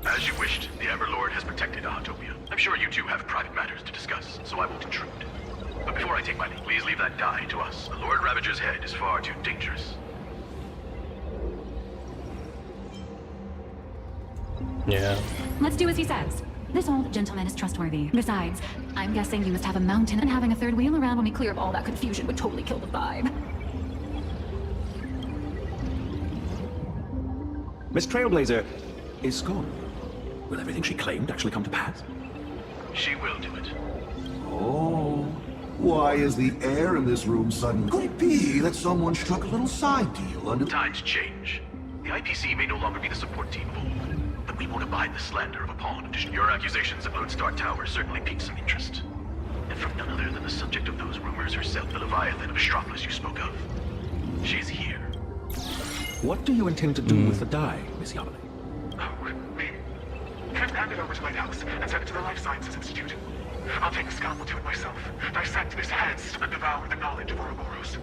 As you wished, the Everlord has protected Ahatopia. I'm sure you two have private matters to discuss, so I won't intrude. But before I take my leave, please leave that die to us. The Lord Ravager's head is far too dangerous. Yeah. Let's do as he says. This old gentleman is trustworthy. Besides, I'm guessing you must have a mountain, and having a third wheel around when we clear up all that confusion would totally kill the vibe. Miss Trailblazer is gone. Will everything she claimed actually come to pass? She will do it. Oh, why is the air in this room suddenly? Could it be that someone struck a little side deal under... Times change. The IPC may no longer be the support team of old, but we won't abide the slander of a pawn. Your accusations of Lone Star Tower certainly piqued some interest. And from none other than the subject of those rumors herself, the Leviathan of Astropolis you spoke of. She's here. What do you intend to do with the die, Miss Yamane? Can't hand it over to Lighthouse and send it to the Life Sciences Institute. I'll take a scalpel to it myself, dissect this heads, and devour the knowledge of Ouroboros.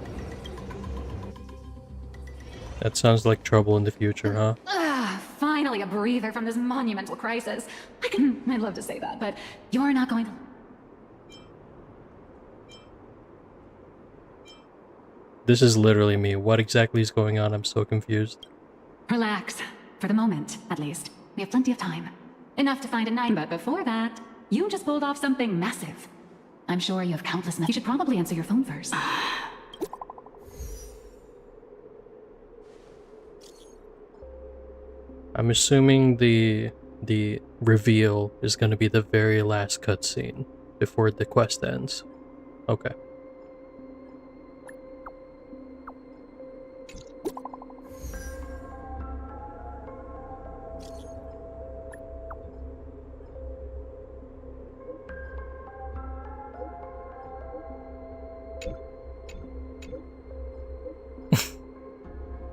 That sounds like trouble in the future, huh? Finally a breather from this monumental crisis. I'd love to say that, but you're not going to... This is literally me. What exactly is going on? I'm so confused. Relax. For the moment, at least. We have plenty of time. Enough to find a nine, but before that, you just pulled off something massive. I'm sure you have countless... You should probably answer your phone first. I'm assuming the reveal is going to be the very last cutscene before the quest ends. Okay.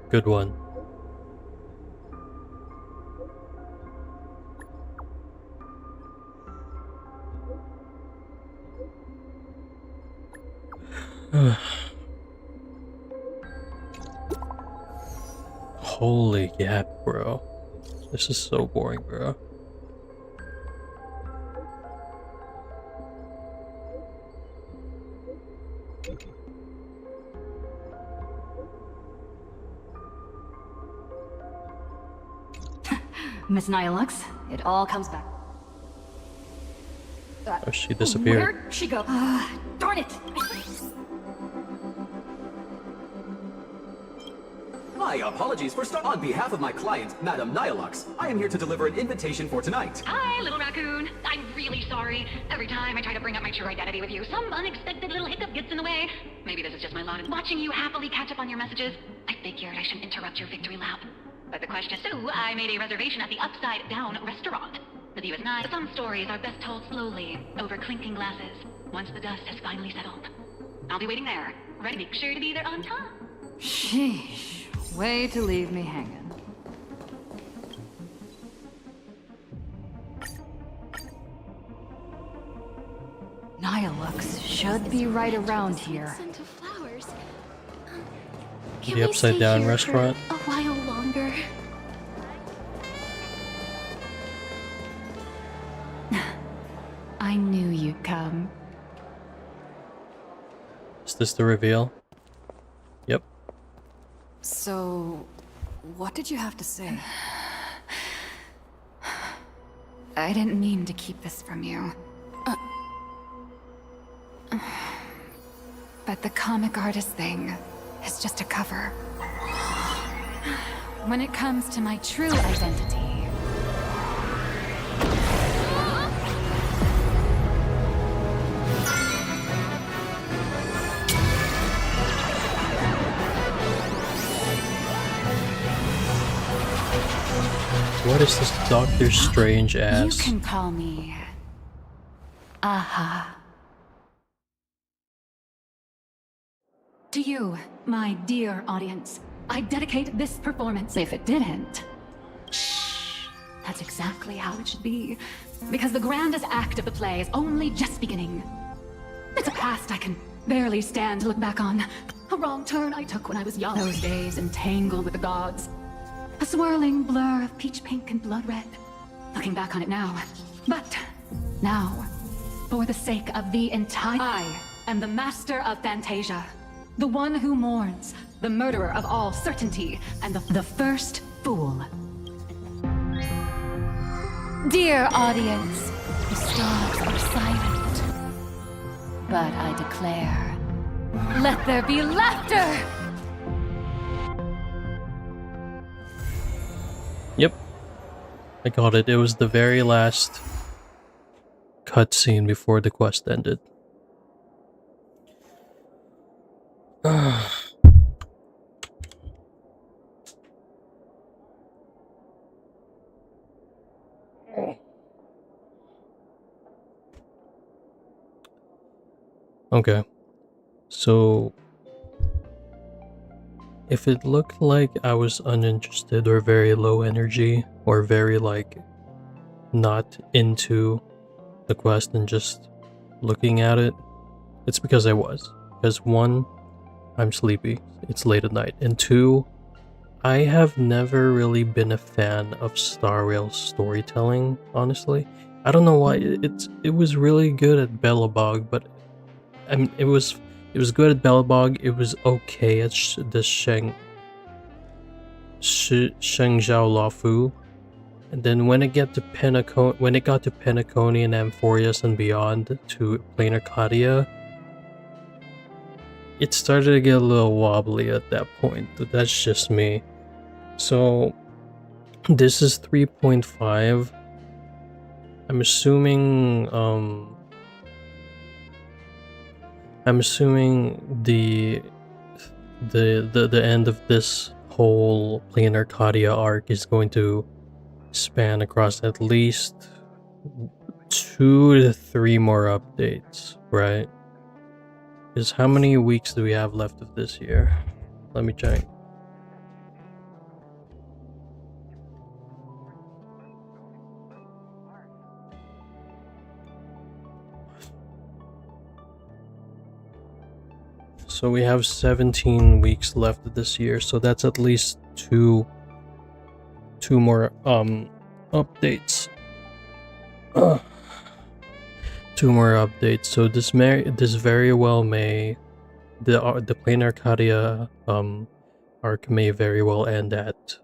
Good one. Holy gap, bro. This is so boring, bro. Miss Nihilux, it all comes back. Oh, she disappeared. Where'd she go? Darn it! My apologies for on behalf of my client, Madame Nihilux. I am here to deliver an invitation for tonight. Hi, little raccoon. I'm really sorry. Every time I try to bring up my true identity with you, some unexpected little hiccup gets in the way. Maybe this is just my lot. Watching you happily catch up on your messages, I figured I shouldn't interrupt your victory lap. But the question is, so I made a reservation at the Upside Down restaurant. The view is nice. Some stories are best told slowly, over clinking glasses, once the dust has finally settled. I'll be waiting there, ready. Make sure to be there on time. Sheesh. Way to leave me hanging. Nihilux should be right around here. Scent of flowers. The we upside stay down here restaurant. for a while longer? I knew you'd come. Is this the reveal? Yep. So, what did you have to say? I didn't mean to keep this from you. But the comic artist thing is just a cover. When it comes to my true identity... What is this Doctor Strange ass? You can call me... Aha. To you, my dear audience, I dedicate this performance. If it didn't... Shh. That's exactly how it should be. Because the grandest act of the play is only just beginning. It's a past I can barely stand to look back on. A wrong turn I took when I was young. Those days entangled with the gods. A swirling blur of peach pink and blood red. Looking back on it now. But now, for the sake of the entire... I am the master of Fantasia. The one who mourns, the murderer of all certainty, and the first fool. Dear audience, the stars are silent. But I declare, let there be laughter! Yep. I got it. It was the very last cutscene before the quest ended. Okay. So if it looked like I was uninterested or very low energy or very like not into the quest and just looking at it, it's because I was. Because one, I'm sleepy, it's late at night, and two, I have never really been a fan of Star Rail storytelling, honestly. I don't know why. It was really good at Bellabog, but I mean, it was good at Bellabog. It was okay at the Shengzhao Lafu, and then when it got to Penacony and Amphorius and beyond to Planar Cadia, it started to get a little wobbly at that point. But that's just me. So this is 3.5. I'm assuming the end of this whole Planar Cadia arc is going to span across at least 2 to 3 more updates, right? Because how many weeks do we have left of this year? Let me check. So we have 17 weeks left of this year, so that's at least two more updates. 2 more updates. So this very well may the Planar Cadia arc may very well end at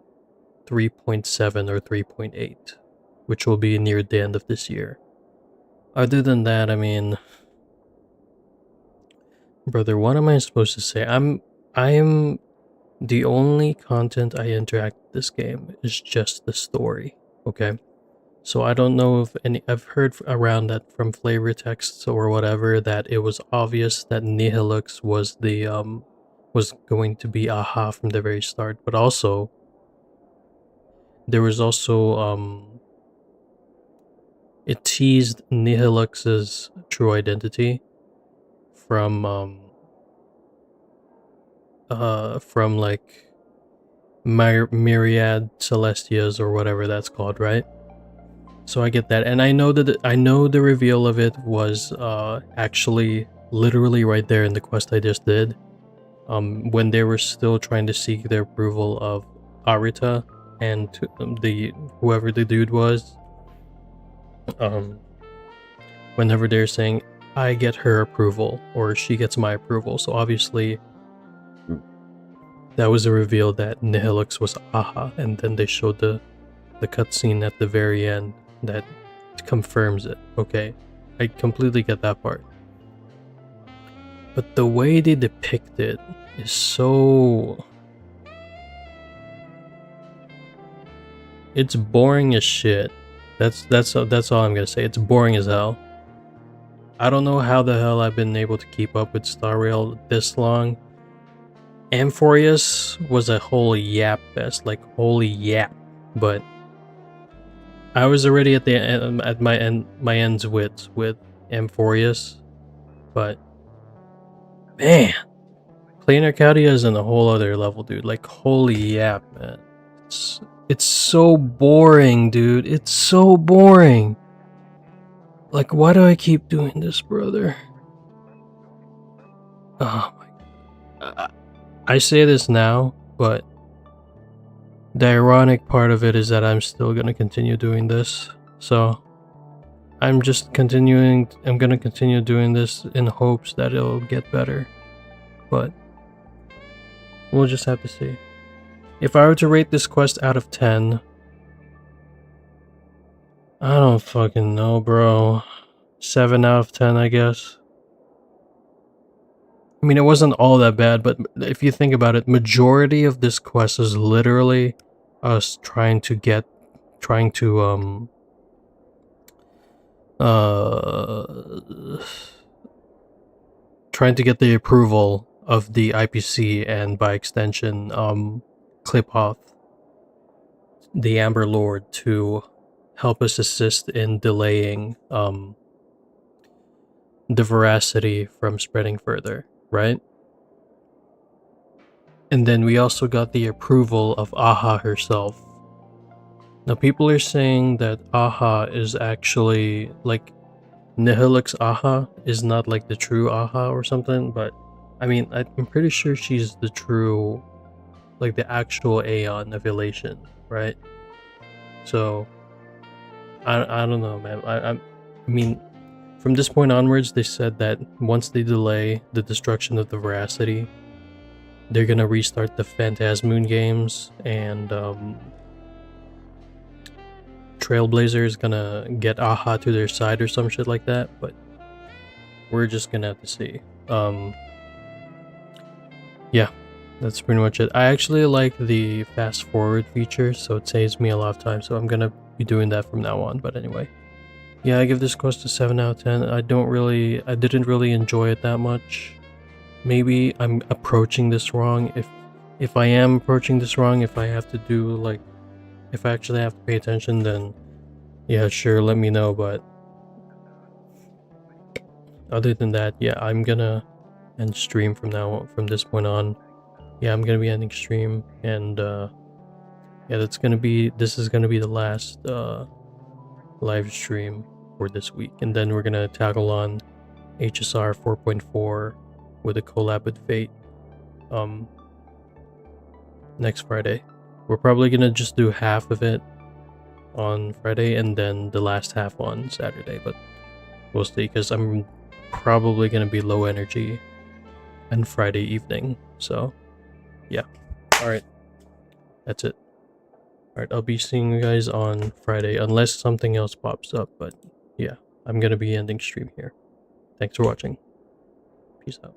3.7 or 3.8, which will be near the end of this year. Other than that, I mean, brother, what am I supposed to say? I am the only content I interact with this game is just the story, okay? So I don't know if I've heard around that from flavor texts or whatever that it was obvious that Nihilux was the was going to be Aha from the very start, but also there was also it teased Nihilux's true identity from like myriad Celestias or whatever that's called, right? So I get that, and I know that the reveal of it was actually literally right there in the quest I just did. When they were still trying to seek the approval of Arita and whoever the dude was. Whenever they're saying, I get her approval or she gets my approval, so obviously that was a reveal that Nihilix was Aha, and then they showed the cutscene at the very end that confirms it. Okay, I completely get that part. But the way they depict it is so... It's boring as shit. That's all I'm gonna say. It's boring as hell. I don't know how the hell I've been able to keep up with Star Rail this long. Amphorius was a whole yap fest, like holy yap. But I was already at my end's wits with Amphorius, but man, playing Arcadia is in a whole other level, dude. Like holy yap, man. It's so boring, dude. It's so boring. Like, why do I keep doing this, brother? Oh my god. I say this now, but the ironic part of it is that I'm still gonna continue doing this. So I'm just continuing. I'm gonna continue doing this in hopes that it'll get better. But we'll just have to see. If I were to rate this quest out of 10, I don't fucking know, bro. 7 out of 10, I guess. I mean, it wasn't all that bad, but if you think about it, majority of this quest is literally us trying to get the approval of the IPC, and by extension, Kliphoth, the Amber Lord, to help us assist in delaying the veracity from spreading further, right? And then we also got the approval of Aha herself. Now people are saying that Aha is actually like Nihilix Aha is not like the true Aha or something, but I mean, I'm pretty sure she's the true, like the actual Aeon of Elation, right? So I don't know, man. I mean, from this point onwards, they said that once they delay the destruction of the veracity, they're gonna restart the Phantasmoon games, and Trailblazer is gonna get Aha to their side or some shit like that, but we're just gonna have to see. Yeah, that's pretty much it. I actually like the fast forward feature, so it saves me a lot of time, so I'm gonna be doing that from now on. But anyway, yeah, I give this quest a 7 out of 10. I didn't really enjoy it that much. Maybe I'm approaching this wrong. If I am approaching this wrong, if I have to do like, if I actually have to pay attention, then yeah, sure, let me know. But other than that, yeah, I'm gonna end stream from this point on. Yeah, I'm gonna be ending stream, and yeah, this is gonna be the last live stream for this week, and then we're gonna tackle on HSR 4.4 with a collab with Fate next Friday. We're probably gonna just do half of it on Friday and then the last half on Saturday, but we'll see, because I'm probably gonna be low energy on Friday evening. So yeah, all right, that's it. All right, I'll be seeing you guys on Friday unless something else pops up, but yeah, I'm gonna be ending stream here. Thanks for watching. Peace out.